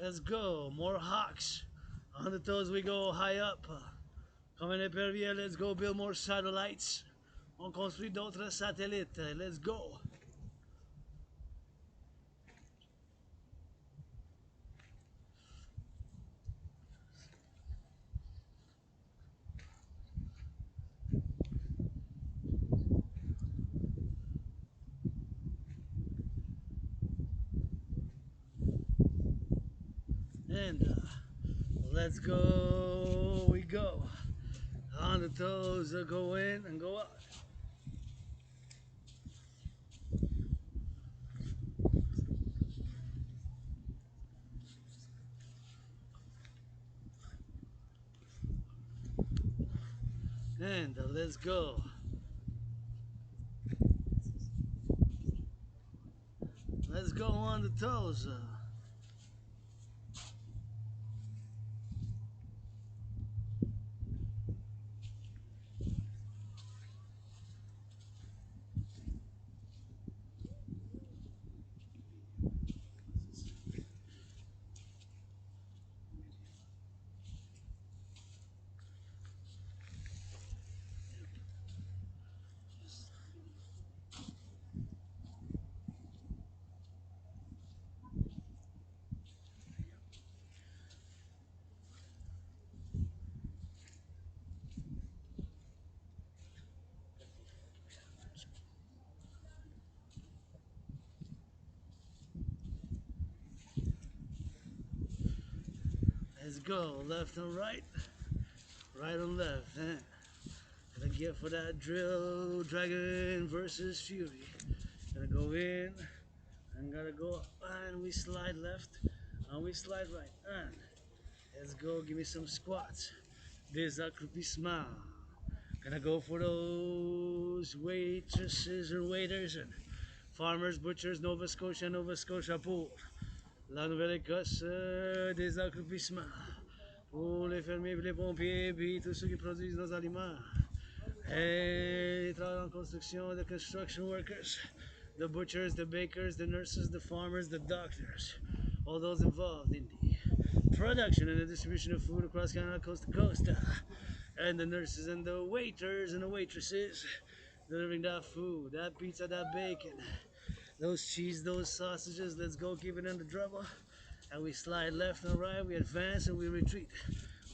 Let's go, more hawks. On the toes we go high up. Comme un épervier, let's go build more satellites. On construit d'autres satellites. Let's go. And let's go, we go. On the toes, go in and go out. And let's go. Let's go on the toes. Let's go, left and right, right and left. Gonna get for that drill, dragon versus fury. Gonna go in, and gotta go up, and we slide left, and we slide right. And let's go, give me some squats. Des accroupissements. Gonna go for those waitresses or waiters and farmers, butchers, Nova Scotia pour. La Nouvelle Ecosse, des accroupissements. Pour les fermiers, les pompiers, puis tous ceux qui produisent nos aliments. Et les travailleurs en construction, the construction workers, the butchers, the bakers, the nurses, the farmers, the doctors. All those involved in the production and the distribution of food across Canada, coast to coast. And the nurses and the waiters and the waitresses delivering that food, that pizza, that bacon, those cheese, those sausages. Let's go, keep it in the trouble. And we slide left and right, we advance and we retreat.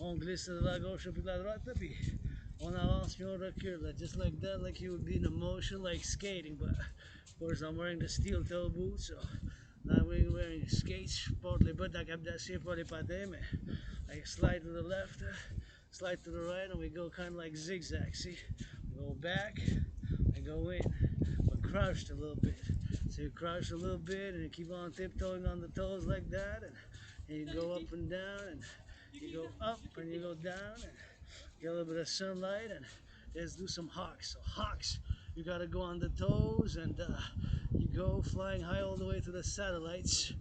On glisse de la gauche puis de la droite, puis on avance puis on recule, just like that, like you would be in a motion, like skating. But of course, I'm wearing the steel toe boots, so I'm wearing skates. Porte les bottes d'accaptation pour les patins, mais I slide to the left, slide to the right, and we go kind of like zigzag. See, we go back and go in, but crouched a little bit. So you crouch a little bit and you keep on tiptoeing on the toes like that, and you go up and down, and you go up and you go down, and get a little bit of sunlight, and let's do some hawks. So hawks, you gotta go on the toes, and you go flying high all the way to the satellites,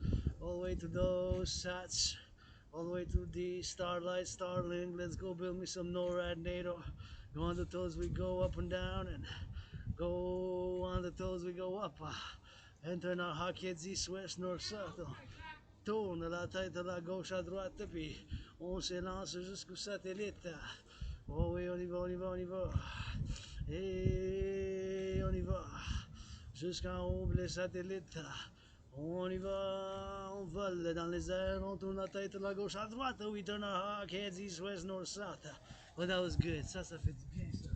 all the way to those sats, all the way to the Starlight, Starlink. Let's go build me some NORAD NATO. Go on the toes, we go up and down, and go on the toes, we go up. Enter dans Hockey, East, West, North, South. Tourne la tête de la gauche à droite, puis on s'élance jusqu'au satellite. Oh oui, on y va, on y va, on y va. Et on y va. Jusqu'en haut, les satellites. On y va, on vole dans les airs, on tourne la tête de la gauche à droite. We turn our hawk heads east, west, north, south. Well, that was good. Ça fait du bien, ça.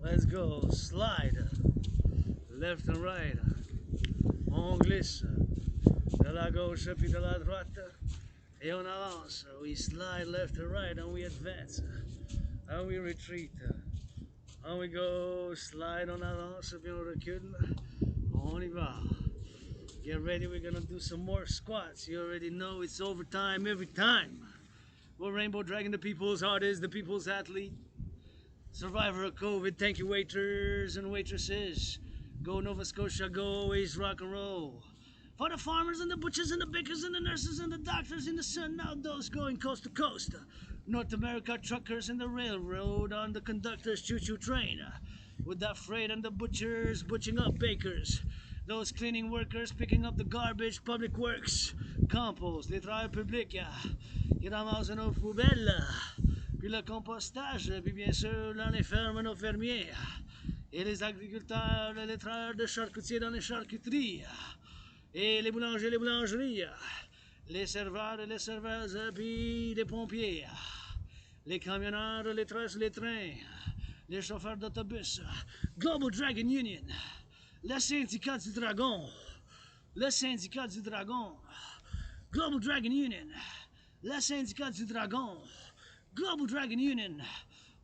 Let's go, slide, left and right, on glisse, de la gauche puis de la droite, et on avance. We slide left and right, and we advance, and we retreat, and we go, slide, on avance, puis on recule, on y va. Get ready, we're gonna do some more squats. You already know it's overtime every time. Well, Rainbow Dragon, the people's artist, the people's athlete, survivor of COVID. Thank you, waiters and waitresses. Go Nova Scotia, go always rock and roll. For the farmers and the butchers and the bakers and the nurses and the doctors in the sun, now those going coast to coast. North America truckers and the railroad on the conductor's choo-choo train. With that freight and the butchers butching up bakers. Those cleaning workers picking up the garbage, public works. Compost, les travailleurs publics, qui ramassent nos poubelles. Puis le compostage, puis bien sûr dans les fermes, nos fermiers, et les agriculteurs, les travailleurs de charcutiers dans les charcuteries, et les boulangers, les boulangeries, les serveurs et les serveuses, puis les pompiers, les camionneurs, les trains, les trains, les chauffeurs d'autobus, Global Dragon Union, le syndicat du dragon, le syndicat du dragon, Global Dragon Union, le syndicat du dragon, Global Dragon Union,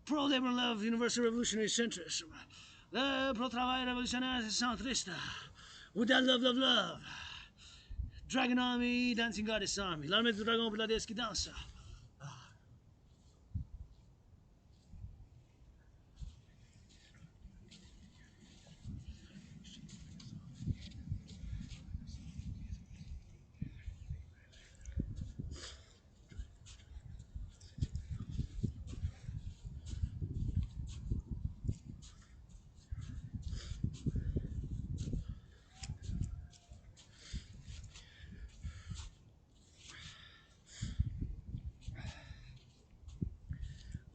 Pro Labor and Love, Universal Revolutionary Centrism, le Pro Travail Révolutionnaire Centriste, with that love, love, love, Dragon Army, Dancing Goddess Army, l'armée du dragon pour la déesse qui danse.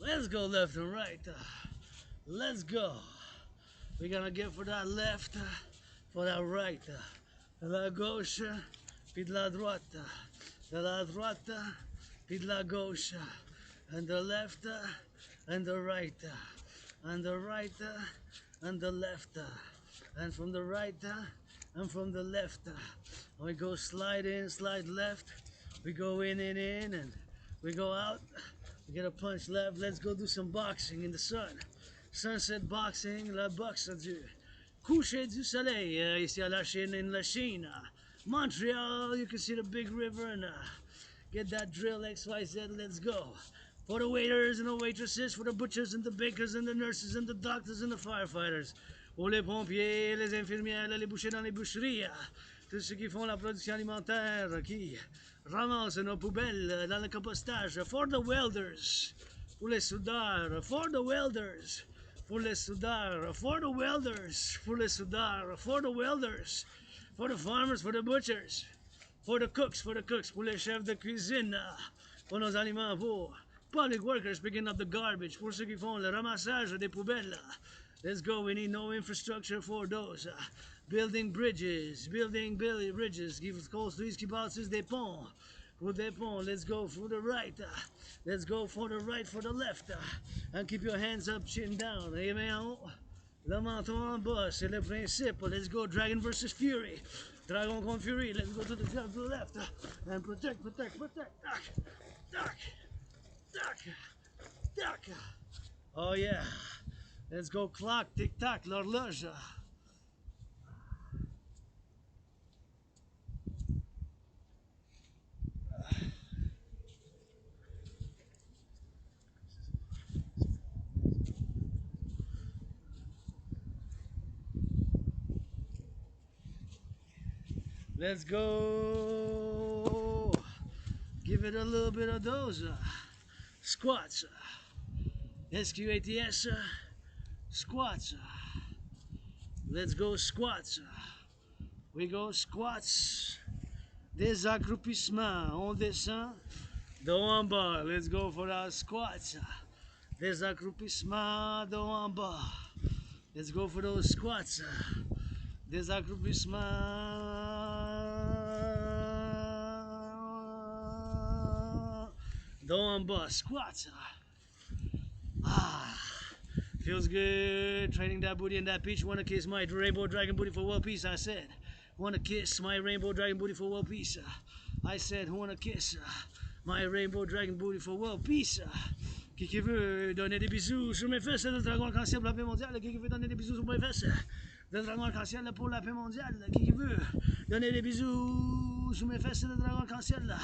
Let's go left and right. Let's go. We're gonna get for that left, for that right. De la gauche, puis de la droite. De la droite, puis de la gauche. And the left, and the right. And the right, and the left. And from the right, and from the left. We go slide in, slide left. We go in and in, and we go out. We get a punch left. Let's go do some boxing in the sun. Sunset boxing, la boxe du coucher du soleil. Ici à la Chine, in La Chine. Montreal, you can see the big river, and get that drill XYZ. Let's go. For the waiters and the waitresses, for the butchers and the bakers and the nurses and the doctors and the firefighters. Pour les pompiers, les infirmières, les bouchers dans les boucheries. Tous ceux qui font la production alimentaire, qui ramassent nos poubelles dans le compostage. For the welders, pour les soudeurs, for the welders, pour les soudeurs, for the welders, pour les soudeurs, for the welders, For the farmers, for the butchers, for the cooks, pour les chefs de cuisine, pour nos aliments, pour public workers picking up the garbage, pour ceux qui font le ramassage des poubelles. Let's go, we need no infrastructure for those. Building bridges, bridges, qui construisent, qui bâtissent des ponts. Pour des ponts, let's go for the right. Let's go for the right, for the left. And keep your hands up, chin down. Les mains en haut. Le menton en bas, c'est le principe. Let's go, Dragon versus Fury. Dragon contre Fury. Let's go to the left. And protect. Duck. Oh yeah. Let's go, clock, tic-tac, l'horloge. Let's go. Give it a little bit of those squats. SQATS. Squats. Let's go squats. We go squats. Des accroupissements. On descend. Dos en bas. Let's go for our squats. Des accroupissements. Dos en bas. Let's go for those squats. Des accroupissements. Dos en bas. Squats. Feels good training that booty in that beach. Wanna kiss my rainbow dragon booty for world peace, I said. Wanna kiss my rainbow dragon booty for world peace. I said, wanna kiss my rainbow dragon booty for world peace. Qui veut donner des bisous sur mes fesses de dragon arc-en-ciel pour la paix mondiale? Qui veut donner des bisous sur mes fesses de dragon arc-en-ciel pour la paix mondiale? Qui veut donner des bisous sur mes fesses de dragon arc-en-ciel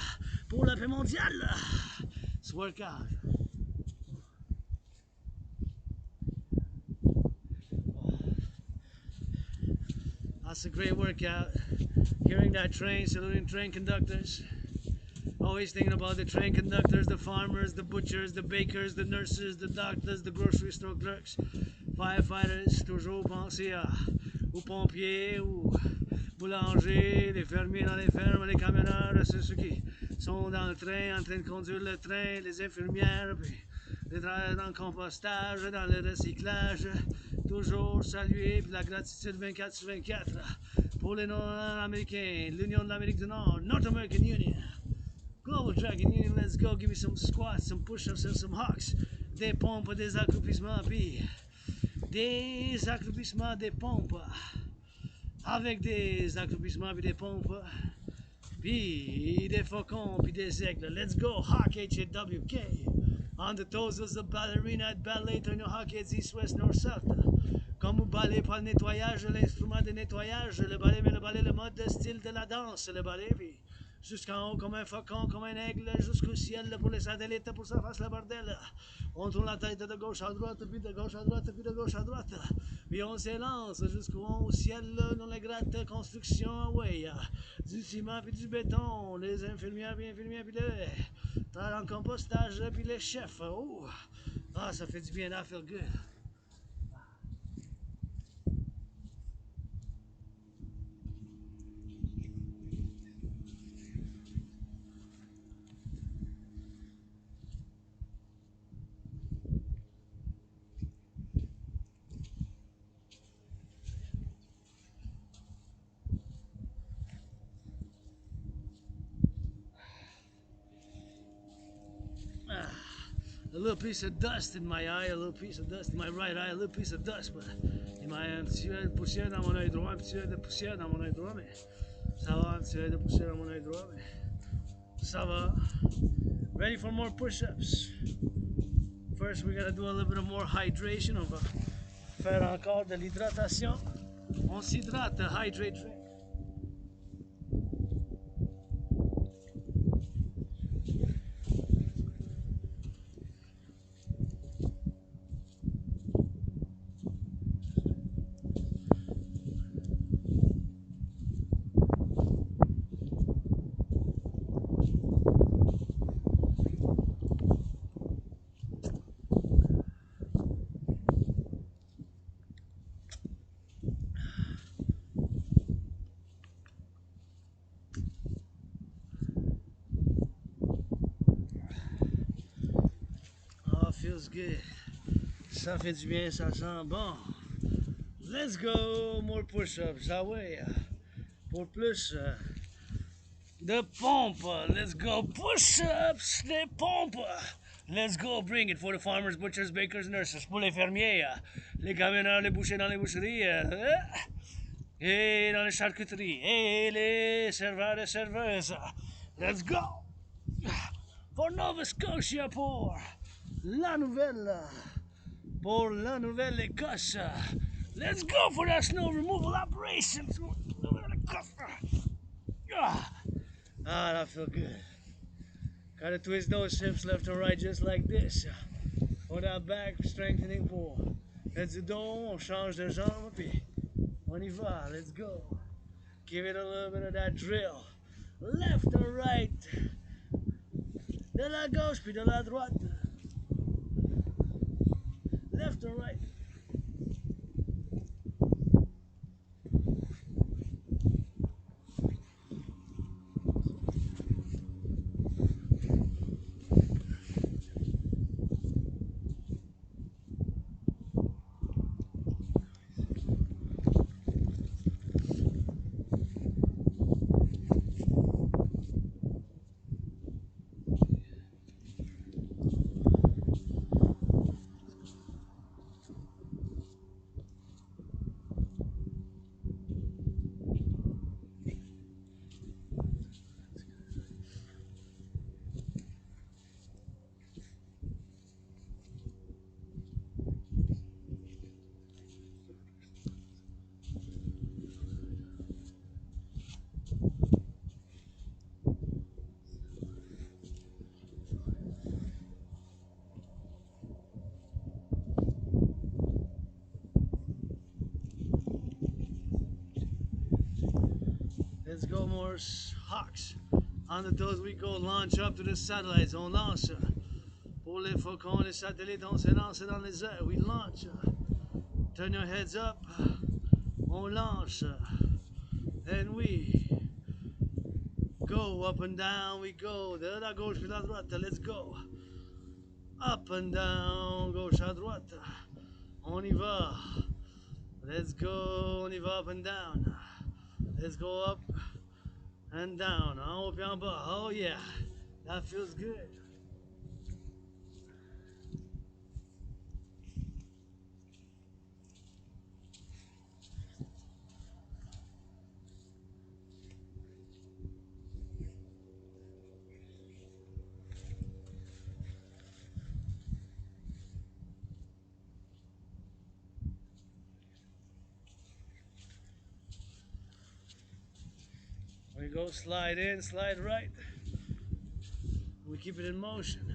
pour la paix mondiale? It's workout. That's a great workout. Hearing that train, saluting train conductors. Always thinking about the train conductors, the farmers, the butchers, the bakers, the nurses, the doctors, the grocery store clerks, firefighters. Toujours penser aux pompiers, aux boulangers, les fermiers dans les fermes, les camionneurs, ceux qui sont dans le train, en train de conduire le train, les infirmières, puis les travailleurs dans le compostage, dans le recyclage. Toujours saluer, puis la gratitude 24/24 pour les Nord-Américains, l'Union de l'Amérique du Nord, North American Union, Global Dragon Union. Let's go, give me some squats, some push-ups and some hawks. Des pompes, des accroupissements, puis des accroupissements, des pompes. Avec des accroupissements, puis des pompes. Puis des faucons, puis des aigles. Let's go, hawk, H-A-W-K. On the toes as a ballerina at ballet, turn your hawk heads east, west, north, south. Comme vous ballet pour le nettoyage, l'instrument de nettoyage, le ballet, mais le ballet, le mode de style de la danse, le ballet, puis jusqu'en haut comme un faucon, comme un aigle, jusqu'au ciel pour les satellites, pour que ça fasse le bordel. On tourne la tête de gauche à droite, puis de gauche à droite, puis de gauche à droite. Puis on s'élance jusqu'au haut, au ciel, dans les grattes construction, ouais. Du ciment, puis du béton, les infirmières, puis le travail en compostage, puis les chefs. Oh. Ah, ça fait du bien, I feel good. A little piece of dust in my eye, a little piece of dust in my right eye, a little piece of dust, but in my un petit peu de poussière dans mon œil droit, un petit peu de poussière dans mon œil droit, mais ça va, un petit peu de poussière dans mon œil droit, mais ça va. Ready for more push-ups. First, we gotta do a little bit of more hydration. On va faire encore de l'hydratation. On s'hydrate, hydrate drink. feels good. Ça fait du bien, ça sent bon. Let's go, more push-ups, ah ouais. Pour plus de pompe, let's go, push-ups, les pompes. Let's go, bring it for the farmers, butchers, bakers, nurses, pour les fermiers, les camionneurs, les bouchers dans les boucheries, et dans les charcuteries, et les serveurs et serveuses. Let's go! Pour Nova Scotia, pour la Nouvelle Ecosse. Let's go for that snow removal operation. Nouvelle Ecosse. Ah, that feel good. Gotta twist those hips left and right just like this. For that back strengthening pull. Head du dos, on change de jambe, puis on y va. Let's go. Give it a little bit of that drill. Left and right. De la gauche puis de la droite. Left and right. Let's go, more hawks. On the toes we go, launch up to the satellites. On lance. Pour les faucons, les satellites, on se lance dans les airs. We launch. Turn your heads up. On lance. And we go up and down. We go. De la gauche puis la droite. Let's go. Up and down. Gauche à droite. On y va. Let's go. On y va up and down. Let's go up and down. En haut puis en bas. Oh yeah. That feels good. We go slide in, slide right. We keep it in motion.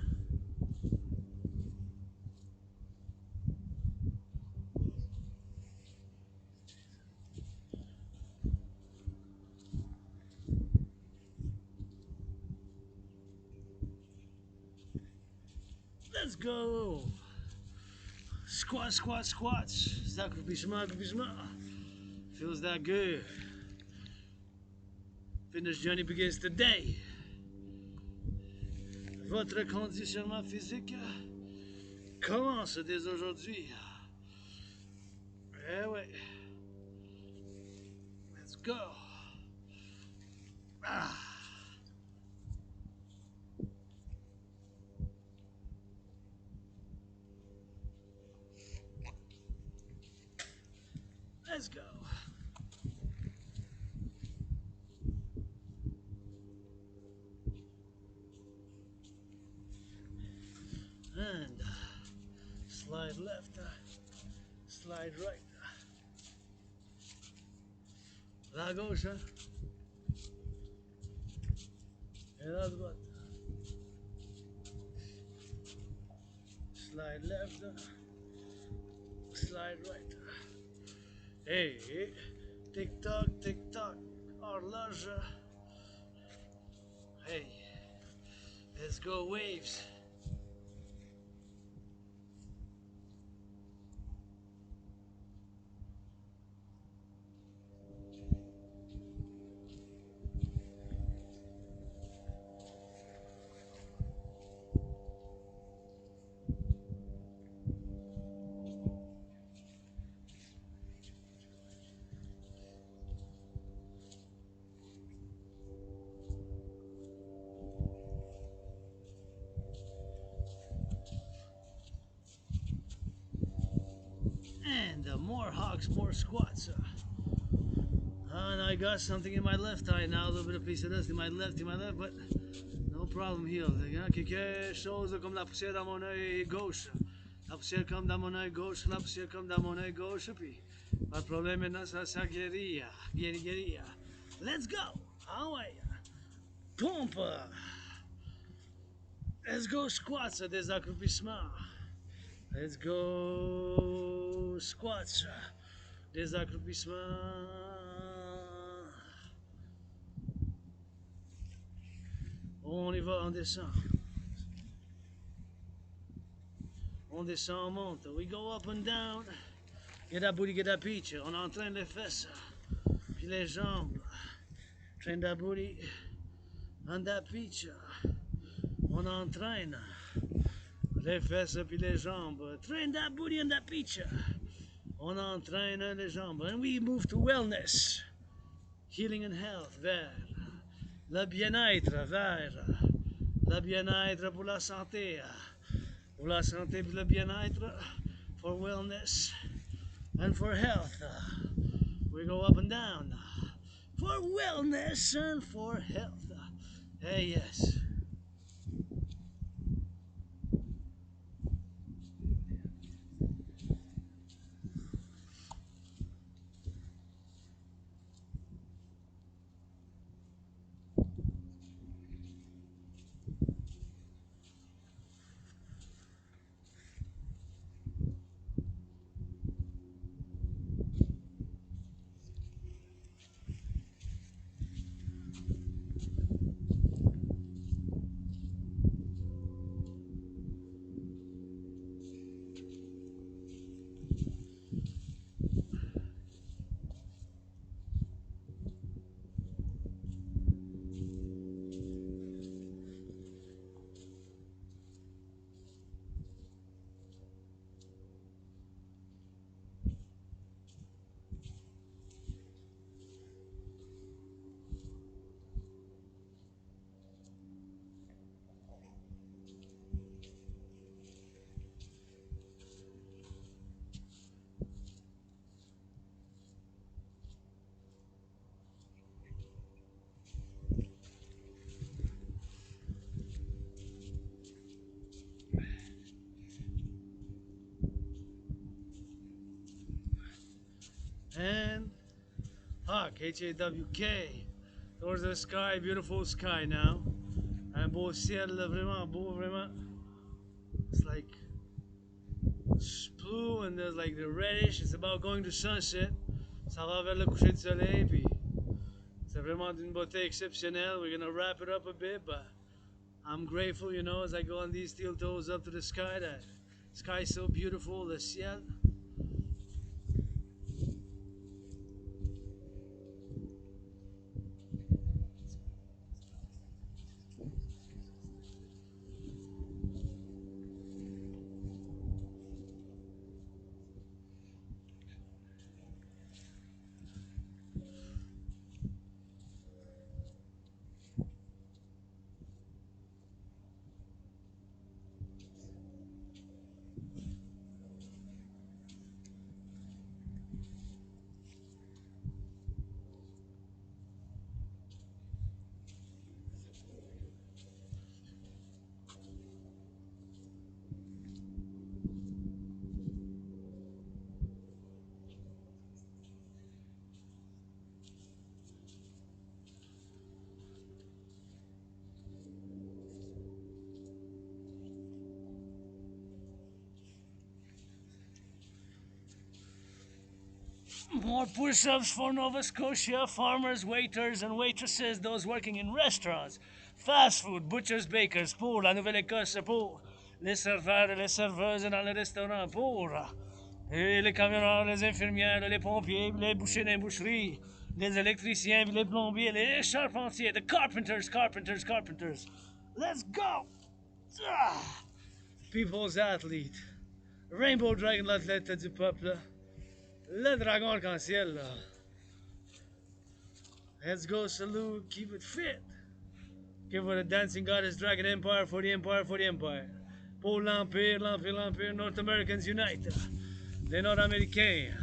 Let's go. Squat, squat, squats. Accroupissement, accroupissement. Feels that good. Fitness journey begins today. Votre conditionnement physique commence dès aujourd'hui. Eh ouais. Let's go. Ah. Let's go. And slide left, slide right. La gauche, et la droite. Slide left, slide right. Hey, tick-tock, tick-tock, horloge. Hey, let's go waves. And more hawks, more squats. And I got something in my left eye now, a little bit of piece of dust in my left, but no problem healed. Quelque chose comme la poussière dans mon œil gauche. La poussière comme dans mon œil gauche, la poussière comme dans mon œil gauche, puis pas de problème maintenant, ça guérit. Let's go! Ah ouais! Pompe! Let's go squats, des accroupissements. Let's go squats, des accroupissements. On y va, on descend. On descend, on monte. We go up and down. Get that booty, get that peach. On entraîne les fesses, puis les jambes. Train that booty and that peach. On entraîne les fesses puis les jambes. Train that booty and that peach. On entraîne les jambes. And we move to wellness. Healing and health, vers le bien-être, vers le bien-être pour la santé. Pour la santé pour le bien-être. For wellness and for health. We go up and down. For wellness and for health. Hey, yes. And Hawk, H-A-W-K, towards the sky, beautiful sky now. Un beau ciel, vraiment beau, vraiment. It's like it's blue and there's like the reddish. It's about going to sunset. Ça va vers le coucher du soleil, puis c'est vraiment d'une beauté exceptionnelle. We're gonna wrap it up a bit, but I'm grateful, you know, as I go on these steel toes up to the sky. The sky is so beautiful, the ciel. More push-ups for Nova Scotia farmers, waiters and waitresses, those working in restaurants, fast food, butchers, bakers, pour la Nouvelle Ecosse, pour les serveurs et les serveuses dans les restaurants, pour et les camionneurs, les infirmières, les pompiers, les bouchers dans les boucheries, les électriciens, les plombiers, les charpentiers, the carpenters. Let's go! Ah! People's athlete, Rainbow Dragon, l'athlète du peuple. Le dragon arc-en-ciel, là. Let's go salute, keep it fit. Give for the dancing goddess, dragon empire, for the empire. Pour l'empire, North Americans unite. Les Nord-Américains.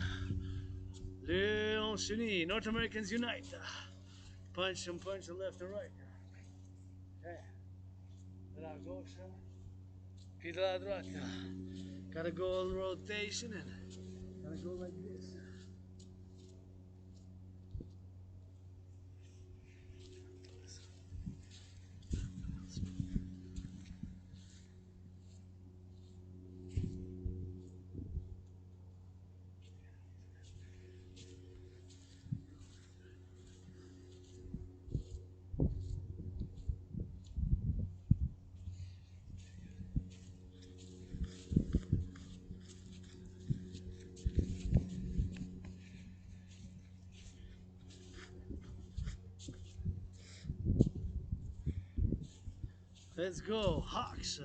On s'unit. North Americans unite. Punch and punch left and right. Okay. De la gauche. Puis de la droite. Gotta go on rotation and gotta go like this. Let's go, Hawks.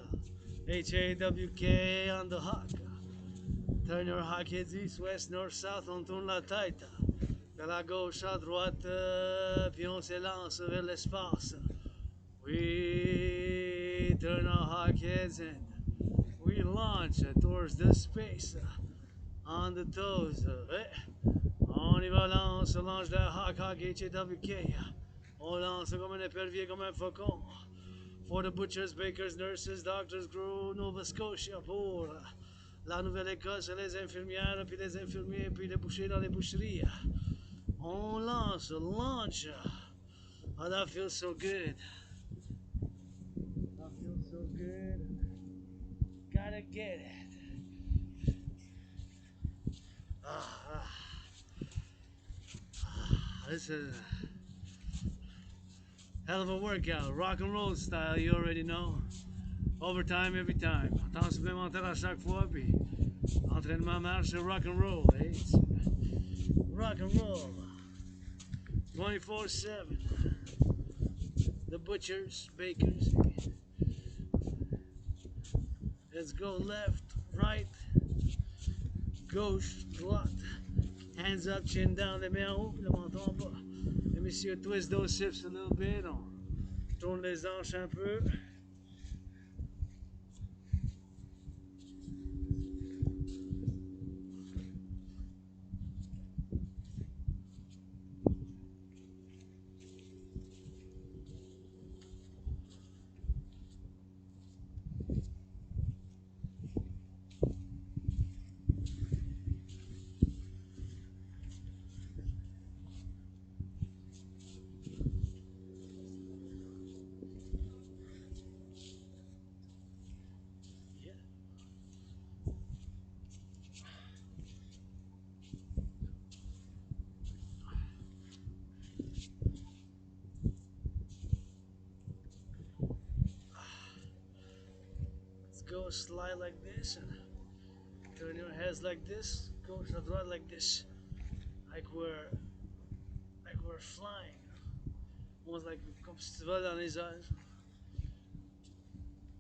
H-A-W-K on the Hawk. Turn your hawk heads east, west, north, south, on tourne la tête. De la gauche à droite, puis on s'élance vers l'espace. We turn our hawk heads and we launch towards the space. On the toes. On y va, lance, lance de hawk, hawk, H-A-W-K. On lance comme un épervier, comme un faucon. For the butchers, bakers, nurses, doctors, crew, Nova Scotia, pour la Nouvelle Ecosse, les infirmières, puis les infirmiers, puis les bouchers dans les boucheries. On lance, launch. Oh, that feels so good. That feels so good. Gotta get it. This is a hell of a workout. Rock and roll style, you already know. Overtime every time. Temps supplémentaire à chaque fois, puis entraînement marche, rock and roll. Eh? Rock and roll. 24/7. The butchers, bakers. Let's go left, right, gauche, droite. Hands up, chin down, les mains en haut, le menton en bas. Les messieurs twist those hips a little bit. On tourne les hanches un peu. Go slide like this and turn your heads like this, go to the right like this, like we're flying, almost like comme si tu vas dans les airs.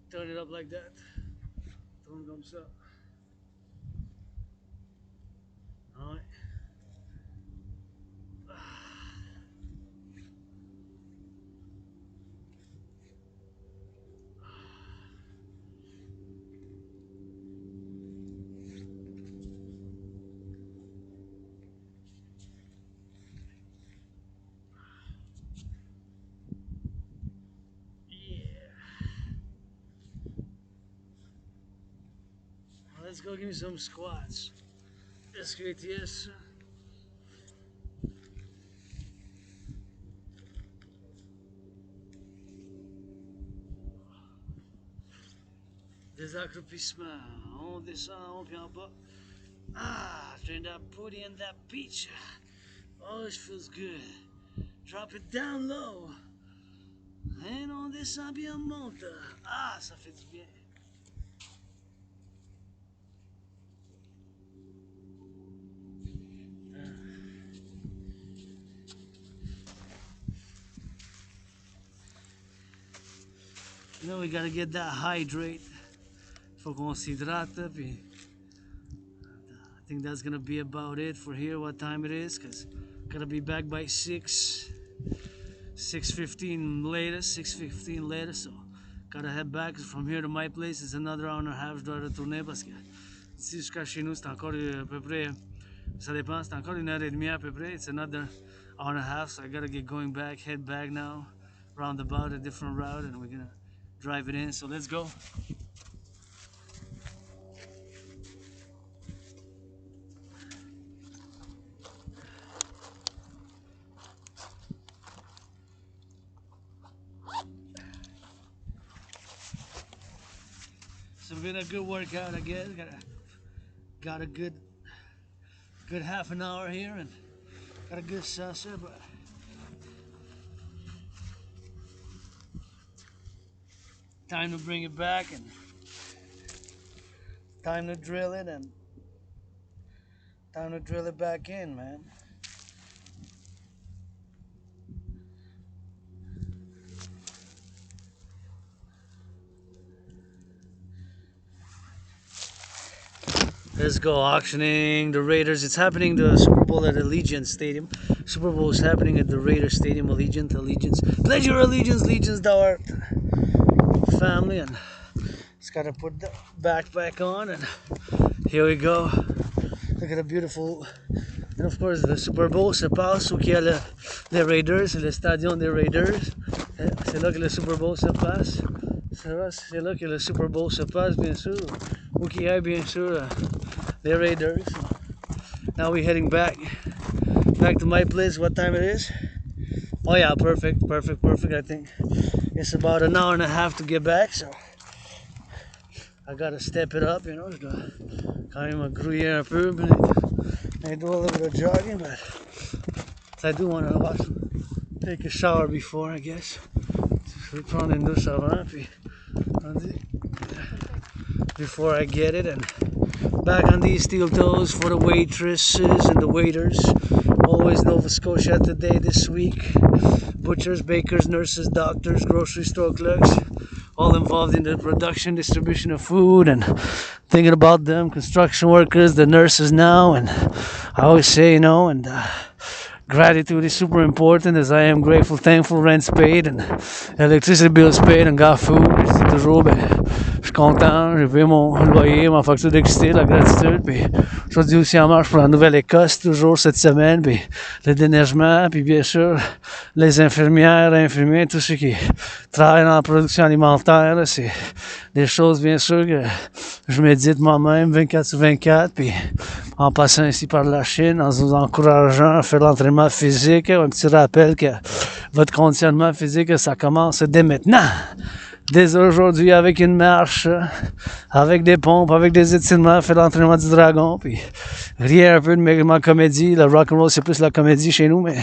Turn it up like that, tourne comme ça. Ah ouais. Let's go give me some squats. Discretion. Des accroupissements. On descend en haut puis en bas. Turn that booty and that peach. Oh, it feels good. Drop it down low. Et on descend puis on monte. Ça fait du bien. You know, we gotta get that hydrate. Faut qu'on s'hydrate, puis I think that's gonna be about it for here, what time it is, because gotta be back by 6:15 latest, 6:15 latest, so gotta head back from here to my place. It's another hour and a half, je dois retourner parce que Ici jusqu'à chez nous, c'est encore à peu près, ça dépend, c'est encore 1h30 à peu près. It's another hour and a half, so I gotta get going back, head back now, roundabout a different route, and we're gonna drive it in. So let's go. It's been a good workout, I guess. Got a good half an hour here and got a good sunset, but time to bring it back and time to drill it and time to drill it back in, man. Let's go auctioning the Raiders. It's happening the Super Bowl at Allegiant Stadium. Super Bowl is happening at the Raiders Stadium. Allegiance. Pledge your allegiance, legions thou art. Family, and just gotta put the backpack on, and here we go. Look at the beautiful. And of course, the Super Bowl se passe où il y a les Raiders, le stadion des Raiders. C'est là que le Super Bowl se passe. C'est là que le Super Bowl se passe, bien sûr. Où il y a bien sûr les Raiders. Now we're heading back to my place. What time it is? Oh yeah, perfect. I think it's about an hour and a half to get back, so I gotta step it up, you know. Je dois quand même grouiller un peu, I do a little bit of jogging, but I do want to take a shower before, I guess. Je vais prendre une douche avant, puis before I get it, and back on these steel toes for the waitresses and the waiters. Always Nova Scotia today, this week. Butchers, bakers, nurses, doctors, grocery store clerks, all involved in the production, distribution of food, and thinking about them, construction workers, the nurses now, and I always say, you know, and gratitude is super important, as I am grateful, thankful, rent's paid, and electricity bills paid, and got food. C'est toujours, je suis content, j'ai payé mon loyer, ma facture d'électricité, la gratitude, puis aujourd'hui aussi en marche pour la Nouvelle Ecosse, toujours cette semaine, puis le déneigement, puis bien sûr, les infirmières, infirmiers, tous ceux qui travaillent dans la production alimentaire, là, c'est des choses, bien sûr, que je médite moi-même 24/24, puis en passant ici par la Chine, en vous encourageant à faire l'entraînement physique, un petit rappel que votre conditionnement physique, ça commence dès maintenant. Dès aujourd'hui, avec une marche, avec des pompes, avec des étirements, faire l'entraînement du dragon, puis rien un peu de ma comédie. Le rock&roll, c'est plus la comédie chez nous, mais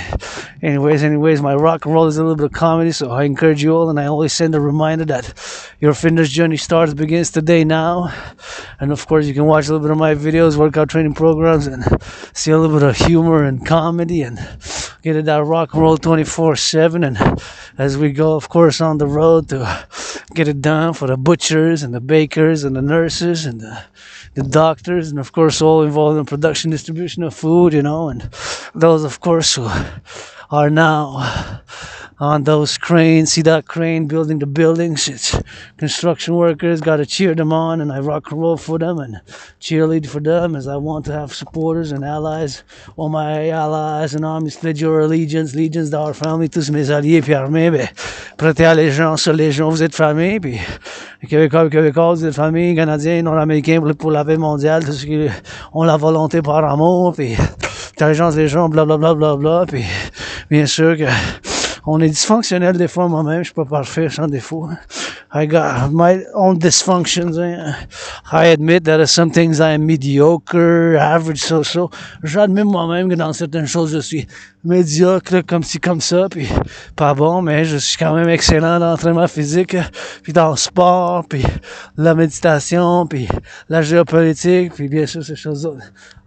anyways, my rock&roll is a little bit of comedy, so I encourage you all, and I always send a reminder that your fitness journey begins today now. And of course, you can watch a little bit of my videos, workout training programs, and see a little bit of humor and comedy, and get it that rock&roll 24/7, and as we go, of course, on the road to get it done for the butchers and the bakers and the nurses and the doctors, and of course all involved in production, distribution of food, you know, and those of course who are now on those cranes. See that crane building the buildings? It's construction workers. Got to cheer them on, and I rock and roll for them and cheerlead for them, as I want to have supporters and allies. All my allies and armies, pledge your allegiance, legions d'our family, tous mes alliés puis armés, ben, prêtez allégeance aux légions, vous êtes famille, puis les Québécois, vous êtes famille, Canadiens, Nord-Américains pour la paix mondiale, tous ceux qui ont la volonté par amour, puis intelligence des gens, blablabla, bla, bla, bla, puis bien sûr que on est dysfonctionnel des fois, moi-même, je suis pas parfait, sans défaut. I got my own dysfunctions. I admit that some things I am mediocre, average, so. J'admets moi-même que dans certaines choses, je suis médiocre, comme ci, comme ça, puis pas bon, mais je suis quand même excellent dans l'entraînement physique, puis dans le sport, puis la méditation, puis la géopolitique, puis bien sûr ces choses-là.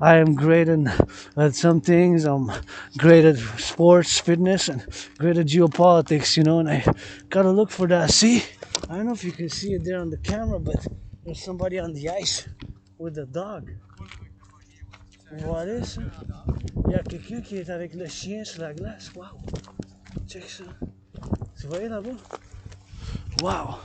I am great at some things. I'm great at sports, fitness, and great at geopolitics, you know, and I gotta look for that. See? I don't know if you can see it there on the camera, but there's somebody on the ice with a dog. What is it? Il y a quelqu'un qui est avec le chien sur la glace. Wow! Check ça. Tu voyais là-bas? Wow!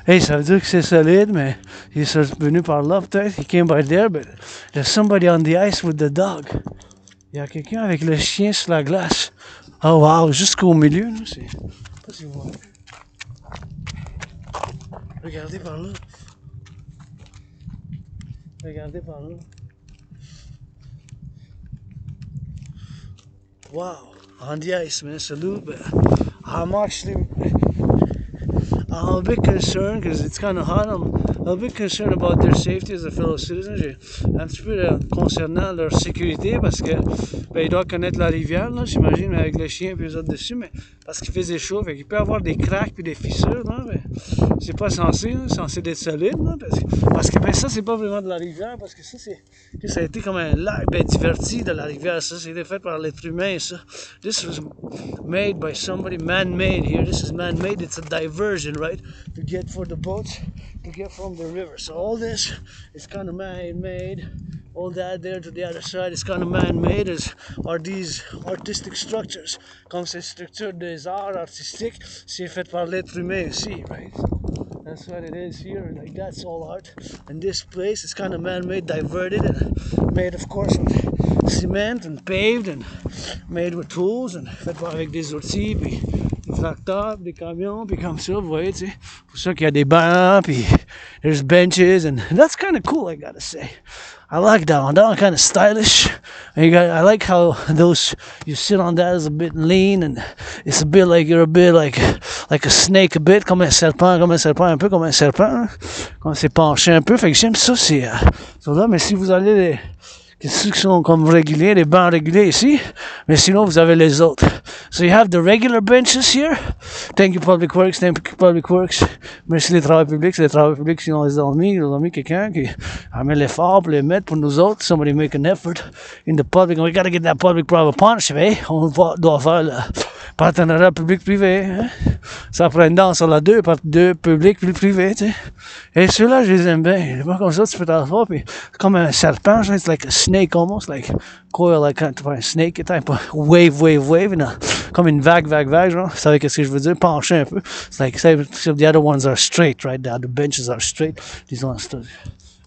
Hey, ça veut dire que c'est solide, mais il est venu par là peut-être. He came by there, but there's somebody on the ice with the dog. Il y a quelqu'un avec le chien sur la glace. Oh wow, jusqu'au milieu, là, c'est... Je sais pas si vous voyez. Regardez par là. Regardez par là. Wow, on the ice, man. Salute, but I'm actually... I'm a bit concerned because it's kind of hot. I'm a bit concerned about their safety as a fellow citizen. J'ai un petit peu concernant leur sécurité parce que ils doivent connaître la rivière, là, j'imagine, avec le chien et les autres dessus, mais parce qu'il faisait chaud, fait qu'il peut y avoir des cracks et des fissures, là, mais c'est pas censé, là, c'est censé d'être solide, là, parce que ben, ça c'est pas vraiment de la rivière, parce que ça a été comme un lac diverti de la rivière, ça été fait par l'être humain, ça. This was made by somebody, man-made here. This is man-made. It's a diversion, right, to get for the boats to get from the river. So all this is kind of man-made. All that there to the other side is kind of man-made, are these artistic structures. Comme ces structures des arts artistiques, c'est fait par l'être humain aussi, right? That's what it is here, like that's all art. And this place is kind of man-made, diverted, and made of course with cement and paved and made with tools and fait avec des outils, puis des tracteurs, des camions, puis comme ça, vous voyez, tu sais. Pour ça qu'il y a des bancs, puis there's benches, and that's kind of cool, I gotta say. I like that one. That one kind of stylish. And I like how you sit on that is a bit lean, and it's a bit like you're a bit like a snake, a bit comme un serpent, un peu comme un serpent, hein? Quand c'est penché un peu. Fait que j'aime ça, c'est là. Mais si vous allez ceux qui sont comme réguliers, les bancs réguliers ici, mais sinon vous avez les autres. So you have the regular benches here. Thank you Public Works, thank you Public Works. Merci les travailleurs publics, c'est les travailleurs publics qui ont mis quelqu'un qui a mis l'effort pour les mettre pour nous autres. Somebody make an effort in the public, and we gotta get that public-private partnership, eh? On doit faire le partenariat public-privé, hein? Ça prend une danse sur la deux publics plus privés, tu sais. Et ceux-là, je les aime bien. Les pas comme ça, tu peux t'asseoir, puis comme un serpent, it's like a snake almost, like coil, like a snake, type wave, comme une vague, genre. Vous savez qu'est-ce que je veux dire? Penché un peu. It's like, the other ones are straight, right? The other benches are straight. These ones are...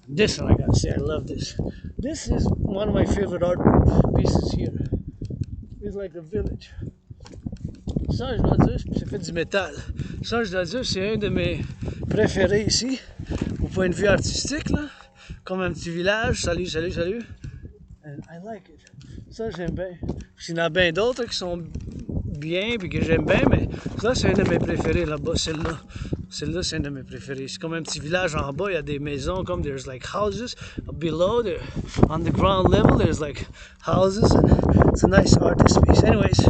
This one, I gotta say, I love this. This is one of my favorite art pieces here. It's like the village. Ça, je dois dire, c'est fait du métal. Ça, je dois dire, c'est un de mes préférés ici, au point de vue artistique, là. Comme un petit village. Salut. And I like it. Ça, j'aime bien. Il y en a bien d'autres qui sont bien, puis que j'aime bien, mais ça, c'est un de mes préférés là-bas, celle-là. Celle-là, c'est un de mes préférés. C'est comme un petit village en bas, il y a des maisons, comme there's like houses below, there, on the ground level, there's like houses, and it's a nice artist piece. Anyways,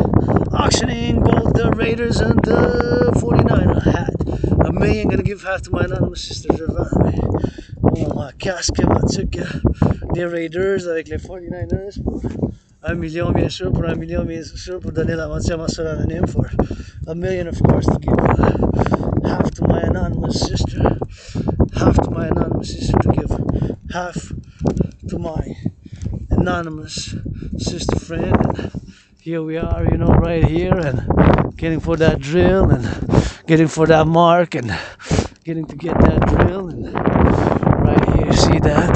auctioning both the Raiders and the 49er hat. $1 million, gonna give half to my anonymous sister, je vends. Oh, ma casque, ma tuque, des Raiders avec les 49ers pour $1 million, bien sûr, pour $1 million, bien sûr, pour donner la moitié à ma soeur anonyme, for $1 million, of course, to give half to my anonymous sister, to give half to my anonymous sister friend, and here we are, right here, and getting for that drill, and getting for that mark, and getting to get that drill, and right here, see that?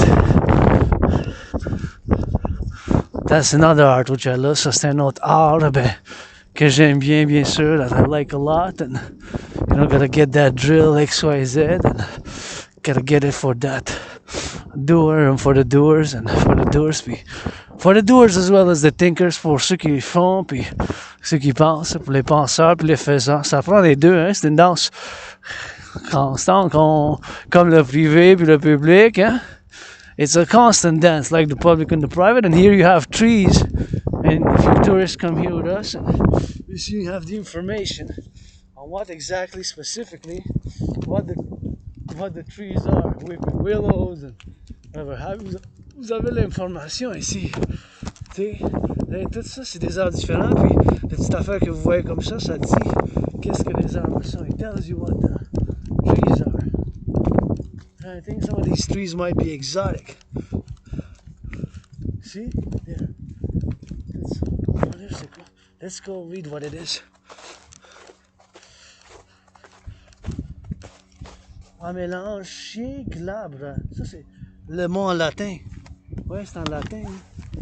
That's another art which I love. Ça, c'est un autre art, que j'aime bien sûr, that I like a lot, and gotta get that drill XYZ, and gotta get it for that doer, and for the doers, for the doers as well as the thinkers, pour ceux qui font, puis ceux qui pensent, pour les penseurs, puis les faisants. Ça prend les deux, hein? C'est une danse constante, comme le privé puis le public, hein? It's a constant dance, like the public and the private. And here you have trees, and if you tourists come here with us, you have the information on what exactly, specifically, what the trees are, weeping willows and whatever. Vous avez l'information ici. Tu sais, tout ça, c'est des arbres différents. Puis, la petite affaire que vous voyez comme ça dit qu'est-ce que les arbres sont. It tells you what the trees are. I think some of these trees might be exotic. See? There. Let's go read what it is. En mélanger glabre. Ça, c'est le mot en latin. Ouais, c'est en latin. Hein.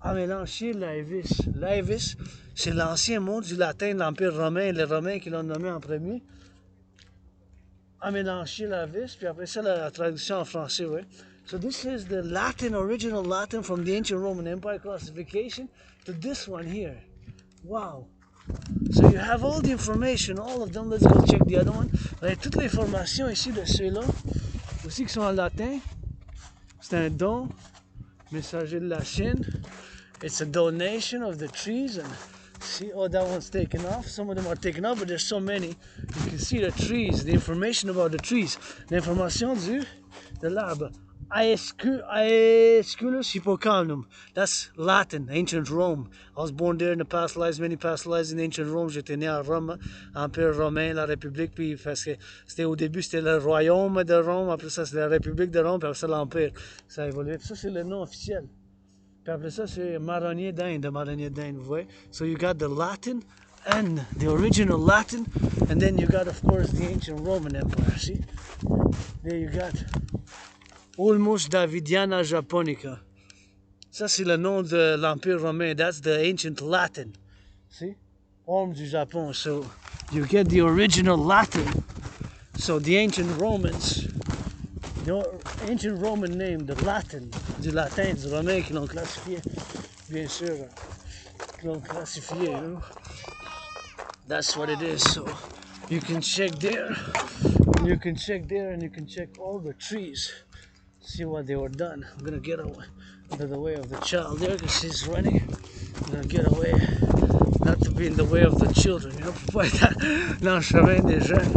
En mélanger laevis. Laevis, c'est l'ancien mot du latin de l'Empire romain, les Romains qui l'ont nommé en premier. En mélanger laevis, puis après ça, la traduction en français, ouais. So this is the Latin, original Latin from the ancient Roman Empire classification to this one here. Wow. So you have all the information, all of them. Let's go check the other one. Vous avez toute l'information ici de ceux-là, aussi qui sont en latin. C'est un don, messager de la Chine. It's a donation of the trees. And see, oh, that one's taken off. Some of them are taken off, but there's so many. You can see the trees, the information about the trees. L'information de l'arbre. Aesculus hippocampum. That's Latin, ancient Rome. I was born there in the past lives, many past lives in ancient Rome. J'étais né à Rome, Empire romain, la République, puis parce que c'était au début c'était le royaume de Rome, après ça c'est la République de Rome, puis après ça l'Empire. Ça a évolué. Puis ça c'est le nom officiel. Puis après ça c'est marronnier d'Inde, vous voyez. So you got the Latin and the original Latin, and then you got of course the ancient Roman Empire. See, there you got. Ulmus Davidiana Japonica. Ça, c'est le nom de l'Empire romain. That's the ancient Latin. See? Orme du Japon. So, you get the original Latin. So, the ancient Romans, the ancient Roman name, the Latin, du latin, du romain, qui l'ont classifié, bien sûr, qui l'ont classifié. You know? That's what it is. So, you can check there, and you can check there, and you can check all the trees. See what they were done. I'm gonna get away out of the way of the child there because she's running. I'm gonna get away, not to be in the way of the children. You know, pour pas être dans le chemin des jeunes.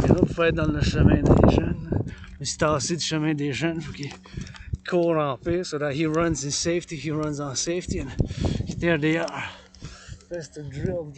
You know, pour pas être dans le chemin des jeunes. Mais c'est assez du chemin des jeunes, faut qu'il court en paix so that he runs in safety. He runs on safety, and there they are. That's the drill.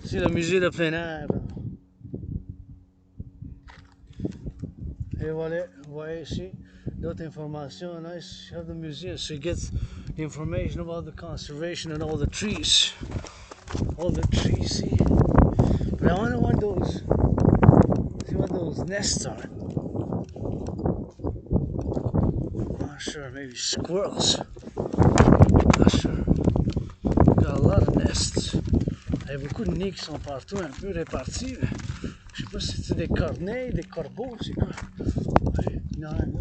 C'est le musée de plein air. Et voilà, vous voyez ici d'autres informations. Nice, you have the museum, so you get the information about the conservation and all the trees. All the trees, see? But I wonder what those nests are. I'm not sure, maybe squirrels. Not sure. Got a lot of nests. Il y a beaucoup de nids qui sont partout, un peu répartis. Je sais pas si c'est des corneilles, des corbeaux, c'est quoi? Non, non.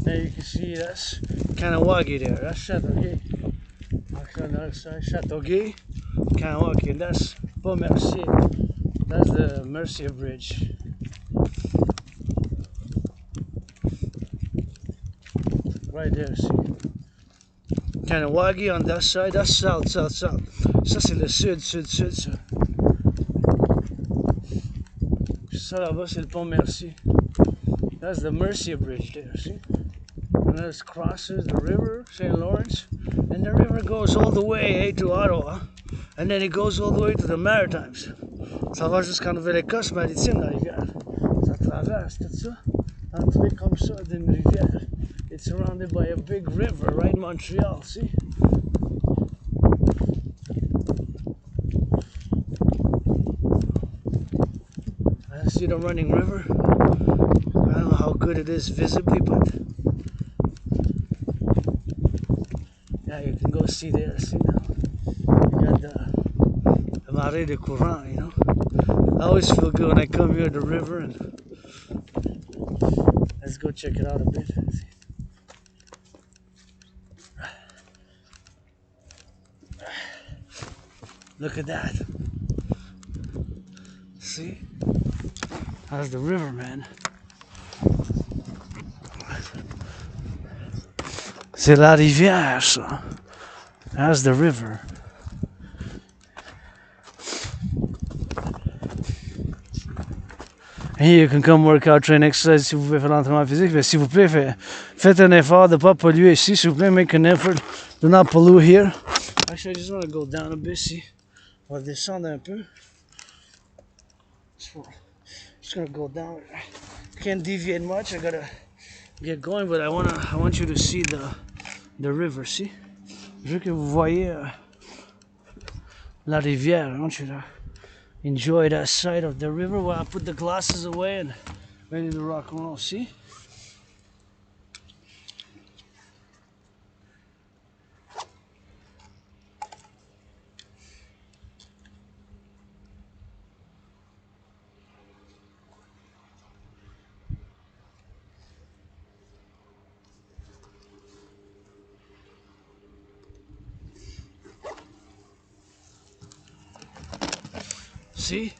There you can see that's Kanawagi there, that's Châteauguay. Actually on the other side, Châteauguay, Kanawagi, that's pas Mercier, that's the Mercier Bridge. Right there, see. Kanawagi on that side, that's south. Ça, c'est le sud. Ça. Ça là-bas, c'est le pont Merci. That's the Mercier Bridge there, see? And that crosses the river, St. Lawrence. And the river goes all the way to Ottawa. And then it goes all the way to the Maritimes. Ça va jusqu'à Nouvelle Ecosse maritime, la rivière. Ça traverse tout ça. Entrer comme ça d'une rivière. It's surrounded by a big river, right in Montreal, see? I see the running river. I don't know how good it is visibly, but yeah, you can go see there, see now. You got the marée de courant, you know. I always feel good when I come here to the river, and let's go check it out a bit. Look at that. See? That's the river, man. C'est la rivière, ça. That's the river. And you can come work out, train, exercise si vous pouvez faire l'entraînement physique. Mais s'il vous plaît, faites un effort de ne pas polluer ici. S'il vous plaît, make an effort. Do not pollute here. Actually, I just want to go down a bit, see. On va descendre un peu. Just gonna go down. Can't deviate much. I gotta get going, but I want you to see the river. See, je veux que vous voyez la rivière. I want you to enjoy that side of the river while I put the glasses away and ready to rock and roll. See. See?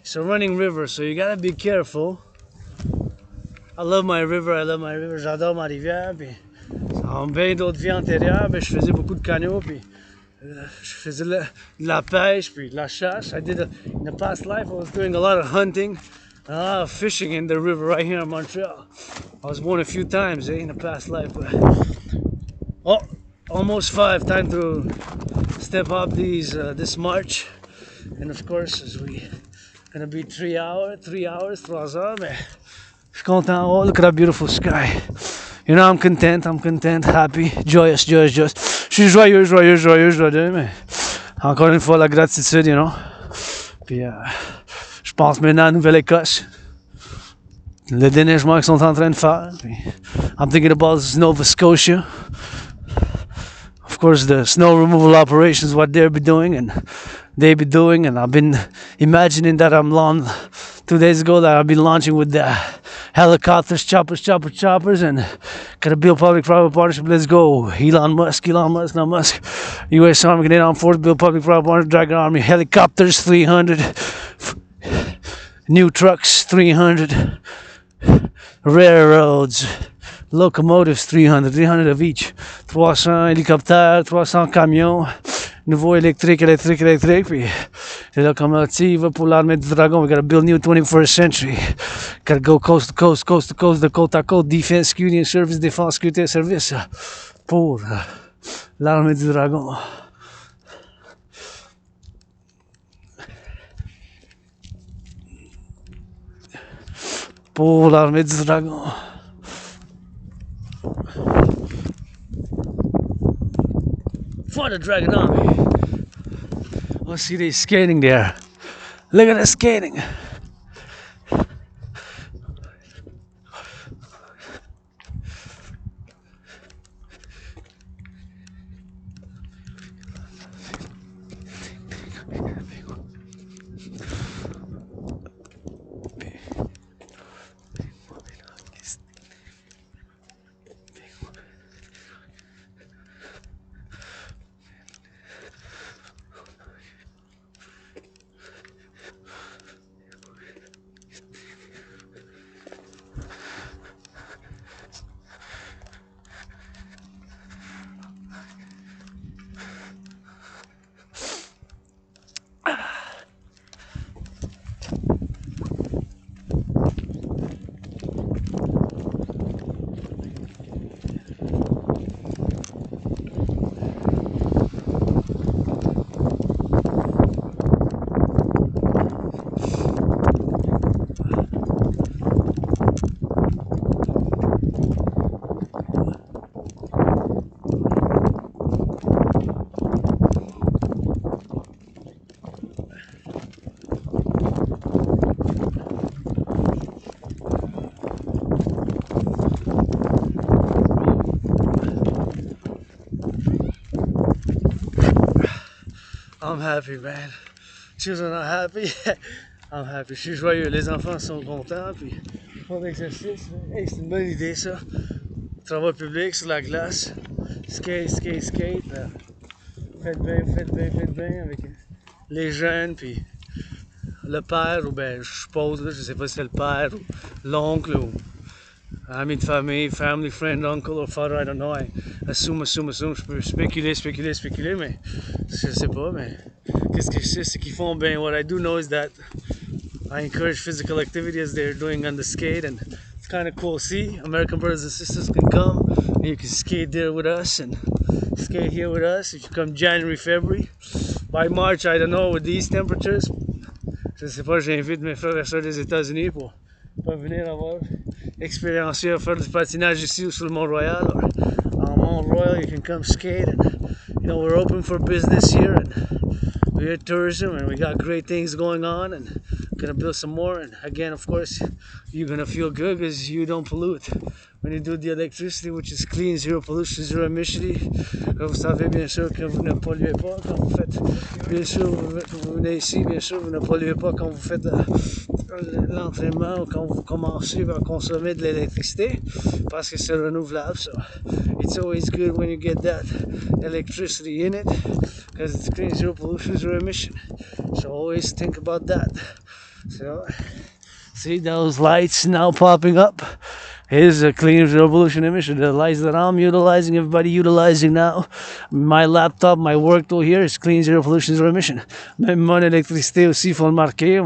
It's a running river, so you gotta be careful. I love my river, j'adore ma rivière, puis en bien d'autres vies antérieures, mais je faisais beaucoup de canaux, puis je faisais de la pêche, puis de la chasse. In the past life, I was doing a lot of hunting, and a lot of fishing in the river right here in Montreal. I was born a few times in the past life, but almost 5. Time to step up this march, and of course, as we gonna be 3 hours, 3 heures, mais je suis content. Oh, look at that beautiful sky. You know, I'm content, happy, joyous. Je suis joyeux, mais encore une fois, la gratitude, you know. Puis, je pense maintenant à Nouvelle Ecosse. Le déneigement qu'ils sont en train de faire. Puis, I'm thinking about Nova Scotia. Of course, the snow removal operations, what they'll be doing, and I've been imagining that 2 days ago that I've been launching with the helicopters, choppers, and gonna build public-private partnership. Let's go, Elon Musk, U.S. Army, Canadian Armed Forces, build public-private partnership, Dragon Army, helicopters, 300, new trucks, 300, railroads, locomotives, 300 of each, 300 hélicoptères, 300 camions, nouveau électrique, puis les locomotives pour l'armée du dragon. We gotta build new 21st century. Gotta go coast to coast, de côte à côte, defense, security and service, défense, sécurité et service pour l'armée du dragon. Pour l'armée du dragon. For the Dragon Army. Oh, see, they skating there. Look at the skating. I'm happy, man. Children are happy. I'm happy. Je suis joyeux. Les enfants sont contents. Puis, pour l'exercice, hey, c'est une bonne idée, ça. Travail public sur la glace. Skate, skate, skate. Faites bien avec les jeunes. Puis, le père, ou ben, je suppose, là, je sais pas si c'est le père ou l'oncle ou ami de famille, family friend, uncle or father, I don't know. I assume. Je peux spéculer, mais je sais pas. Mais qu'est-ce que je sais, c'est qu'ils font bien. What I do know is that I encourage physical activity as they're doing on the skate, and it's kind of cool. See, American brothers and sisters can come, and you can skate there with us and skate here with us. If you come January, February, by March, I don't know, with these temperatures, je sais pas, j'invite mes frères et sœurs des États-Unis pour venir avoir expériencer, faire du patinage ici ou sur le Mont-Royal or on Mont-Royal. You can come skate, and you know we're open for business here, and we're tourism, and we got great things going on, and gonna build some more. And again, of course, you're gonna feel good because you don't pollute when you do the electricity, which is clean, zero pollution, zero emission. Comme vous savez bien sûr que vous ne polluez pas quand vous faites, bien sûr, vous venez ici, bien sûr, vous ne polluez pas quand vous faites l'entraînement ou quand vous commencez à consommer de l'électricité parce que c'est renouvelable. So it's always good when you get that electricity in it because it's clean, zero pollution, zero emission. So always think about that. So see those lights now popping up? Here's a clean zero pollution emission. The lights that I'm utilizing, everybody utilizing now. My laptop, my work tool here is clean zero pollution, zero emission. Même mon électricité aussi, il faut le marquer.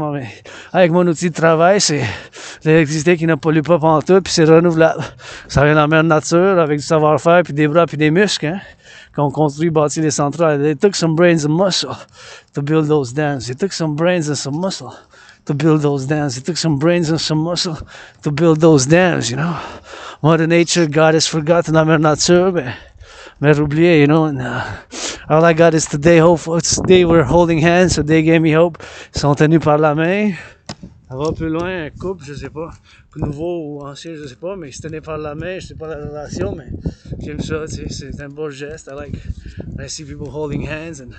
Avec mon outil de travail, c'est l'électricité qui ne pollue pas pantoute, puis c'est renouvelable. Ça vient de la mère nature avec du savoir-faire, puis des bras, puis des muscles, hein, qu'on construit, bâtit les centrales. They took some brains and muscle to build those dams. They took some brains and some muscle to build those dams. It took some brains and some muscle to build those dams, you know. Mother Nature, God has forgotten, la mère nature, mère oubliée, you know. And all I got is today hope. Today we're holding hands, so they gave me hope. Ils sont tenus par la main. Ça va plus loin, un couple, je sais pas, nouveau ou ancien, je sais pas, mais ils se tenaient par la main, je sais pas la relation, mais j'aime ça, tu sais, c'est un beau geste. I like when I see people holding hands and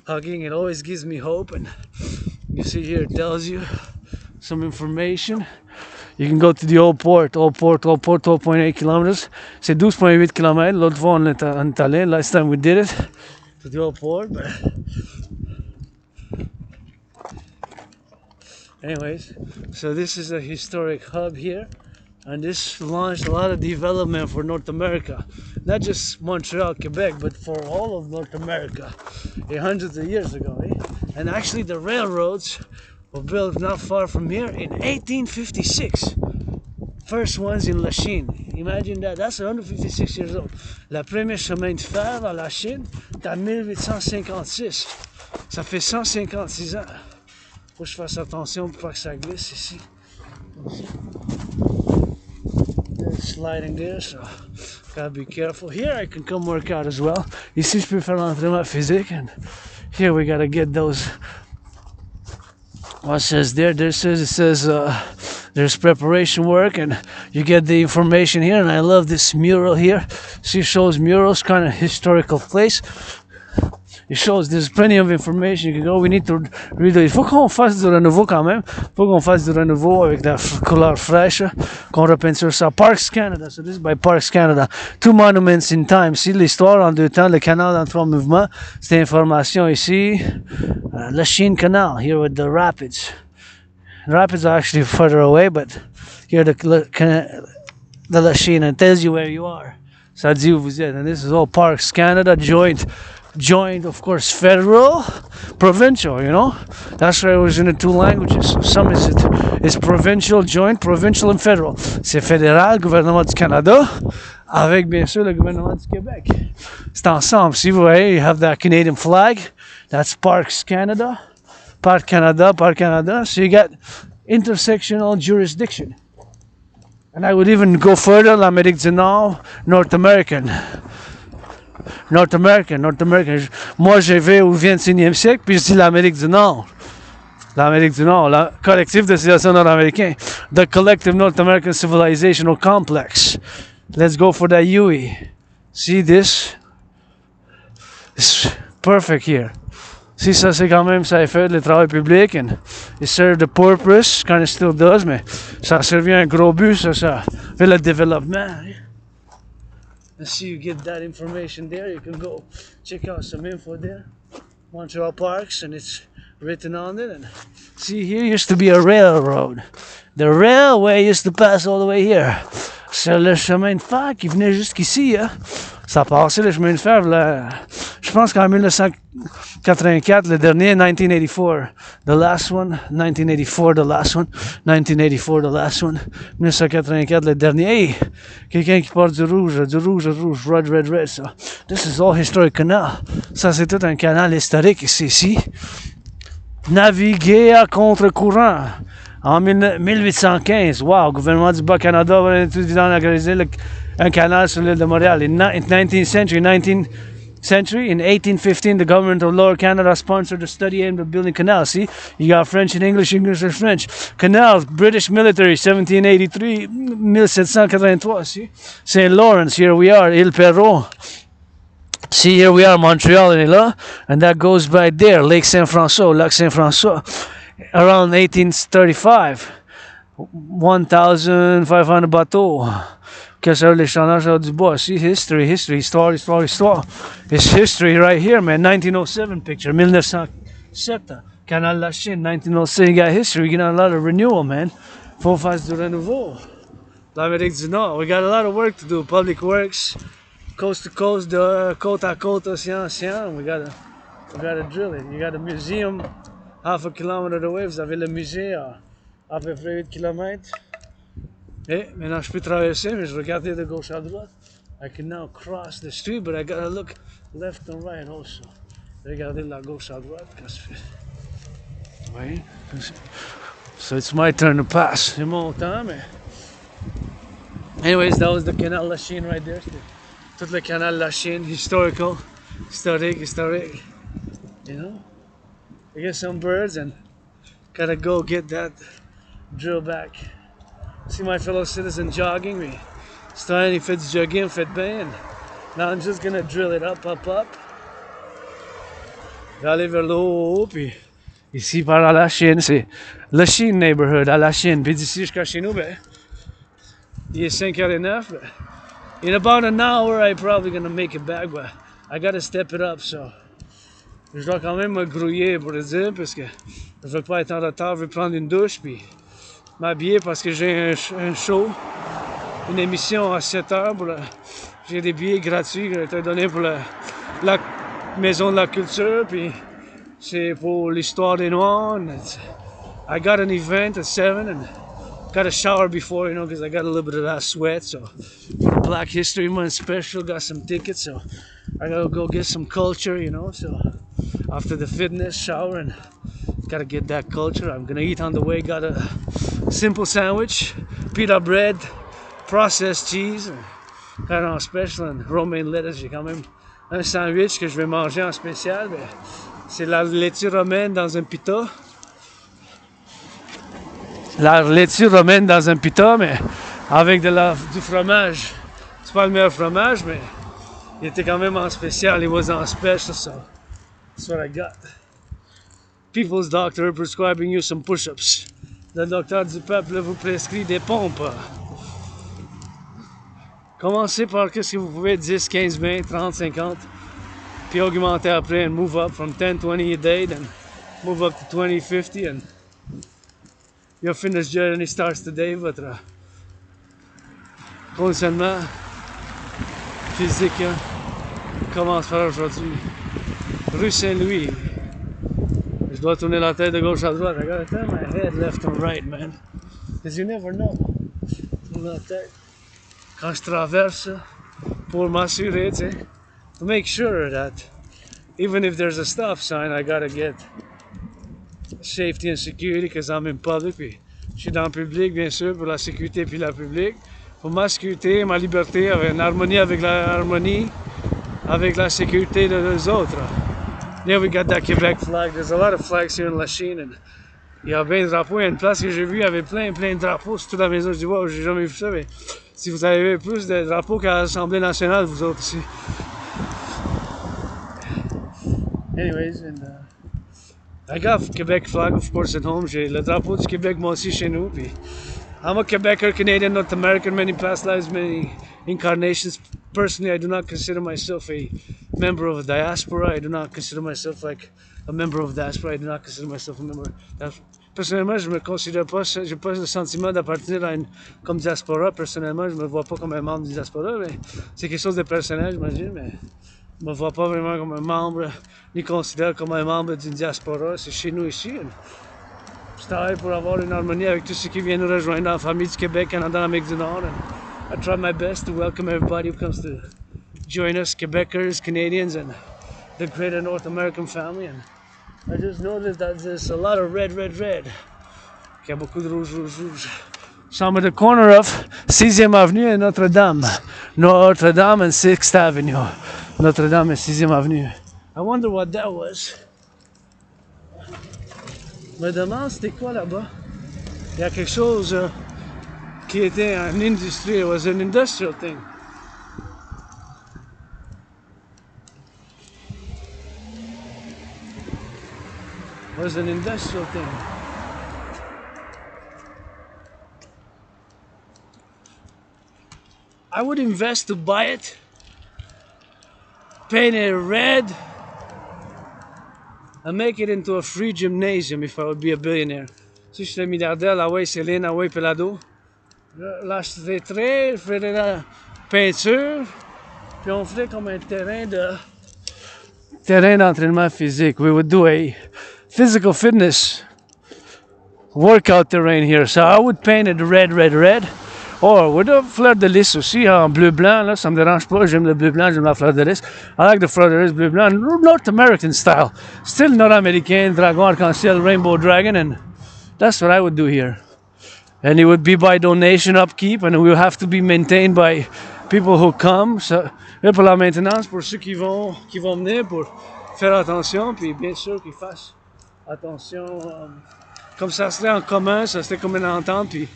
hugging, it always gives me hope. And you see here, it tells you some information. You can go to the old port, 12.8 kilometers. C'est 12.8 kilometers. L'autre fois, on est allé, last time we did it, to the old port. But anyways, so this is a historic hub here. And this launched a lot of development for North America. Not just Montreal, Quebec, but for all of North America hundreds of years ago. And actually the railroads were built not far from here in 1856. First ones in La Chine. Imagine that, that's 156 years old. La première chemin de fer à la Chine, c'est en 1856. Ça fait 156 ans. Faut que je fasse attention pour pas que ça glisse ici. Sliding there, so gotta be careful. Here I can come work out as well. Ici je peux faire l'entraînement physique, and here we gotta get those. What says there? It says there's preparation work, and you get the information here. And I love this mural here. See, shows murals, kind of historical place. It shows there's plenty of information you can go. We need to read it. Il faut qu'on fasse du renouveau quand même. Il faut qu'on fasse du renouveau avec la couleur fraîche. Qu'on repeinture ça. Parks Canada. So this is by Parks Canada. 2 monuments in time. Si l'histoire en 2 temps, le canal en 3 mouvements. C'est information ici. La Chine Canal here with the rapids. The rapids are actually further away, but here the La Chine, it tells you where you are. Ça dit où vous êtes. And this is all Parks Canada joint, of course, federal, provincial, you know. That's why it was in the 2 languages. Some is provincial, joint, provincial and federal. C'est fédéral, gouvernement du Canada, avec bien sûr le gouvernement du Québec. C'est ensemble. Si vous voyez, you have that Canadian flag. That's Parks Canada. Parc Canada. So you got intersectional jurisdiction. And I would even go further, l'Amérique du Nord, North American. Moi, je vais au 21e siècle, puis je dis l'Amérique du Nord. Le Collectif de Civilisation nord-américain. The Collective North American Civilizational Complex. Let's go for that UE. See this? It's perfect here. Si ça c'est quand même, ça a fait le travail public, and it served a purpose, kind of still does, mais ça a servi à un gros but, ça fait le développement. And see, you get that information there, you can go check out some info there. Montreal Parks, and it's written on it. And see, here used to be a railroad. The railway used to pass all the way here. C'est le chemin de fer qui venait jusqu'ici, hein. Ça passait le chemin de fer, là. Je pense qu'en 1984, le dernier, 1984, the last one, 1984, the last one, 1984, the last one, 1984, le dernier. Hey, quelqu'un qui porte du rouge, red, red, red. So, this is all historic canal. Ça, c'est tout un canal historique, c'est ici. Naviguer à contre-courant. En 1815, wow, le gouvernement du Bas-Canada va organiser un canal sur l'île de Montréal. In 19th century, in 1815, the government of Lower Canada sponsored a study aimed at building canals. See, you got French and English and French. Canals, British military, 1783, 1783. See, St. Lawrence, here we are, Île Perrot. See, here we are, Montreal, and that goes by there, Lake Saint-François, Lac Saint-François. Around 1835, 1,500 bateaux. Qu'est-ce que les chaneurs du bois? See, history, histoire. It's history right here, man. 1907 picture, 1907. Canal La Chine, 1907. You got history. You got a lot of renewal, man. Faut faire du renouveau. L'Amérique du Nord. We got a lot of work to do. Public works, coast to coast, côte à côte, océan. We gotta drill it. You got a museum. Half a kilometer away, vous avez le musée à peu près 8 km. Et maintenant je peux traverser, mais je regardais de gauche à droite. I can now cross the street, but I gotta look left and right also. Regardez de la gauche à droite. Oui. So it's my turn to pass. C'est mon temps, mais. Anyways, that was the Canal La Chine right there. Tout le Canal La Chine, historique. You know? I get some birds and gotta go get that drill back. See my fellow citizen jogging me. Citoyen, il fait du jogging, fait bien. Now I'm just gonna drill it up. Je vais aller vers le haut, puis ici par à la Chine, c'est la Chine neighborhood à la Chine. Puis d'ici jusqu'à chez nous, ben, il est 5h09. But in about an hour, I'm probably gonna make it back, but I gotta step it up, so. Je dois quand même me grouiller pour le dire, parce que je veux pas être en retard, je veux prendre une douche, puis m'habiller parce que j'ai un show, une émission à 7h. J'ai des billets gratuits que j'ai été donnés pour la Maison de la Culture, puis c'est pour l'histoire des Noirs. I got an event at 7 and got a shower before, you know, because I got a little bit of that sweat. So for the Black History Month special, got some tickets, so I gotta go get some culture, you know. So after the fitness shower, and gotta get that culture. I'm gonna eat on the way. Got a simple sandwich, pita bread, processed cheese, kind of special, and romaine lettuce. J'ai quand même un sandwich que je vais manger en spécial. C'est la laitue romaine dans un pita. La laitue romaine dans un pita, mais avec du fromage. C'est pas le meilleur fromage, mais il était quand même en spécial. It was on special, so that's what I got. People's doctor prescribing you some push-ups. Le docteur du peuple vous prescrit des pompes. Commencez par qu'est-ce que vous pouvez, 10, 15, 20, 30, 50, puis augmenter après and move up from 10, 20 a day, then move up to 20, 50, and your fitness journey starts today. Votre conditionnement physique commence par aujourd'hui. Rue Saint-Louis. Je dois tourner la tête de gauche à droite. I gotta turn my head left and right, man. Because you never know. Tourner la tête. Quand je traverse, pour m'assurer, tu sais, to make sure that even if there's a stop sign, I gotta get safety and security because I'm in public. Puis je suis dans le public, bien sûr, pour la sécurité puis la public. Pour ma sécurité, ma liberté, en harmonie avec la sécurité des autres. Yeah, we got that Quebec flag. There's a lot of flags here in La Chine. And il y a bien de drapeaux. Il y a une place que j'ai vue, il y avait plein de drapeaux sur toute la maison. Je dis, wow, j'ai jamais vu ça. Mais si vous avez plus de drapeaux qu'à l'Assemblée nationale, vous autres ici. Anyways, and I got Quebec flag, of course, at home. J'ai le drapeau du Québec, moi aussi, chez nous. Puis, I'm a Quebecer, Canadian, North American, many past lives, many incarnations. Personally, I do not consider myself a member of a diaspora. I do not consider myself like a member of diaspora. I do not consider myself a member of diaspora. Personnellement, je me considère pas, j'ai pas le sentiment d'appartenir à une comme diaspora. Personnellement, je me vois pas comme un membre du diaspora, mais c'est quelque chose de personnel, j'imagine, mais je me vois pas vraiment comme un membre, ni considère comme un membre d'une diaspora. C'est chez nous ici. Je travaille pour avoir une harmonie avec tous ceux qui viennent nous rejoindre dans la famille du Québec, Canada, l'Amérique du Nord. And I try my best to welcome everybody who comes to join us, Quebecers, Canadians, and the greater North American family. And I just noticed that there's a lot of red, red, red. Il y a beaucoup de rouge, rouge, rouge. So I'm at the corner of 6e Avenue and Notre-Dame. Notre-Dame and 6th Avenue. Notre-Dame and 6e Avenue. I wonder what that was. Je me demande c'était quoi là-bas. Il y a quelque chose qui était une industrie. It was an industrial thing. It was an industrial thing. I would invest to buy it, paint it red, and make it into a free gymnasium if I would be a billionaire. Si je suis milliardaire, la way Céline, la way Pelado, l'achèterais, je ferais la peinture, puis on ferait comme un terrain d'entraînement physique. We would do a physical fitness workout terrain here. So I would paint it red, red, red. Or with a fleur de lys aussi, en bleu-blanc, là, ça me dérange pas. J'aime le bleu-blanc, j'aime la fleur de lys. I like the fleur de lys bleu-blanc, North American style. Still nord-américain, dragon arc-en-ciel, rainbow dragon, and that's what I would do here. And it would be by donation upkeep, and it will have to be maintained by people who come. So, et pour la maintenance, pour ceux qui vont venir, pour faire attention, puis bien sûr qu'ils fassent attention. Comme ça serait en commun, ça serait comme une entente, puis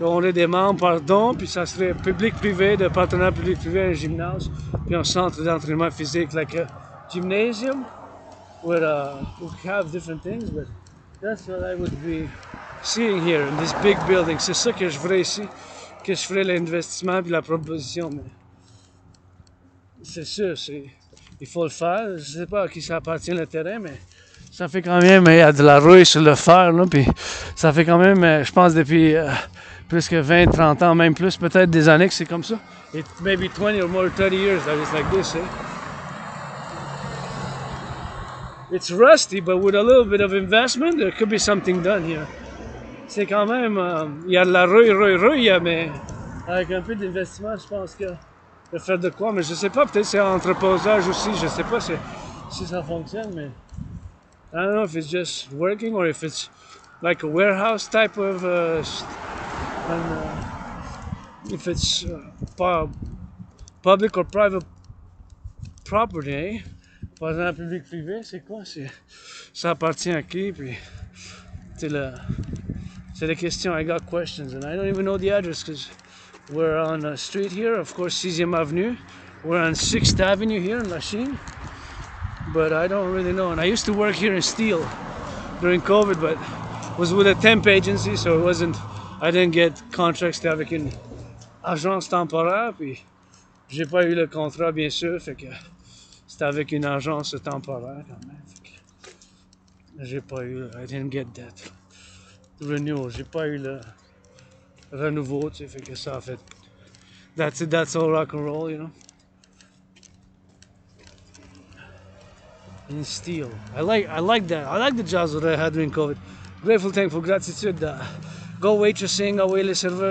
on aurait des membres par don, puis ça serait public-privé, de partenariat public-privé, un gymnase, puis un centre d'entraînement physique, like a gymnasium, where we have different things, but that's what I would be seeing here in this big building. C'est ça que je ferais ici, que je ferais l'investissement puis la proposition, mais c'est sûr, il faut le faire. Je sais pas à qui ça appartient le terrain, mais ça fait quand même, il y a de la rouille sur le fer, là, puis ça fait quand même, je pense, depuis plus que 20, 30 ans, même plus, peut-être des années que c'est comme ça. It maybe 20 or more 30 years that it's like this, eh? It's rusty, but with a little bit of investment, there could be something done here. C'est quand même, il y a de la rouille, mais avec un peu d'investissement, je pense que de faire de quoi, mais je sais pas, peut-être c'est entreposage aussi, je sais pas si ça fonctionne, mais I don't know if it's just working or if it's like a warehouse type of if it's public or private property, eh? Par exemple, public-privé, c'est quoi? Ça appartient à qui? Puis, c'est la question. I got questions, and I don't even know the address because we're on a street here, of course, 6e Avenue. We're on 6th Avenue here in Lachine, but I don't really know. And I used to work here in steel during COVID, but was with a temp agency, so it wasn't. I didn't get contracts. C'était avec une agence temporaire, puis j'ai pas eu le contrat, bien sûr, fait que c'était avec une agence temporaire quand même. Fait que j'ai pas eu. I didn't get that. Renewal, j'ai pas eu le Renouveau, tu sais, fait que ça a fait. That's it. That's all rock and roll, you know. In steel, I like that. I like the jobs that I had during COVID. Grateful, thankful, gratitude. Go waitressing, away les serveurs.